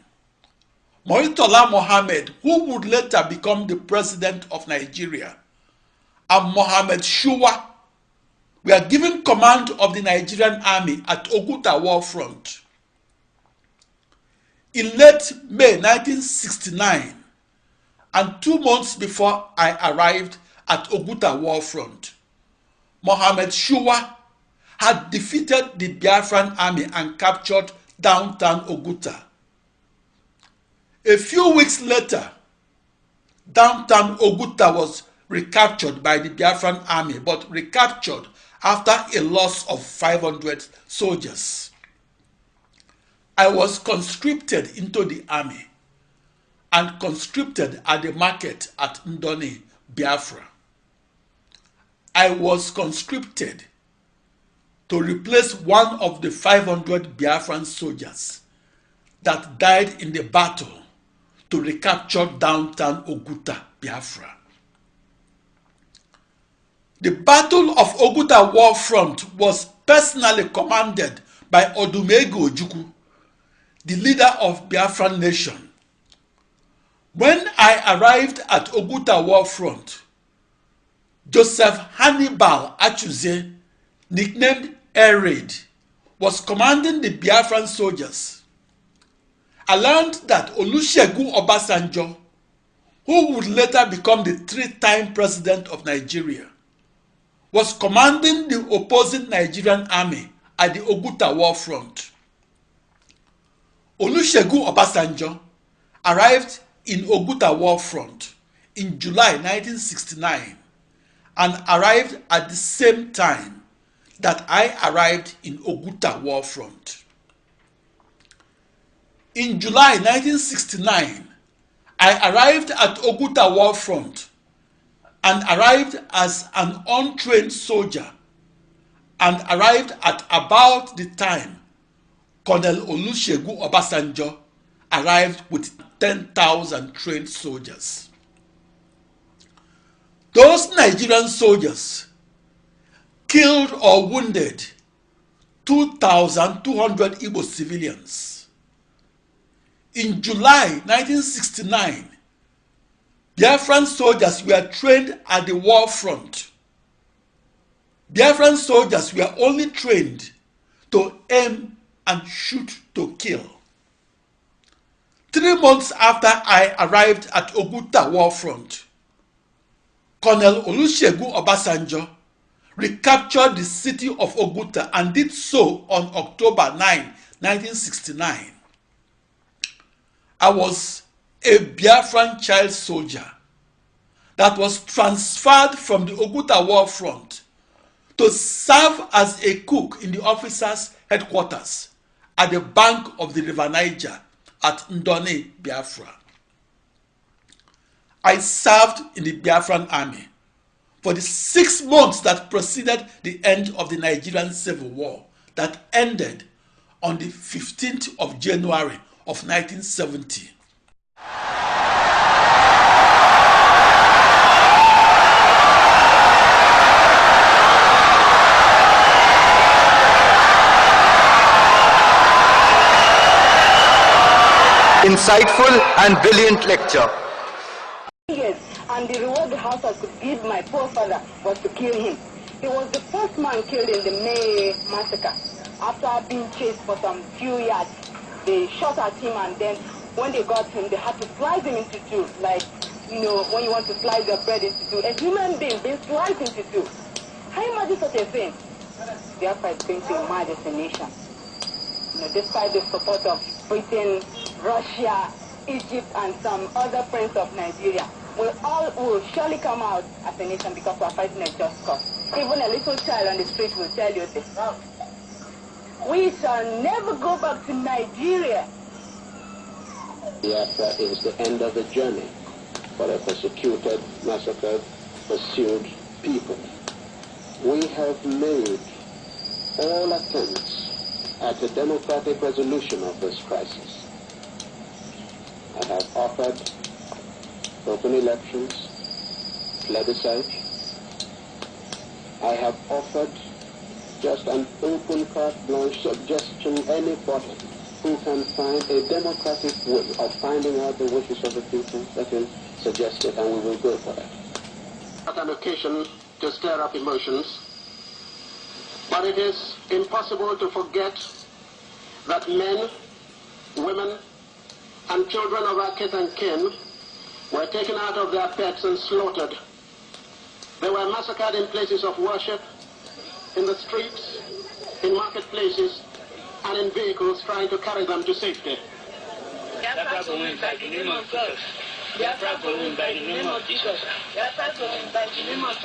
Murtala Mohammed, who would later become the president of Nigeria, and Mohammed Shua were given command of the Nigerian army at Ojukw war front. In late May 1969, and 2 months before I arrived at Ojukw war front, Mohammed Shua had defeated the Biafran army and captured downtown Ojukw. A few weeks later, downtown Ojukw was recaptured by the Biafran army, but recaptured after a loss of 500 soldiers. I was conscripted into the army and conscripted at the market at Ndone, Biafra. I was conscripted to replace one of the 500 Biafran soldiers that died in the battle to recapture downtown Ojukw, Biafra. The Battle of Ojukw war front was personally commanded by Ojukw, the leader of Biafran nation. When I arrived at Ojukw war front, Joseph Hannibal Achuze, nicknamed Air Raid, was commanding the Biafran soldiers. I learned that Olusegun Obasanjo, who would later become the 3-time president of Nigeria, was commanding the opposing Nigerian army at the Ojukw war front. Olusegun Obasanjo arrived in Ojukw war front in July 1969 and arrived at the same time that I arrived in Ojukw war front. In July 1969, I arrived at Ojukw war front and arrived as an untrained soldier and arrived at about the time Colonel Olusegun Obasanjo arrived with 10,000 trained soldiers. Those Nigerian soldiers killed or wounded 2,200 Igbo civilians. In July 1969, Biafran soldiers were trained at the war front. Biafran soldiers were only trained to aim and shoot to kill. 3 months after I arrived at Ojukw war front, Colonel Olusegun Obasanjo recaptured the city of Ojukw and did so on October 9, 1969. I was a Biafran child soldier that was transferred from the Ojukw war front to serve as a cook in the officers' headquarters at the bank of the River Niger at Ndoni, Biafra. I served in the Biafran army for the 6 months that preceded the end of the Nigerian Civil War that ended on the 15th of January of 1970. Insightful and brilliant lecture. Yes, and the reward the house could give my poor father was to kill him. He was the first man killed in the May massacre. After being chased for some few yards, they shot at him, and then when they got him, they had to slice him into two, like, you know, when you want to slice your bread into two. A human being being sliced into two. Can you imagine such a thing? Biafra is going to emerge as a nation. You know, despite the support of Britain, Russia, Egypt, and some other friends of Nigeria, we all will surely come out as a nation because we are fighting a just cause. Even a little child on the street will tell you this. We shall never go back to Nigeria. Biafra is the end of the journey for a persecuted, massacred, pursued people. We have made all attempts at a democratic resolution of this crisis. I have offered open elections, plebiscite. I have offered just an open carte blanche suggestion, anybody who can find a democratic way of finding out the wishes of the people, let him suggest it and we will go for it. Not an occasion to stir up emotions, but it is impossible to forget that men, women, and children of our kith and kin were taken out of their pets and slaughtered. They were massacred in places of worship, in the streets, in marketplaces, and in vehicles trying to carry them to safety. Biafra will win by the name of God. Biafra will win by the name of Jesus. Biafra will win by the name of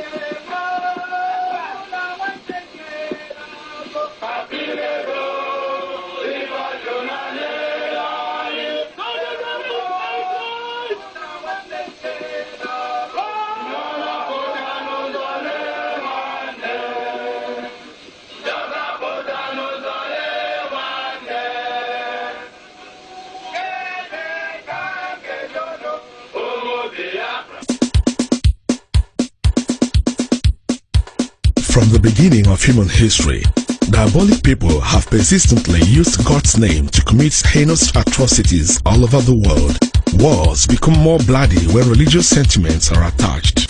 From the beginning of human history, diabolic people have persistently used God's name to commit heinous atrocities all over the world. Wars become more bloody when religious sentiments are attached.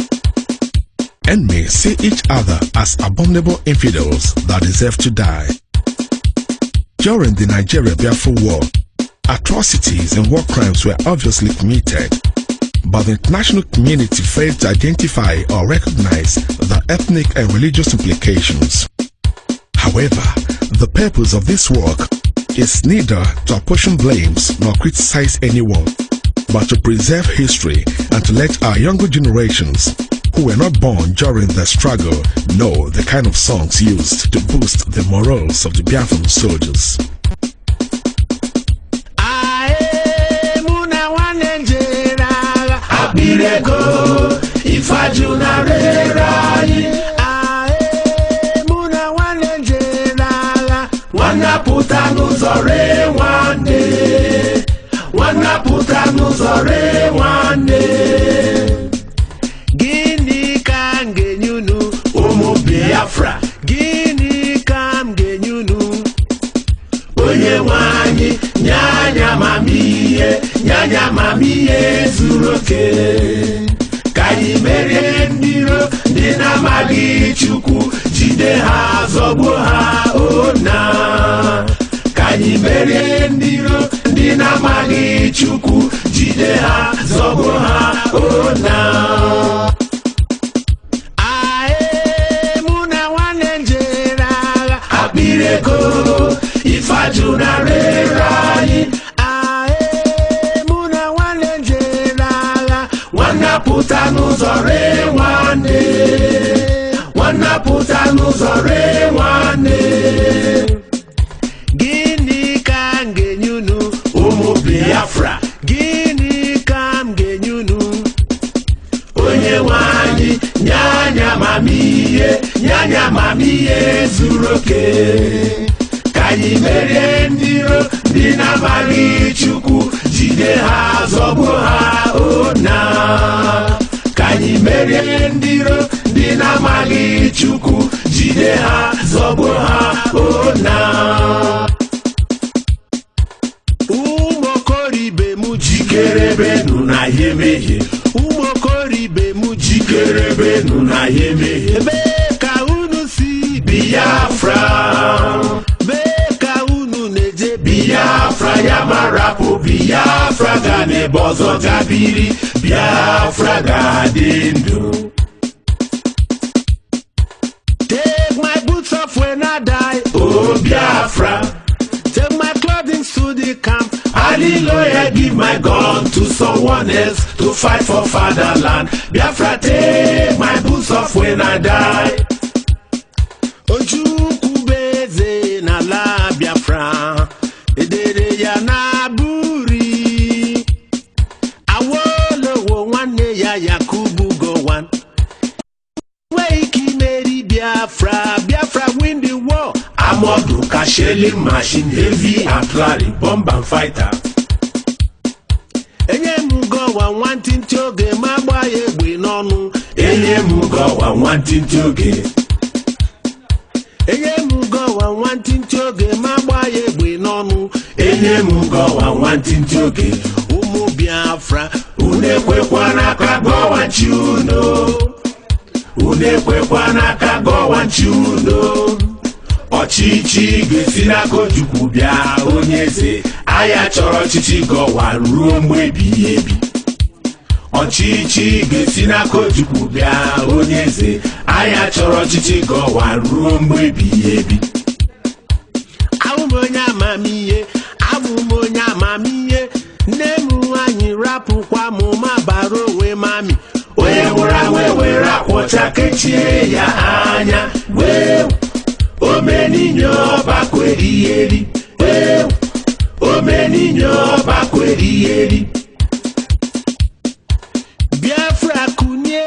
Enemies see each other as abominable infidels that deserve to die. During the Nigeria-Biafra War, atrocities and war crimes were obviously committed, but the international community failed to identify or recognize the ethnic and religious implications. However, the purpose of this work is neither to apportion blames nor criticize anyone, but to preserve history and to let our younger generations who were not born during the struggle know the kind of songs used to boost the morals of the Biafran soldiers. Gini kan genyunu Omo Biafra Gini kam genyunu Onye wanyi Nyanya mamiye zuroke Kayi merie ndiro Dina magi chukwu Jide ha zogbo ha ona Kayi merie ndiro Dina magi chukwu Jide ha zogbo ha ona Ae muna wanenjera Abireko Ifajuna rerai Ae muna wanenjera Wana puta nuzore wane Wana puta nuzore wane Gini kan genyunu Omo Biafra Gini kam genyunu Onye wanyi Nyanya mamiye zuroke Kayi merie ndiro Dina magi chukwu Jide ha zogbo ha ona Kayi merie ndiro Dina magi chukwu Jide ha zogbo ha ona Umokoribe mu jikerebe nuna yemeye Umokoribe mu jikerebe nuna yemeye Beka unu si Biafra Beka unu neje Biafra Yamarapo Biafra Gane bozo gabiri Biafra gadendo Take my boots off when I die Oh Biafra Take my clothing to the camp Hallelujah, give my gun to someone else to fight for fatherland. Biafra, take my boots off when I die. Ojukwu beze na la Biafra, edere ya na buri. Awolowo nwanne ya Yakubu Gowon. Wake Mary Biafra, Biafra win the war. Amodu Kashelling machine, heavy artillery, bomb and fighter. Enye mugowa wantinti oge magba egbe n'ọnụ. Enye mugowa wantinti oge. Enye mugowa wantinti oge magba egbe n'ọnụ. Enye mugowa wantinti oge. Ụmụ Biafra, unekwekwa n'aka gọwanchi uno. Unekwekwa n'aka gọwanchi uno. Ọchịchị ga-esi n'aka Ojukwu bịa onye eze anya chọrọ ọchịchị Gowon ruo mgbe ebighị ebi. Ọchịchị ga-esi n'aka Ojukwu bịa onye eze anya chọrọ ọchịchị Gowon ruo mgbe ebighị ebi. Abụ m onye amamihe, abụ m onye amamihe, nne m anyị rapụkwa m ma bara onwe mami. Onye nwụrụ anwụ were akwụcha kechie ya anya wee Omeninyo bakweri eri, Omeninyo bakweri eri. Biafra kunye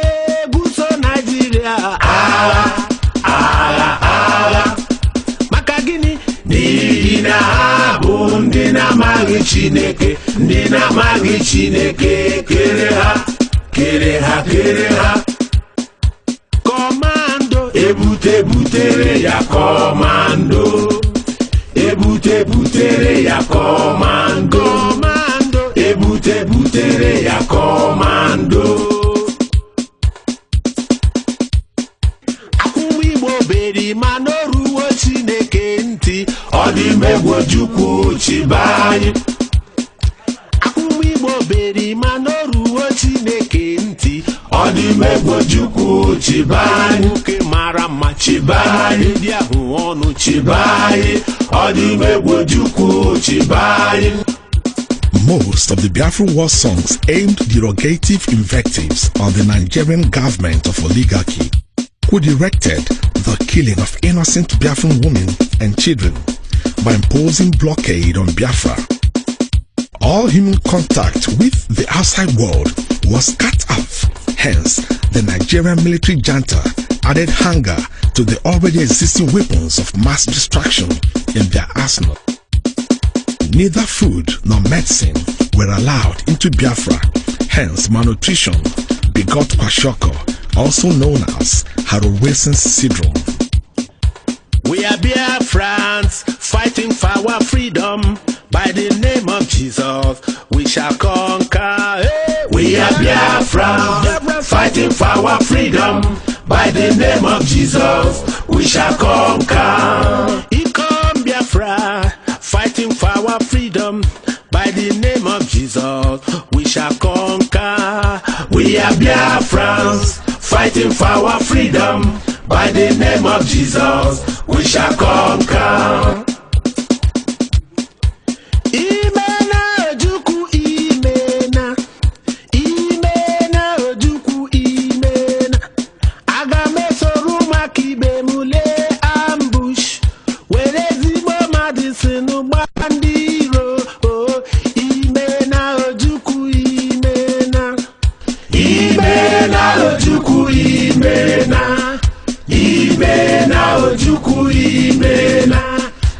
buso Nigeria. Agha. Maka gini? Ndị na-abụ ndị na-amaghị Chineke, ndị na-amaghị Chineke kere ha. Komando butere ya komando. Butere ya komando. Butere ya komando. Akwụkwọ Igbo beri ma n'oruwo Chineke ntị. Ọ dị megwu Ojukwu chibanye. Akwụkwọ Igbo beri ma n'oruwo Chineke ntị. Ọ dị megwu Ojukwu chibanye. Nwoke mara mma chibanye. Ndị ahụ ọnụ chibanye. Ọ dị megwu Ojukwu chibanye. most of the Biafran war songs aimed derogative invectives on the Nigerian government of oligarchy, who directed the killing of innocent Biafran women and children by imposing blockade on Biafra. All human contact with the outside world was cut off. Hence, the Nigerian military junta added hunger to the already existing weapons of mass destruction in their arsenal. Neither food nor medicine were allowed into Biafra. Hence, malnutrition begot kwashiorkor, also known as Harold Wilson's syndrome. We are Biafrans fighting for our freedom. By the name of Jesus, we shall conquer. Hey! We are Biafrans fighting for our freedom. By the name of Jesus, we shall conquer. Come Biafra, fighting for our freedom. By the name of Jesus, we shall conquer. We are Biafrans fighting for our freedom. By the name of Jesus, we shall conquer. Imena Ojukw, Imena. Imena Ojukw, Imena. Agamesoru makibe mule ambush. Werezimo madisinu bandiro. Imena Ojukw, Imena. Imena Ojukw, Imena. Imena Ojukw, Imena.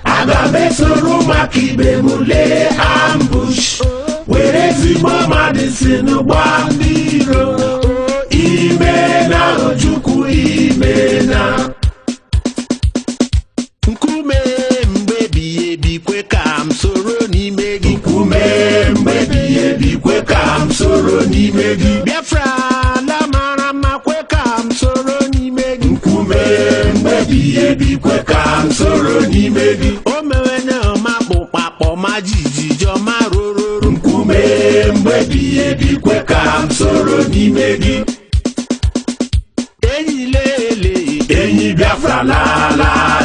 Agamesoru makibe mule ambush. Werezimo madisinu bandiro. Imena Ojukw, Imena. Nkume mbebi ebi kwe ka m soro n'ime gị. Nkume mbebi ebi kwe ka m soro n'ime gị. Biafra la mara mma kwe ka m soro n'ime gị. Nkume mbebi ebi kwe ka m soro n'ime gị. O mewe na ọma kpụkpakpọ ma jijiji ọma rororo. Nkume mbebi ebi kwe ka m soro n'ime gị. Enyi lele, enyi Biafra lala,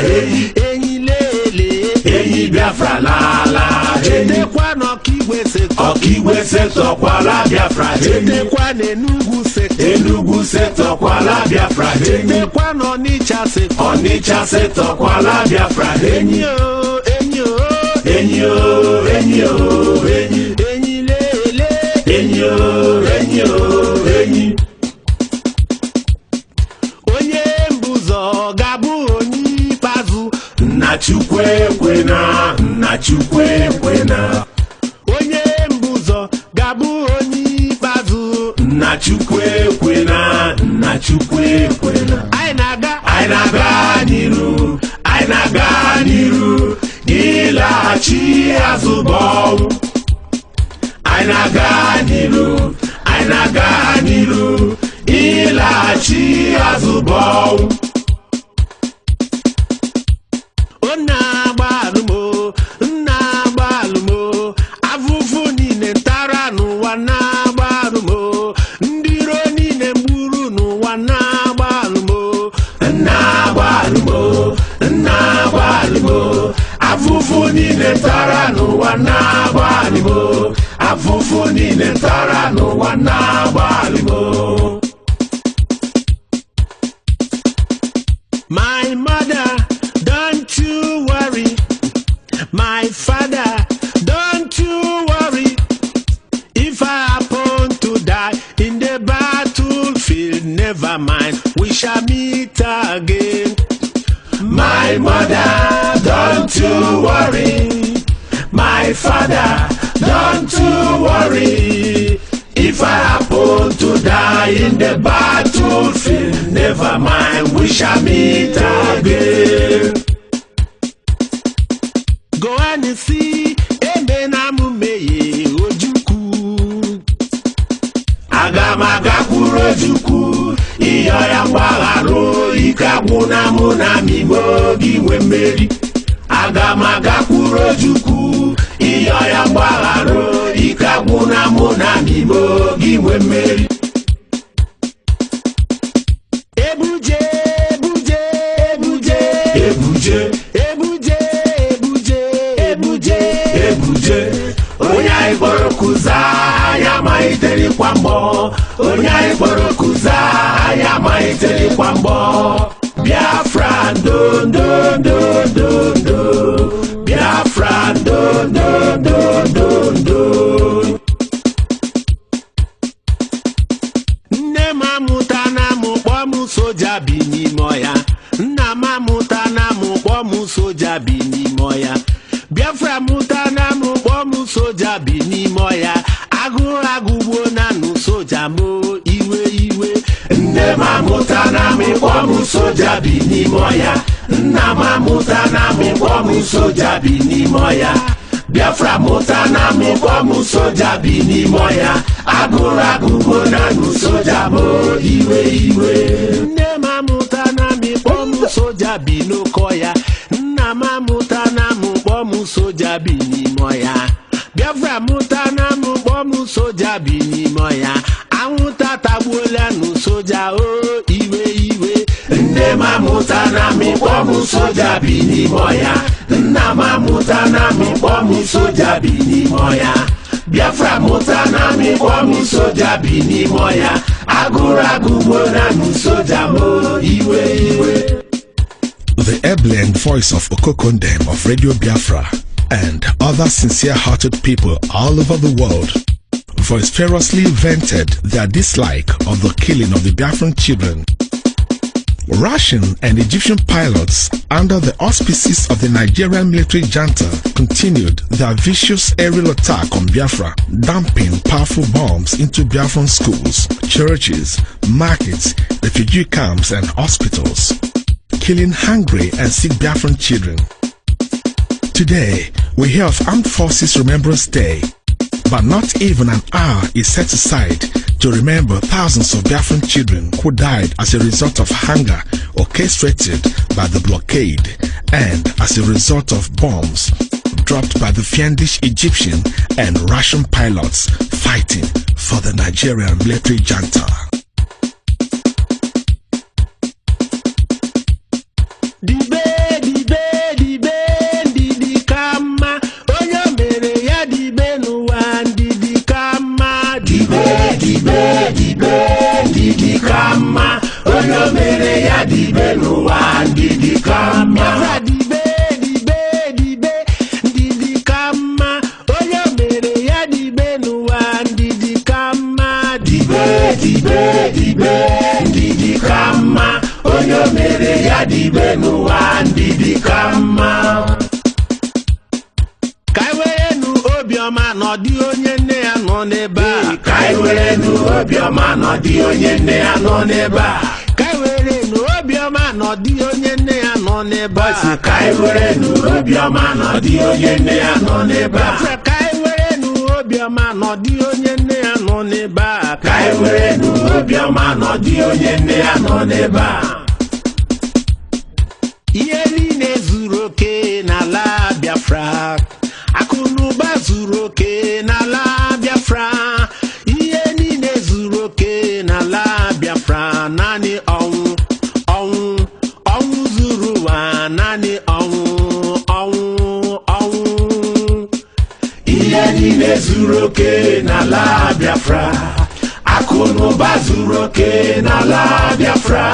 enyi lele, enyi Biafra lala. Chetekwa n'Ọkigwe sekọ, Ọkigwe setọkwala Biafra. Chetekwa n'Enugu sekọ, Enugu setọkwala Biafra. Chetekwa n'Ọnịcha sekọ, Ọnịcha setọkwala Biafra. Enyi o, enyi o, enyi o, enyi o, enyi. Enyi lele, enyi o, enyi o, enyi. Onye mbụzọ ga-abụ onye ikpeazụ. Nna Chukwu ekwena, Nna Chukwu ekwena. Onye mbụzọ ga-abụ onye ikpeazụ. Nna Chukwu ekwena, Nna Chukwu ekwena. Anyị na-aga n'iru, anyị na-aga n'iru. Ịlaghachi azụ bụ ọnwụ. Anyị na-aga n'iru, anyị na-aga n'iru. Ịlaghachi azụ bụ ọnwụ. Nna agbalụmo, nna agbalụmo. Afụfụ niile tara n'ụwa na-agbalụmo. Ndị iro niile gburu n'ụwa na-agbalụmo. Nna agbalụmo, nna agbalụmo. Afụfụ niile tara n'ụwa na-agbalụmo. Afụfụ niile tara n'ụwa na-agbalụmo. My mother, don't you worry. My father, don't you worry. If I happen to die in the battlefield, never mind, we shall meet again. My mother, don't you worry. My father, don't you worry. If I happen to die in the battlefield, never mind, we shall meet again. Go and see Ebenamumeye Ojukw. Agamagakwuru Ojukw. Iyo ya mgbagharụ ike agwụna mụ na migbo gị nwe mmeri. Agamagakwuru Ojukw. Iyo ya mgbagharụ ike agwụna mụ na migbo gị nwe mmeri. Ebuje, ebuje, ebuje, ebuje, ebuje, ebuje, ebuje, ebuje. onye anyị kpọrọ kuza anyị amaliterikwa mbọ onye anyị kpọrọ kuza anyị amaliterikwa mbọ Biafra ndo ndo ndo ndo ndo Biafra ndo ndo ndo ndo ndo nne m amụta na mụ kpọọ m soja bi n'ime ọya nna m amụta na mụ kpọọ m soja bi n'ime ọya Biafra mụta na mụ kpọọ m soja bi n'ime ọya agụụ agụgbuo na nụ soja mo iwe iwe nne m amụta na mụ kpọọ m soja bi n'ime ọya nna m amụta na mụ kpọọ m soja bi n'ime ọya Biafra mụta na mụ kpọọ m soja bi n'ime ọya agụụ agụgbuo na nụ soja mo iwe iwe nne m amụta na mụ kpọọ m soja bi n'oke ọya nna m amụta na mụ kpọọ m soja bi n'ime ọya Biafra mụta na mụ kpọọ m soja bi n'ime ọya anwụnta tagbuola nụ soja o iwe iwe nne m amụta na mụ kpọọ m soja bi n'ime ọya nna m amụta na mụ kpọọ m soja bi n'ime ọya Biafra mụta na mụ kpọọ m soja bi n'ime ọya agụrụ agụgbo na nụ soja mo iwe iwe. The ebullient voice of Okokondem of Radio Biafra and other sincere-hearted people all over the world vociferously vented their dislike of the killing of the Biafran children. Russian and Egyptian pilots under the auspices of the Nigerian military junta continued their vicious aerial attack on Biafra, dumping powerful bombs into Biafran schools, churches, markets, refugee camps and hospitals, killing hungry and sick Biafran children. Today, we hear of Armed Forces Remembrance Day, but not even an hour is set aside to remember thousands of Biafran children who died as a result of hunger orchestrated by the blockade and as a result of bombs dropped by the fiendish Egyptian and Russian pilots fighting for the Nigerian military junta. Kama onye mere ya dibe n'ụwa ndidi kama dibe ndidi kama onye mere ya dibe n'ụwa ndidi kama dibe ndidi kama onye mere ya dibe n'ụwa ndidi kama Obiọma nọdị onye nne ya nọ n'ebe a ka anyị were nu Obiọma nọdị onye nne ya nọ n'ebe a ka anyị were nu Obiọma nọdị onye nne ya nọ n'ebe a ka anyị were nu Obiọma nọdị onye nne ya nọ n'ebe a ka anyị were nu Obiọma nọdị onye nne ya nọ n'ebe a ka anyị were nu Obiọma nọdị onye nne ya nọ n'ebe a ihe niile zuru oke n'ala Biafra akụnụba zuru oke n'ala Biafra ihe niile zuru oke n'ala Biafra naanị ọnwụ zuru ụwa naanị ọnwụ ihe niile zuru oke n'ala Biafra akụnụba zuru oke n'ala Biafra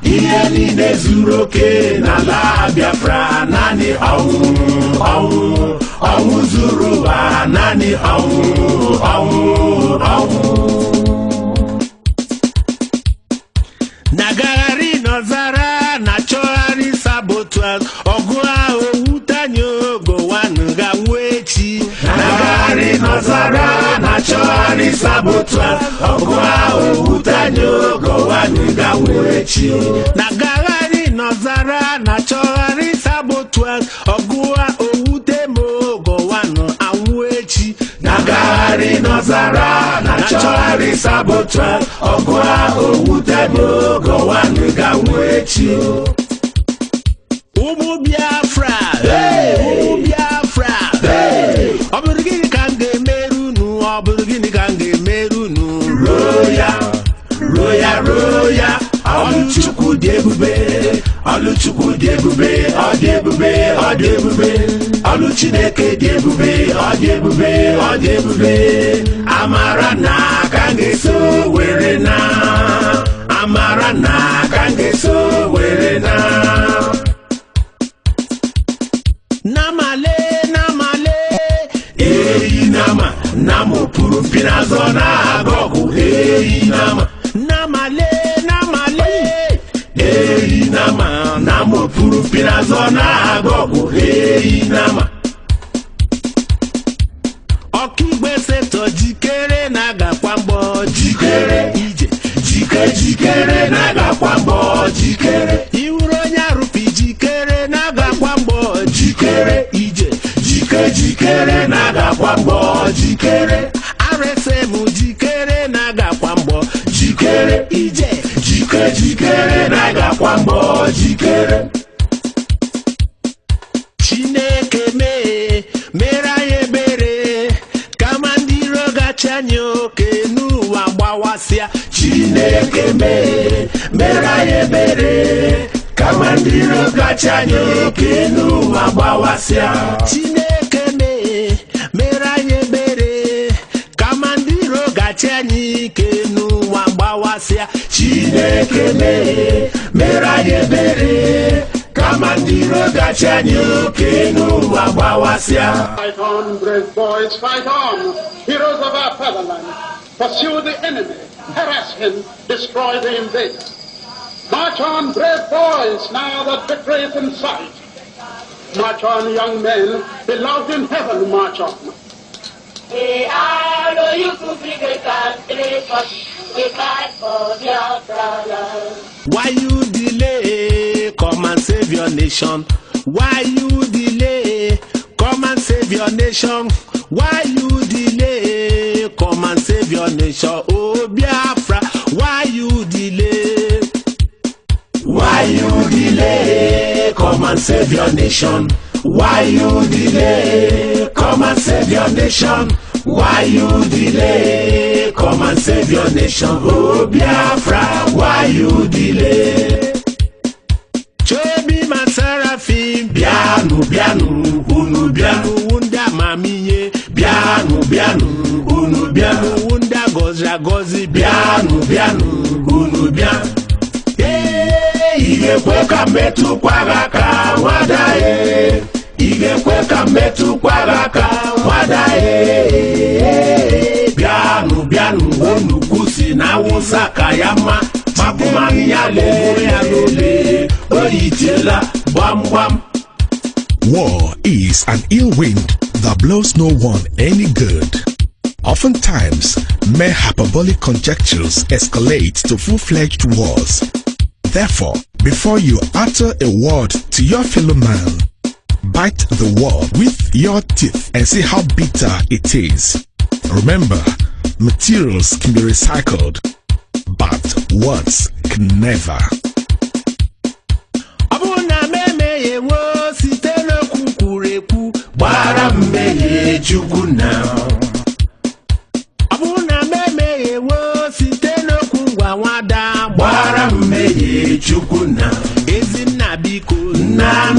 ihe niile zuru oke n'ala Biafra naanị ọnwụ zuru ụwa naanị ọnwụ nagagharị n'ọzara na-achọgharị sabotage ọgụ ahụ wutanye ogo wanụ ga-awụ echi nagagharị n'ọzara na-achọgharị sabotage ọgụ ahụ wutanye ogo wanụ ga-awụ echi nagagharị n'ọzara na-achọgharị sabotage ọgụ ahụ wute m ogo wanụ anwụ echi nagagharị n'ọzara na-achọgharị sabotage ọgụ ahụ wute m ogo wanụ ga-awụ echi ụmụ Biafra ụmụ Biafra ọ bụrụ gịnị ka m ga-emerụ unu ọ bụrụ gịnị ka m ga-emerụ unu ruo ya Oluchukwu dị ebube Oluchukwu dị ebube ọ dị ebube Olu Chineke dị ebube ọ dị ebube Ojukw, amara na kange so were na, amara na kange so were na. Namale, namale, nama, namo puru pinazo na gogu, nama, namale, namale, nama, namo puru pinazo na gogu, nama. Okigwe seto jikere naga kwambo, jikere ije, jikere naga kwambo, jikere iuronya rupi jikere naga kwambo, jikere ije, jikere naga kwambo, jikere aresemu jikere naga kwambo, jikere ije, jikere naga kwambo, jikere Chineke mera ebere kamandiro gachanyo kenu agbawasia. Chineke mera ebere kamandiro gachanyo kenu agbawasia. Chineke mera ebere kamandiro gachanyo kenu agbawasia. Chineke mera ebere kamandiro gachanyo kenu agbawasia. Fight on, brave boys, fight on, heroes of our fatherland. Pursue the enemy, harass him, destroy the invader. March on, brave boys, now that victory is in sight. March on, young men, beloved in heaven, march on. We are the youth of the country, we fight for your brother. Why you delay? Come and save your nation. Why you delay? Come and save your nation. Why you delay? Come and save your nation. Oh Biafra, why you delay? Why you delay? Come and save your nation. Why you delay? Come and save your nation. Why you delay? Come and save your nation. Oh Biafra, why you delay? Chobi Masarafin, Bianu, Bianu, Unu Bianu, Wunda Mamiye, Bianu, Bianu, Unu Bianu, Wunda Gozra Gozi, Bianu, Bianu, Unu Bianu. Igekwe ka metu kwagaka wadae, igekwe ka metu kwagaka wadae. Bianu, Bianu, Unu kusi na wusaka yama. War is an ill wind that blows no one any good. Oftentimes, mere hyperbolic conjectures escalate to full-fledged wars. Therefore, before you utter a word to your fellow man, bite the word with your teeth and see how bitter it is. Remember, materials can be recycled, but words can never. Abuna meme ye wo siteno kukureku bara meye juguna. Abuna meme ye wo siteno kungwa wada bara meye juguna. Ezi nabiko na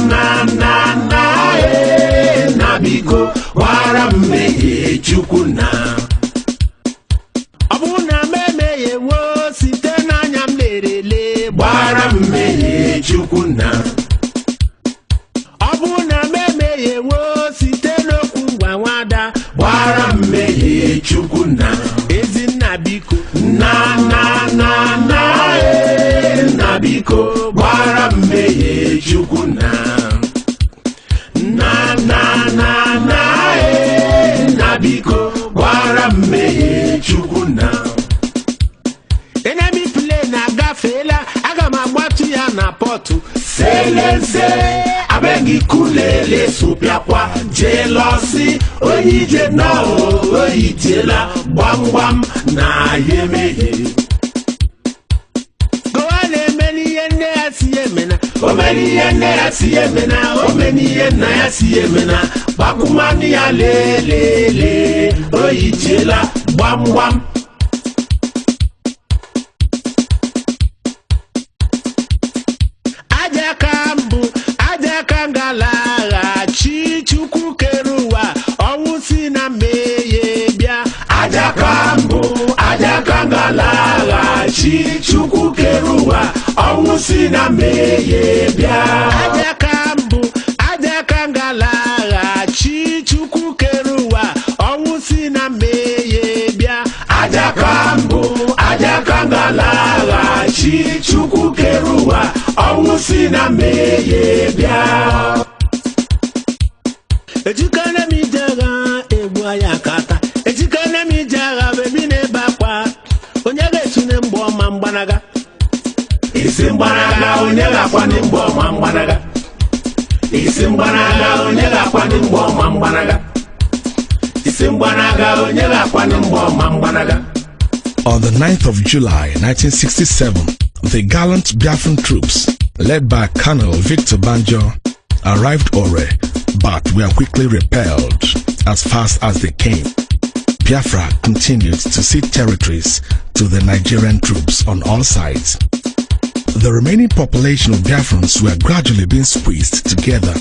nabiko bara meye juguna. Abuna meme ye wo sitena nyamlerele bara meye juguna. Abuna meme ye wo sitena kungwa wada bara meye juguna. Ezi nabiko na nabiko bara meye juguna. Na nabiko bara meye juguna. Enemy play na gafela aga magbatu ya na portu selense abengi kulele supiakwa jealousy oyije na oyitela gbam na yemeye. Go on many yende asiyemena omeni yende asiyemena omeni yende asiyemena bakumani ya lele oyitela gbam. Ajakangala chichuku keruwa owusi na me chi chukwu kere ụwa ọnwụ si na mmehie bịa adaka mbụ adaka ngalagha chi chukwu kere ụwa ọnwụ si na mmehie bịa adaka mbụ adaka ngalagha chi chukwu kere ụwa ọnwụ si na mmehie bịa ejikana m ijagha egbu anya kata ejikana m ijagha bebi na-ebe akwa onye ga-esune mgbe ọma mgbanaga isi mgbanaga onye ga-akwani mgbe ọma mgbanaga isi mgbanaga onye ga-akwani mgbe ọma mgbanaga isi mgbanaga onye ga-akwani mgbe ọma mgbanaga. On the 9th of July 1967, the gallant Biafran troops, led by Colonel Victor Banjo, arrived Ore, but were quickly repelled as fast as they came. Biafra continued to cede territories to the Nigerian troops on all sides. The remaining population of Biafrans were gradually being squeezed together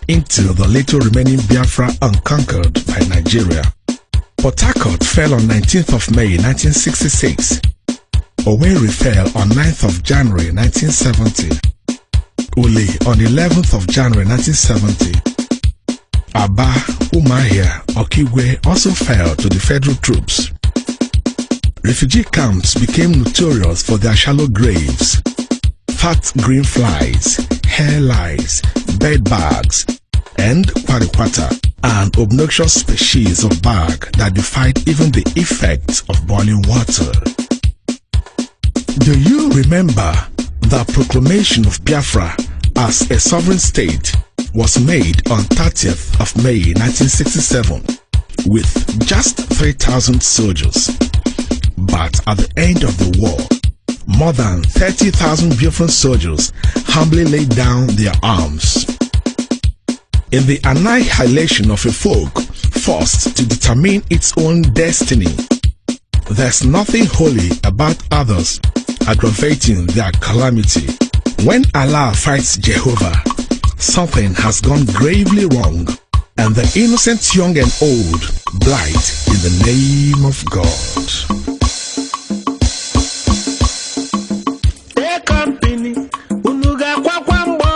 into the little remaining Biafra unconquered by Nigeria. Port Harcourt fell on 19th of May 1966. Owerri fell on 9th of January 1970. Uli on 11th of January 1970. Aba, Umahia, Ojukw also fell to the federal troops. Refugee camps became notorious for their shallow graves, fat green flies, hair lice, bed bugs, and kwarikwata, an obnoxious species of bug that defied even the effects of boiling water. Do you remember the proclamation of Biafra as a sovereign state was made on 30th of May 1967 with just 3,000 soldiers? But at the end of the war, more than 30,000 Biafran soldiers humbly laid down their arms. In the annihilation of a folk forced to determine its own destiny, there's nothing holy about others aggravating their calamity. When Allah fights Jehovah, something has gone gravely wrong, and the innocent young and old blight in the name of God. A company, unuga kwakwambo.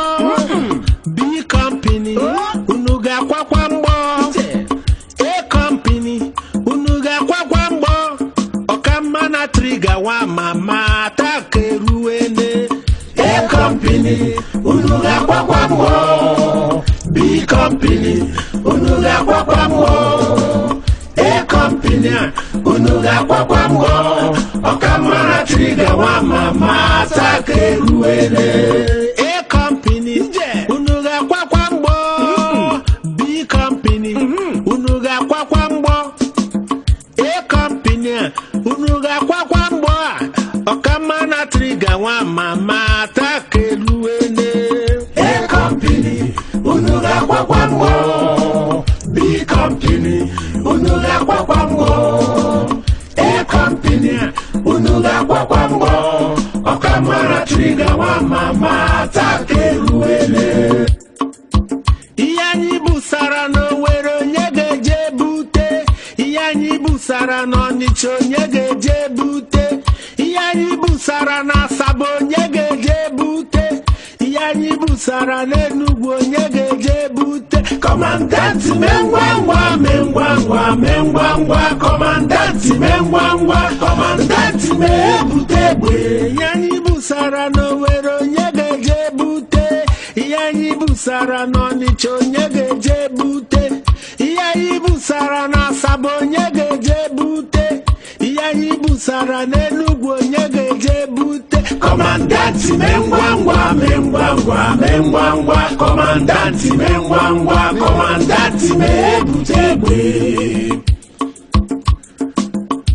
B company, unuga kwakwambo. A company, unuga kwakwambo. Okamana trigger wa mama takeruene. A company, unuga kwakwambo. B company, unuga kwakwambo. A company, unuga kwakwambo. Okamana trigger wa mama takeruene. A company, unuga kwakwambo. B company, unuga kwakwambo. A company, unuga kwakwambo. Okamana trigger wa mama takeruene. A company, unuga kwakwambo. B company, unuga kwakwambo. A company, unuga kwakwambo. Okamana trigger wa mama takeruene. Iyanyi busara no wero nyege jebute. Iyanyi busara no nicho nyege jebute. Iyanyi busara na sabo nyege jebute. Iyanyi busara n'Enugu nyege jebute. Komandanti mengwangwa mengwangwa mengwangwa. Komandanti mengwangwa. Komandanti mebute bwe. Iyanyi busara no wero nyege jebute. Iyanyi busara no nicho nyege jebute. Iyanyi busara na sabo nyege jebute. Iyanyi busara n'Enugu nyege jebute. Komandanti mengwangwa mengwangwa mengwangwa. Komandanti mengwangwa. Komandanti mebute bwe.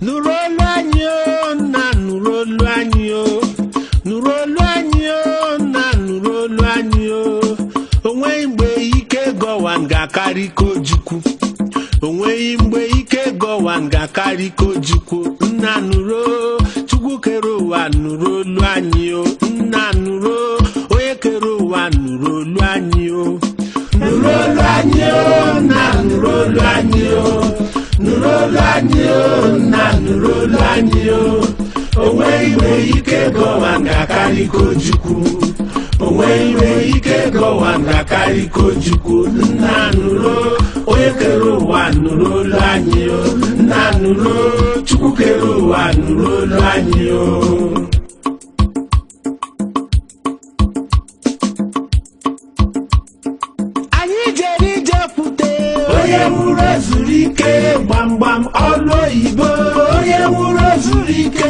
Nurolu anyo na nurolu anyo. Nurolu anyo na nurolu anyo. Onwe mgbe ike gowan ga-akarị ka Ojukwu. Onwe mgbe ike gowan ga-akarị ka Ojukwu. Nna nuro Chukwu kere ụwa nụrụ olu anyị o. Nna nuro onye kere ụwa nụrụ olu anyị o. Nụrụ olu anyị o. Nna nụrụ olu anyị o. Nụrụ olu anyị o. Nna nụrụ olu anyị o. Onwe mgbe karịka Ojukwu onwe ire ike gọwa na karịka Ojukwu nna nụrụ onye kere ụwa nụrụ olu anyị nna nụrụ Chukwu kere ụwa nụrụ olu anyị anyị jere ijekwute onye nwụrụ ezuru ike gbamgbam ọlụ oyibo onye nwụrụ ezuru ike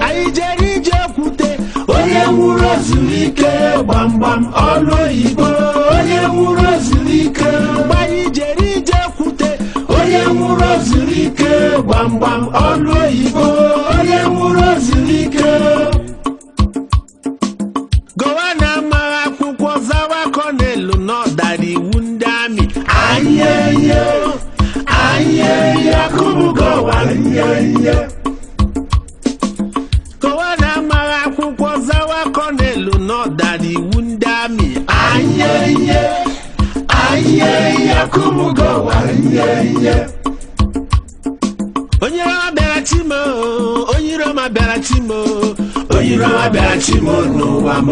anyị jere ijekwute onye nwụrụ ezuru ike gbamgbam ọlụ oyibo onye nwụrụ ezuru ike mgbe anyị jere ijekwute onye nwụrụ ezuru ike gbamgbam ọlụ oyibo onye nwụrụ ezuru ike gọvanọ amaghị akwụkwọ zawa kọnelụ n'ọdara iwu ndị amị anyeye Yakubu gọvanọ gọvanọ amaghị akwụkwọ zawa kọnelụ n'ọdara iwu ndị amị anyeye Yakubu gọvanọ onye Roma bịara chimo onye Roma bịara chimo onye Roma bịara chimo n'ụwa m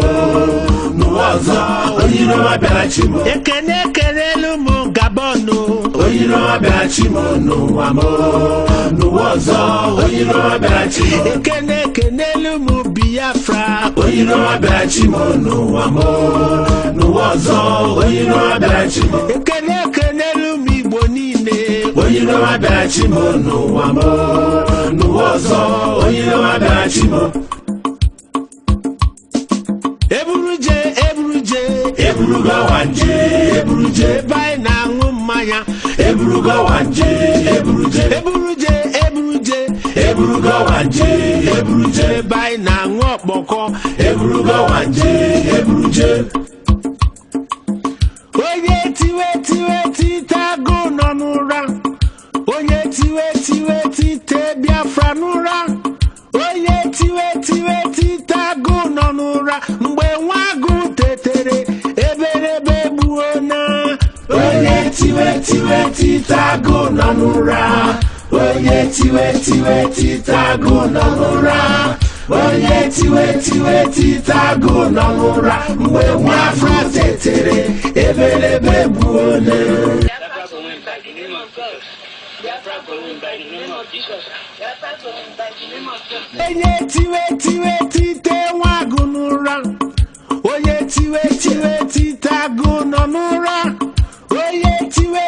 n'ụwa ọzọ onye Roma bịara chimo ekene ekenelu m Gabonu onye Roma bịara chimo n'ụwa m n'ụwa ọzọ onye Roma bịara chimo ekene ekenelu m Biafra onye Roma bịara chimo n'ụwa m n'ụwa ọzọ onye Roma bịara chimo ekene ekenelu m Igbo niile onye Roma bịara chimo n'ụwa m n'ụwa ọzọ onye Roma bịara chimo eburugo wanje eburuje ebe anyị na-aṅụ mmanya eburugo wanje eburuje eburugo wanje eburuje ebe anyị na-aṅụ ọkpọkọ eburugo wanje eburuje onye tiwe titago nọ n'ụra onye tiwe tite Biafra n'ụra onye tiwe titago nọ n'ụra mgbe nwa agụ tetere eberebe gbuo na onye tiwe titago nọ n'ụra onye tiwe titago nọ n'ụra onye tiwe titago nọ n'ụra mgbe nwa afọ tetere eberebe gbuo na onye tiwe tite nwa agụ n'ụra onye tiwe titago nọ n'ụra onye tiwe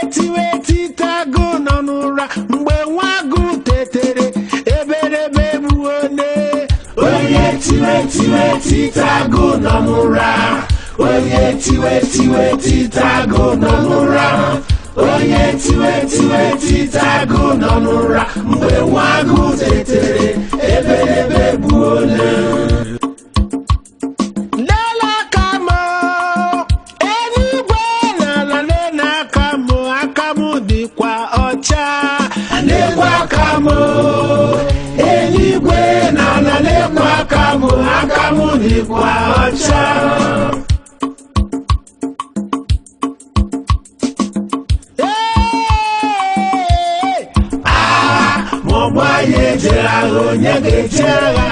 titago nọ n'ụra mgbe nwa agụ tetere eberebe gbuo ne onye tiwe titago nọ n'ụra onye tiwe titago nọ n'ụra onye tiwe titago nọ n'ụra mgbe nwa agụ tetere eberebe gbuo ne eluigwe na ala lekwa akamụ dịkwa ọcha maọbụ anyị ejere agha onye ga-eje agha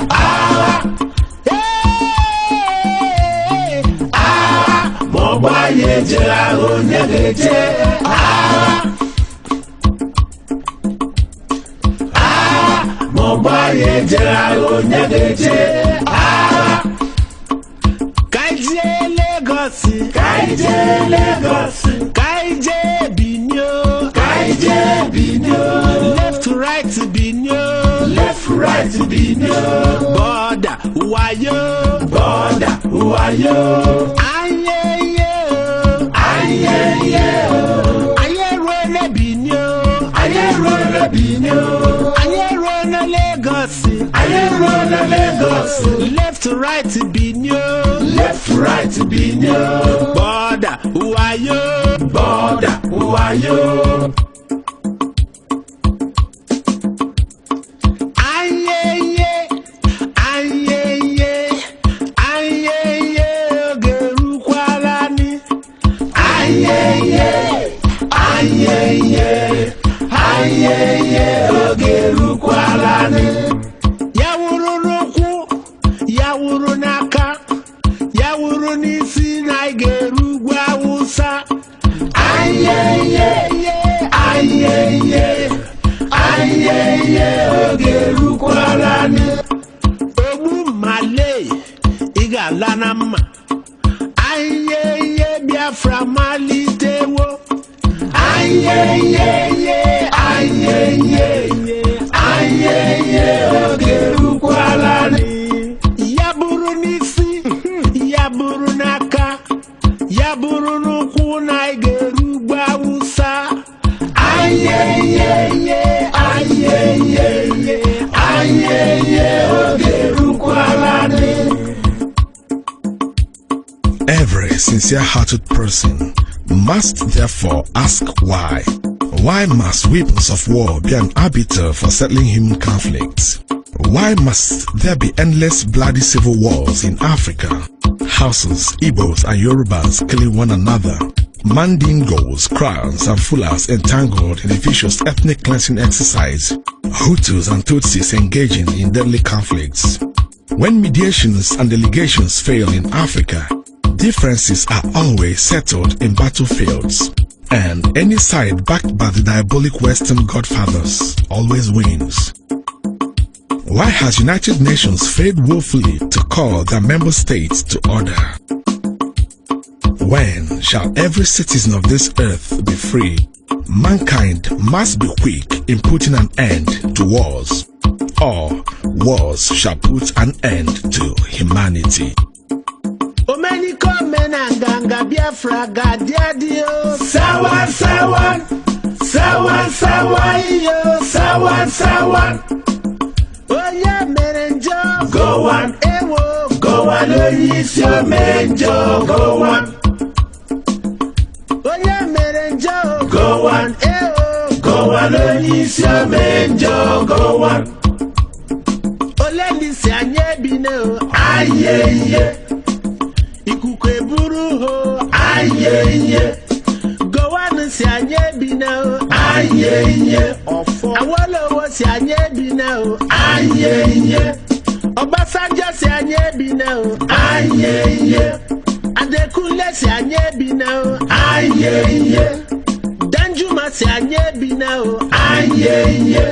maọbụ anyị ejere agha onye ga-eje maọbụ anyị ejere agha onye ga-eje ka anyị jee Lagos ka anyị jee Benue left right Benue border wayo anyeye anyị eruola Benue anyị eruola Lagos left right Benue border wayo oge erukwala ya wuru n'ụkwụ ya wuru n'aka oge rukwarani ogbu male iga lana mma ayeye Biafra malitewo ayeye oge rukwarani ya bụrụ n'isi ya bụrụ n'aka ya bụrụ n'ụkwụ na ị ga-erugbu Awụsa Every sincere-hearted person must therefore ask why. Why must weapons of war be an arbiter for settling human conflicts? Why must there be endless bloody civil wars in Africa? Hausas, Igbos and Yorubas killing one another. Mandingos, Krans and Fulas entangled in a vicious ethnic cleansing exercise. Hutus and Tutsis engaging in deadly conflicts. When mediations and delegations fail in Africa, differences are always settled in battlefields, and any side backed by the diabolic Western godfathers always wins. Why has United Nations failed woefully to call their member states to order? When shall every citizen of this earth be free? Mankind must be quick in putting an end to wars, or wars shall put an end to humanity. Omeni komen anganga Biafra gadiadio sawan sawan sawan sawan yo sawan sawan oye merenjo go on ewo go on oyisio merenjo go on oye merenjo go on ewo go on oyisio merenjo go on olendisi anyebino ayeye ikuku eburu ho ayeye gowan si anye bi na o ayeye ofo Awolowo si anye bi na o ayeye Obasanjo si anye bi na o ayeye Adekunle si anye bi na o ayeye Danjuma si anye bi na o ayeye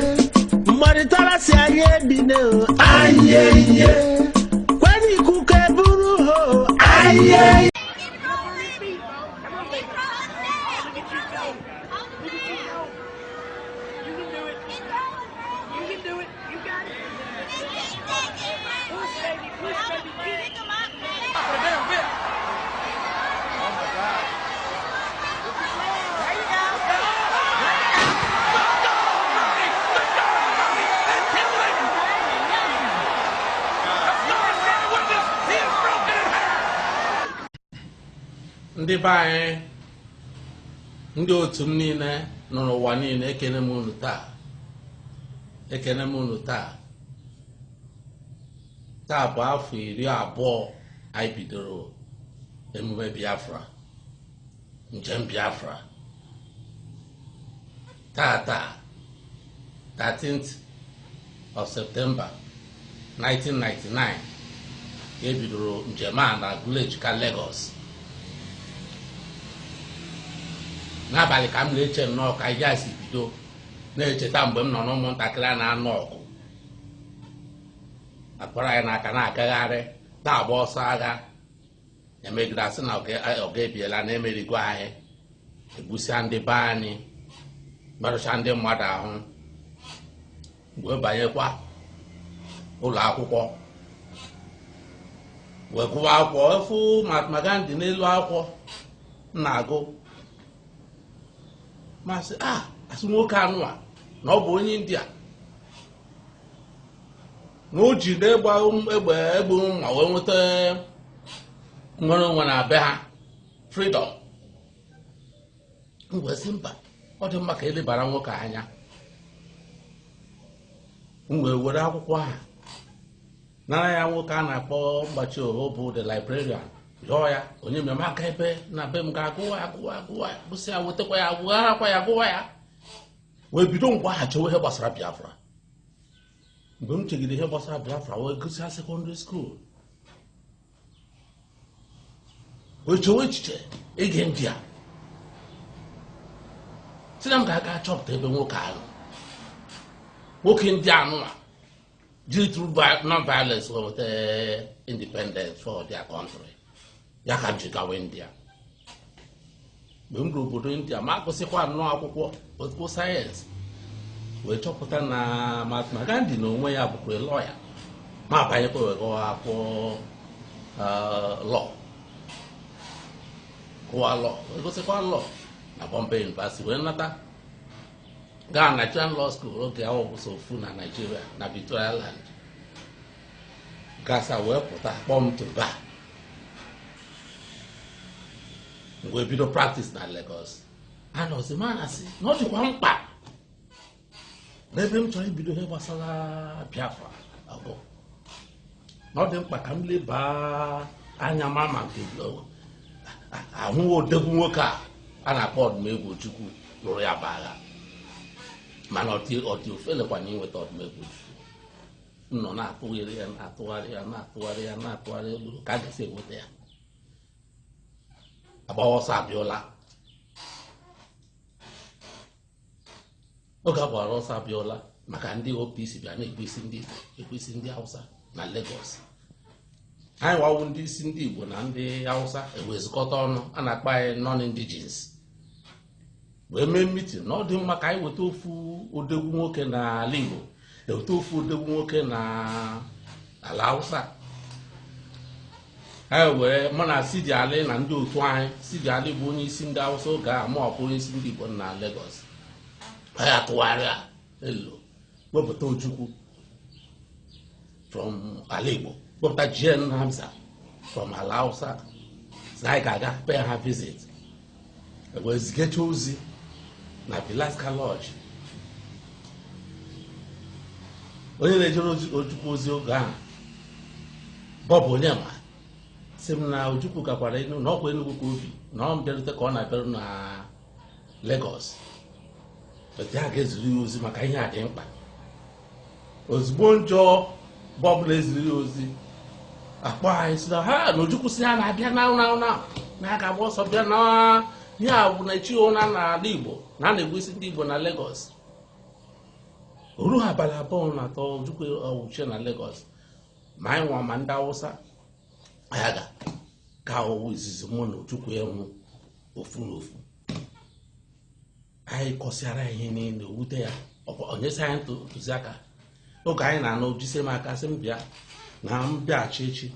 Murtala si anye bi na o ayeye Kwani ikuku eburu ho ayeye ndị be anyị ndị otu m niile nọ n'ụwa niile ekene m unu taa taa bụ afọ 20 anyị bidoro emume Biafra njem Biafra taa 13th of September 1999 ebidoro njem a na Ojukw Lagos n'abalị ka m na-eche nnọọ ka ihe a si bido na-echeta mgbe m nọ n'ụmụntakịrị a na-anọ ọgụ akpọrọ anyị n'aka na-agagharị na-agba ọsọ agha emegide asị na ọga ebiela na emerigo anyị egbusia ndị be anyị merụcha ndị mmadụ ahụ wee banyekwa ụlọ akwụkwọ wee gụwa akwụkwọ efu Mahatma Gandhi n'elu akwụkwọ na-agụ masị asị nwoke anụ a na ọ bụ onye India na o ji egbe mma wee nweta nwere onwe na be ha freedom. Ngwesị mba ọ dị mma ka elebara nwoke anya wee were akwụkwọ ha nara ya nwoke a na-akpọ mgbachi oho bụ the librarian yọọ ya onye mmemme aka ebe na be m ga-agụwa ya bụsị ya wetakwa ya agụgharakwa ya agụwa ya wee bido ngwa ha chewe ihe gbasara Biafra. Mgbe m chegide ihe gbasara Biafra wee gụsịa secondary school wee chewe echiche ige ndị a sị na m ga-aga chọpụta ebe nwoke ahụ nwoke ndị anụwa jiri through non-violence weta independence for their country ya ka m ji gawa India mgbe m ruru obodo India ma agụsịkwa nnọọ akwụkwọ political sayensị wee chọpụta na Mahatma Gandhi na onwe ya bụkwa lọya ma abanyekwa wee gụọ akwụkwọ lọ gụwa lọ wee gụsịkwa lọ na Bombay University wee nata gaa Nigerian Law School oge ahụ bụ sofu na Nigeria na Victoria Land gasa wee pụta kpọọ m tụba mgbe bido practice na Lagos anọzi m anasị na ọ dịkwa mkpa n'ebe m chọrọ ibido ihe gbasara Biafra agụ na ọ dị mkpa ka m leba anya mama nke ahụ odegwu nwoke a na-akpọ Ọdụmegwu Ojukwu lụrụ ya bụ agha mana ọtị ofelekwa na inweta Ọdụmegwu m nọ na-atụgharị ya na-atụgharị elu ka a ga-esi enweta ya agbawa ọsọ Abịọla oge agbara ọsọ Abịọla maka ndị OPC bịa na-ekwu isi ndị Hausa na Lagos anyị wawu ndị isi ndị Igbo na ndị Hausa ewezikọta ọnụ a na-akpa anyị non-indigens wee mee mitin na ọ dị mma ka anyị weta ofu odegwu nwoke n'ala Igbo eweta ofu odegwu nwoke na ala Hausa anyị wee mụ na Sidi Ali na ndị otu anyị Sidi Ali bụ onye isi ndị Hausa oge a mụ ọbụ onye isi ndị Igbo na Lagos anyị atụgharịa elu wepụta Ojukwu from ala Igbo wepụta Jen Hamza from ala Hausa si anyị ga-aga pay ha visit wee zigecha ozi na Vilaska Lodge onye na-ejere Ojukwu ozi oge ahụ Bob Onyema sị m na Ojukwu gakwara enu na ọkwa Enugu ka obi na ọ mbịarute ka ọ na-abịaru na Lagos otu a ga-ezuru ya ozi maka ihe a dị mkpa ozugbo njọ Bob na-eziri ya ozi akpọ anyị sị na ha na Ojukwu si ha na-abịa na aka agba ọsọ bịa na ihe a bụ na echi ụra n'ala Igbo na a na-egbu isi ndị Igbo na Lagos oru abalị abụọ na atọ Ojukwu ọwụchie na Lagos ma anyị nwa ma ndị Hausa anyị ga ọwụ izizi mụ na Ojukwu ya nwụ ofu na ofu anyị kọsịara ihe niile wute ya onyesi anyị ntụziaka oge anyị na-anọ jisie m aka sị m bịa na m bịaghachi echi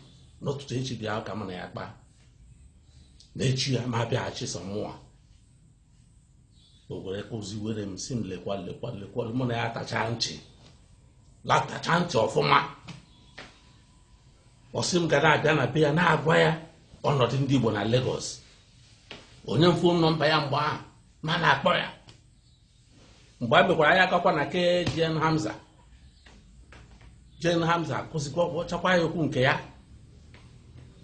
n'ụtụtụ echi bịa ka m na ya kpaa n'echi ya ma bịaghachi sọ mụnwa o were ozi were m si m lekwa mụ na ya tacha ntị ọfụma ọ sị m ga na-abịa na be ya na-agwa ya ọnọdụ ndị Igbo na Lagos onye mfu nọmba ya mgbe ahụ ma na-akpọ ya mgbe a mekwara ya akakwa na ke Jen Hamza akụzikwa ọchakwa ya okwu nke ya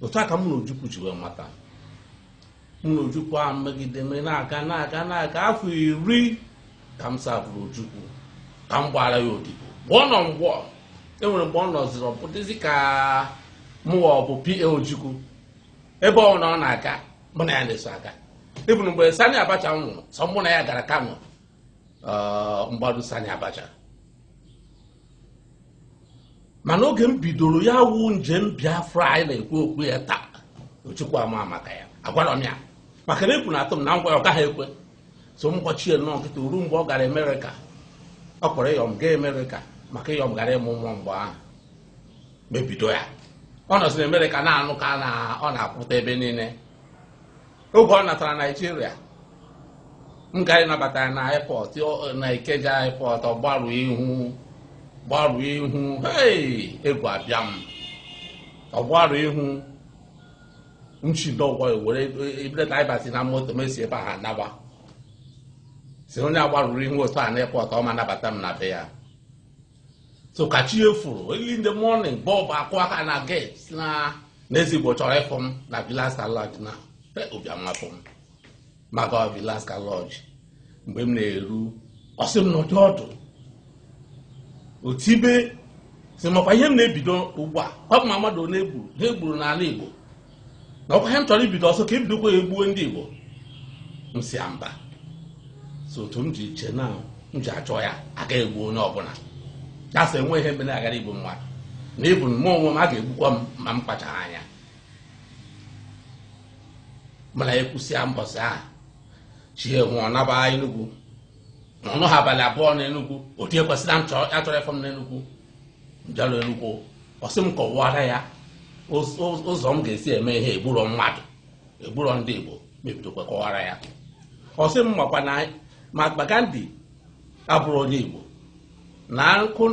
otu a ka mụ na Ojukwu ji wee mata mụ na Ojukwu ahụ megide na-aga afọ 10 ka m sabụrụ Ojukwu ka m gbara ya odibo gbọọ nọ mgbọ enwere mgbe ọ nọziri ọbụdịzi ka mụwa ọ bụ PA Ojukwu ebe ọ na ọ na-aga mụ na ya na-eso aga ebunu mgbe Sani Abacha nwụrụ sọ mụ na ya gara Kano mgbado Sani Abacha mana oge m bidoro ya wụ njem Biafra anyị na-ekwu okwu ya taa Ojukwu ama maka ya agwara m ya maka na ekwu na atụ m na ngwa ọ gaghị ekwe so m kpọchie nnọọ nkịta ruo mgbe ọ gara Amerịka ọ kpọrọ ịyọm gaa Amerịka maka ịyọm gara ịmụ nwa mgbe ahụ mebido ya ọ nọsịrị Amerịka na-anụ ka ọ na-akwụta ebe niile oge ọ natara Naijiria m gara ịnabata ya na airport na Ikeja airport ọ gbaruo ihu egwu abịa m ọ gbaruo ihu nchidọgwọ were ebidata anyị basi na moto mesi ebe ahụ anaba si onye agbarụrụ ihu otu a na airport ọ ma nabata m na be ya so ka chi efuru early in the morning Bob akụ aka na gate na n'ezigbo chọrọ ịfụ m na Vilaska Lodge na obiamapụ m maka Vilaska Lodge mgbe m na-eru ọsị m n'ọdụ ọdụ otibe si makwa ihe m na-ebido ugbu a ọ bụ ma mmadụ na-egburu n'ala Igbo na ọkwa ihe m chọrọ ibido ọsọ ka ebidokwa ya egbuo ndị Igbo m si mba so otu m ji che na m ji achọ ya aga egbu onye ọbụla ya sị enwe ihe mere agara igbu mmadụ na ịbụ m onwe m a ga-egbukwa m ma m kpachara anya mana ekwusịa mbọsị ahụ chi enwe ọ naba Enugu ọnụ ha abalị abụọ na Enugu otu ekwesịrị m achọrọ ịfọ m na Enugu njalụ Enugu ọsị m kọwara ya ụzọ m ga-esi eme ihe egburo mmadụ egburo ndị Igbo mebidokwa kọwara ya ọsị m makwa na Mahatma Gandhi abụrụ onye Igbo na nkụ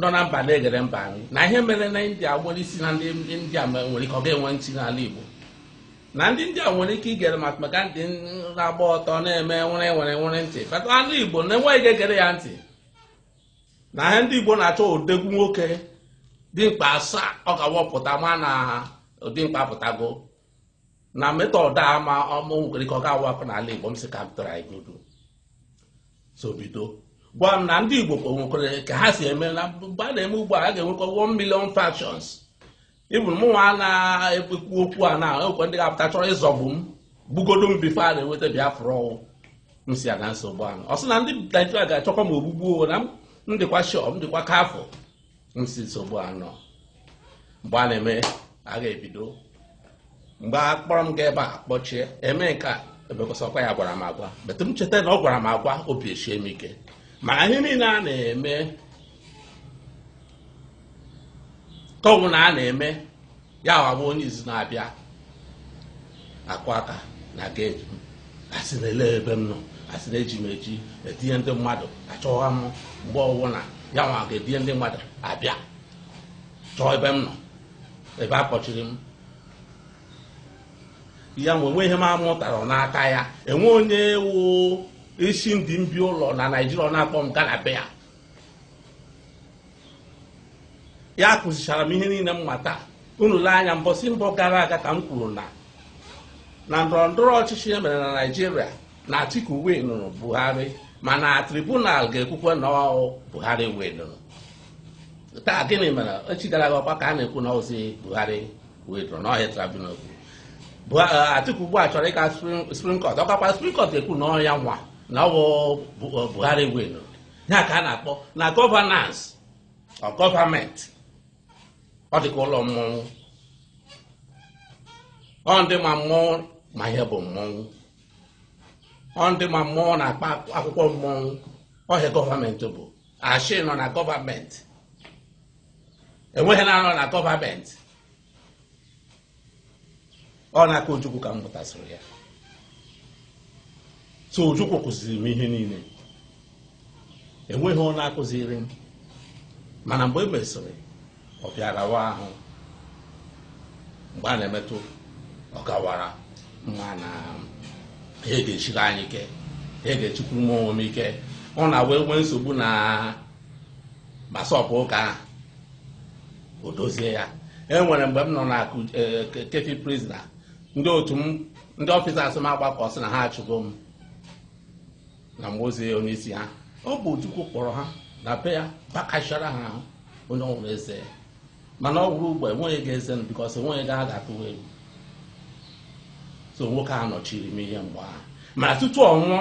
nọ na mba na-egere mba anyị na ihe mere na India nwere isi na ndị India nwere ike ọ ga-enwe ntị n'ala Igbo na ndị India nwere ike igere Mahatma Gandhi na-agba ọtọ na-eme nwere ntị kpata ala Igbo na-enweghị egere ya ntị na ihe ndị Igbo na-achọ odegwu nwoke dimkpa asaa ọ ga-awọpụta ma na dimkpa pụtago na metọd a ma ọmụ nwere ike ọ ga-awapụ n'ala Igbo m sị ka m tara igodo so bido gwa m na ndị Igbo nwekwere ka ha si eme na mgbe a na-eme ugbu a ga-enwekwa 1 million factions ịbụ mụnwa na-ekwu okwu a na ekwe ndị ga-apụta chọrọ ịzọgbu m bugodo m bifo a na-enweta Biafra ọwụ m si ya na nsogbu ahụ ọ sị na ndị Naịjirịa ga-achọkwa m ogbugbu na m dịkwa shọ m dịkwa ka afọ m si nsogbu anọ mgbe a na-eme a ga-ebido mgbe a kpọrọ m ga ebe a kpọchie eme nke a ebekọsọkwa ya gwara m agwa betụ m cheta na ọ gwara m agwa obi eshie m ike mana ihe niile a na-eme ka ọ bụ na a na-eme ya wabụ onye izu na-abịa akụ aka na geeti m asị na ele ebe m nọ asị na eji m eji etinye ndị mmadụ achọwa m mgbe ọbụla ya nwa ga-etinye ndị mmadụ abịa chọọ ebe m nọ ebe a kpọchiri m ya nwe enwe ihe m amụtara n'aka ya enwe onye wụ isi ndị mbi ụlọ na Naịjirịa ọ na-akpọ m gaa na be ya kụzichara m ihe niile m mata unu lee anya mbọsị mbọ gara aga ka m kwuru na ndọrọ ndọrọ ọchịchị e mere na Naịjirịa na Atiku winụrụ Buhari mana tribunal ga-ekwukwe na Buhari winụrụ taa gịnị mere echi gara aga ọkwa ka a na-ekwu na ozi Buhari winụrụ na ọhịa tribunal Atiku ugbu a chọrọ ịga Supreme Court ọkakwa Supreme Court ekwu na ọya nwa na ọwụ Buhari winụrụ ya ka a na-akpọ na gọvanans ọ gọọmenti ọ dịka ụlọ mmọnwụ ọ ndị ma mmọnwụ ma ihe bụ mmọnwụ ọ ndị ma mmọnwụ na-akpa akwụkwọ mmọnwụ ọhịa gọọmenti bụ ashị nọ na gọọmenti enweghị na-anọ na gọọmenti ọ na-aka Ojukwu ka m mụtasịrị ya so Ojukwu kụziri m ihe niile enweghị ọ na-akụziri m mana mgbe e mesịrị ọ bịara wa ahụ mgbe a na-emetụ ọ gawara mma na ihe ga-echiri anyị ike ihe ga-echikwu m onwe m ike ọ na-wee nwee nsogbu na masọpụ ụka ahụ o dozie ya enwere mgbe m nọ na kefi prizna ndị otu m ndị ọfịsas m agbakọ sị na ha achụgo m na mgbe ozi onye isi ha ọ bụ Ojukwu kpọrọ ha na be ya bakachara ha ahụ onye ọhụrụ eze mana ọ wụrụ ugbo enweghị ga-eze m bikọs enweghị ga ga-atụwa egwu so nwoke a nọchiri m ihe mgbe ahụ mana tutu ọ nwụọ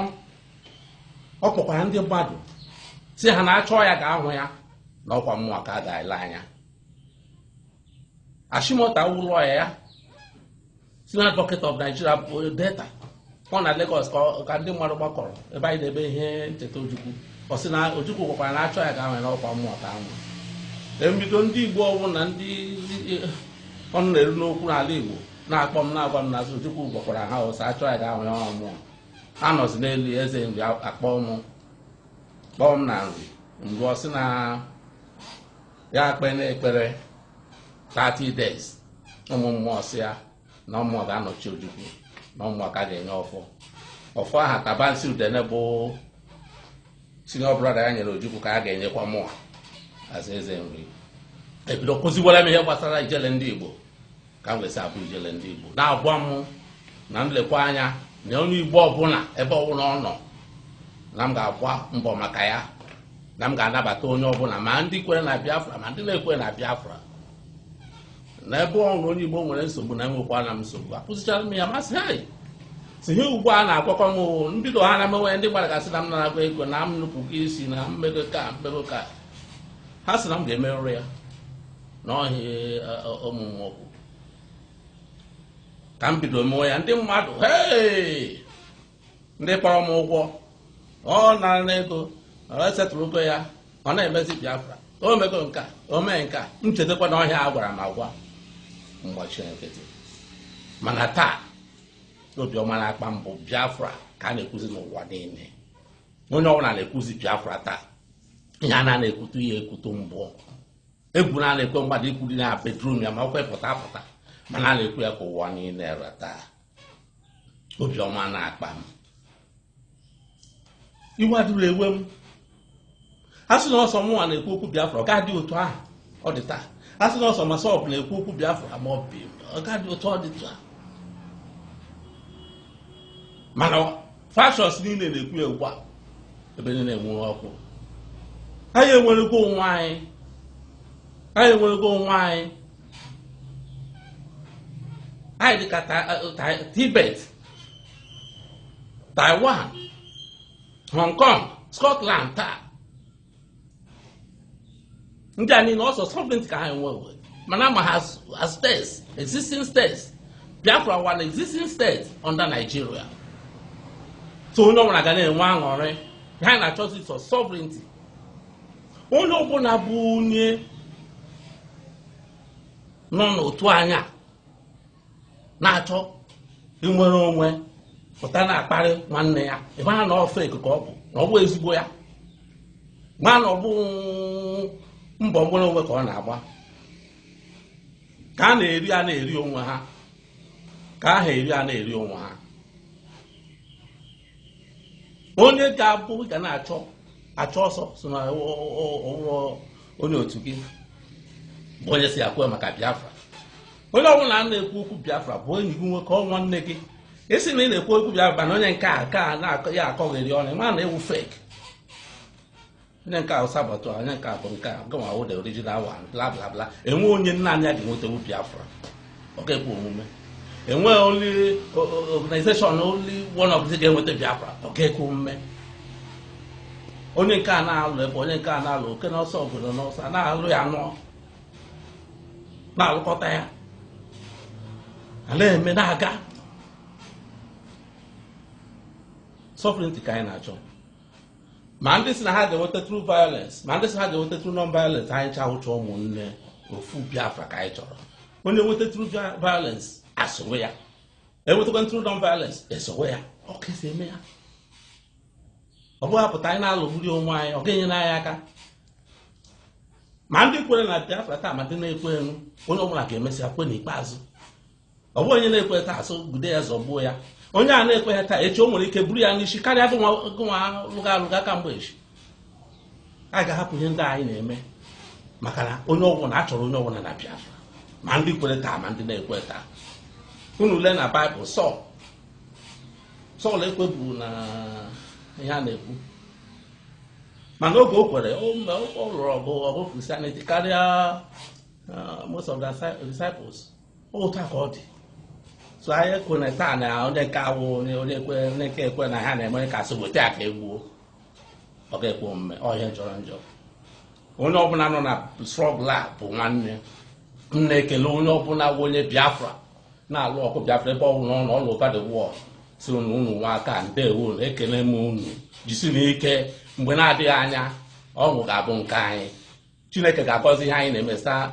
ọ kpọkwara ndị mmadụ si ha na-achọ ya ga-ahụ ya na ọkwa mmụọ ka a ga-ele anya Ashimota ụlọ ya Senior Advocate of Nigeria bụ data ọ na Lagos ka ndị mmadụ gbakọrọ ebe anyị na-ebe ihe ncheta Ojukwu ọ sị na Ojukwu gwakwara na achọ ya ga-ahụ ya na ọkwa mmụọ ka ahụ embido ndị Igbo ọwụ na ndị ọnụ na-eru n'okwu n'ala Igbo na-akpọ m na-agwa m na Ojukwu gwakwara ha ọsọ achọ ya ga-ahụ ya ọrụ mmụọ ha nọzi n'elu eze nri kpọọ m na nri mgbe ọ sị na ya kpe n'ekpere 30 days ụmụ mmụọ sị ya na mmụọ ga-anọchi Ojukwu na mmụọ ka ga-enye ọfọ aha Tabansi Udene bụ senior brother ya nyere Ojukwu ka a ga-enyekwa mmụọ aza eze nri ebido kụziwara m ihe gbasara ijele ndị Igbo ka m wesị abụ ijele ndị Igbo na-agwa m na nlekwa anya na onye Igbo ọbụla ebe ọbụla ọ nọ na m ga-agba mbọ maka ya na m ga-anabata onye ọbụla ma ndị kwere na Biafra ma ndị na-ekwe na Biafra na ebe ọrụ onye Igbo nwere nsogbu na enwekwana m nsogbu akụzichara m ya masị anyị si ihe ugbu a na-akwakọ m mbido ha na mewe ndị gbara gasị na m na-agba ego na m nupụ gị isi na mmego ka ha sị na m ga-emerụ ya na ọhịa ọmụmụ ọkụ ka m bido mewe ya ndị mmadụ ndị kpọrọ m ụgwọ ọ nara ego esetụrụ ego ya ọ na-emezi Biafra o mego nka o mee nka m chetakwa na ọhịa a gwara m agwa mgbachiri nkịtị mana taa obiọma na-akpa mbụ Biafra ka a na-ekwuzi n'ụwa niile onye ọbụla na-ekwuzi Biafra taa ihe a na-ekwutu ya ekwutu mbụ egwu na na-ekwe mmadụ ikwuri na bedrum ya ma okwe pụta apụta mana a na-ekwu ya ka ụwa niile taa obiọma na-akpa m iwe adịrị ewe m a sị na ọsọ mụnwa na-ekwu okwu Biafra ọ ga-adị otu ahụ ọ dị taa a sị na ọsọ Masọp na-ekwu okwu Biafra ma ọ ga-adị otu ọ dị taa mana fashọns niile na-ekwu ya ugbu a ebe niile enwere ọkụ anyị enwerego onwe anyị dịka Tibet, Taiwan, Hong Kong, Scotland taa ndị a niile ọsọ sovereignty ka ha enwewe mana ma ha as states, existing states. Biafra one existing state under Nigeria. So onye ọbụla ga na-enwe aṅụrị ha na-achọzi for sovereignty. Onye ọbụla bụ onye nọ n'otu anya na-achọ inwere onwe pụta na-akparị nwanne ya ebe ha na ofe ikuku ọ bụ na ọ bụ ezigbo ya ma na ọ bụ mbọ nwere onwe ka ọ na-agba ka a na-eri onwe ha ka aha eri a na-eri onwe ha. Onye ga-abụ ga na-achọ ọsọ so na onye otu gị bụ onye si akwe maka Biafra. Onye ọbụla na-ekwu okwu Biafra bụ onye gị nwoke ọ nwanne gị esi na ị na-ekwu okwu Biafra na onye nke a na-ya akọgheri ọnụ ma na-ewu fake. Onye nke ahụ sabotu onye nke bụ nke a gụnwa wụ the original one bla bla bla. Enwe onye nna anya dị nwetewu Biafra ọ ga-ekwu omume. Enwe only organization only one of the ga-enweta Biafra ọ ga-ekwu omume. Onye nke a na-alụ ebe onye nke a na-alụ oke n'ọsọ obodo n'ọsọ na-alụ ya nọ na-alụkọta ya ala eme na-aga sovereignty ka anyị na-achọ ma ndị si na ha ga-enweta through violence ma ndị si ha ga-enweta through non-violence anyị chawụcha ụmụnne ofu Biafra ka anyị chọrọ. Onye nweta through violence asụwe ya enwetakwa through non-violence esowe ya ọ ka esi eme ya ọ bụghị apụta anyị na-alụgburi onwe anyị ọ ga-enyere anyị aka ma ndị kwere na Biafra taa ma ndị na-ekweghị onye ọbụla ga-emesịa kwe n'ikpeazụ. Ọ bụ onye na-ekwe taa asụ gude ya zọgbuo ya onye a na-ekweghị taa echi o nwere ike buru ya n'isi karịa gụnwa alụga ka mgbe echi. A ga-ahapụ ihe ndị anyị na-eme maka na onye ọbụla a chọrọ onye ọbụla na Biafra ma ndị kwere taa ma ndị na-ekwe taa. Unu lee na Baịbụl Sọl ekwebu na ihe a na-ekwu mana oge o kwere ọ lụrụ ọgụ Christianity karịa most of the disciples. Otu a ka ọ dị. So anyị ekwere taa na onye nke awụ onye nke ekwe na ha na-eme ka asị weta aka egbuo ọ ga-ekwe omume ọhịa jọrọ njọ. Onye ọbụla nọ na strọgụl a bụ nwanne m na-ekele onye ọbụla bụ onye Biafra na-alụ ọkụ Biafra ebe ọbụla ọ nọ ọlụ over the world si unu nwa aka ndewo na ekele m unu jisi n'ike mgbe na-adịghị anya ọṅụ ga-abụ nke anyị. Chineke ga-agọzi ihe anyị na-emesa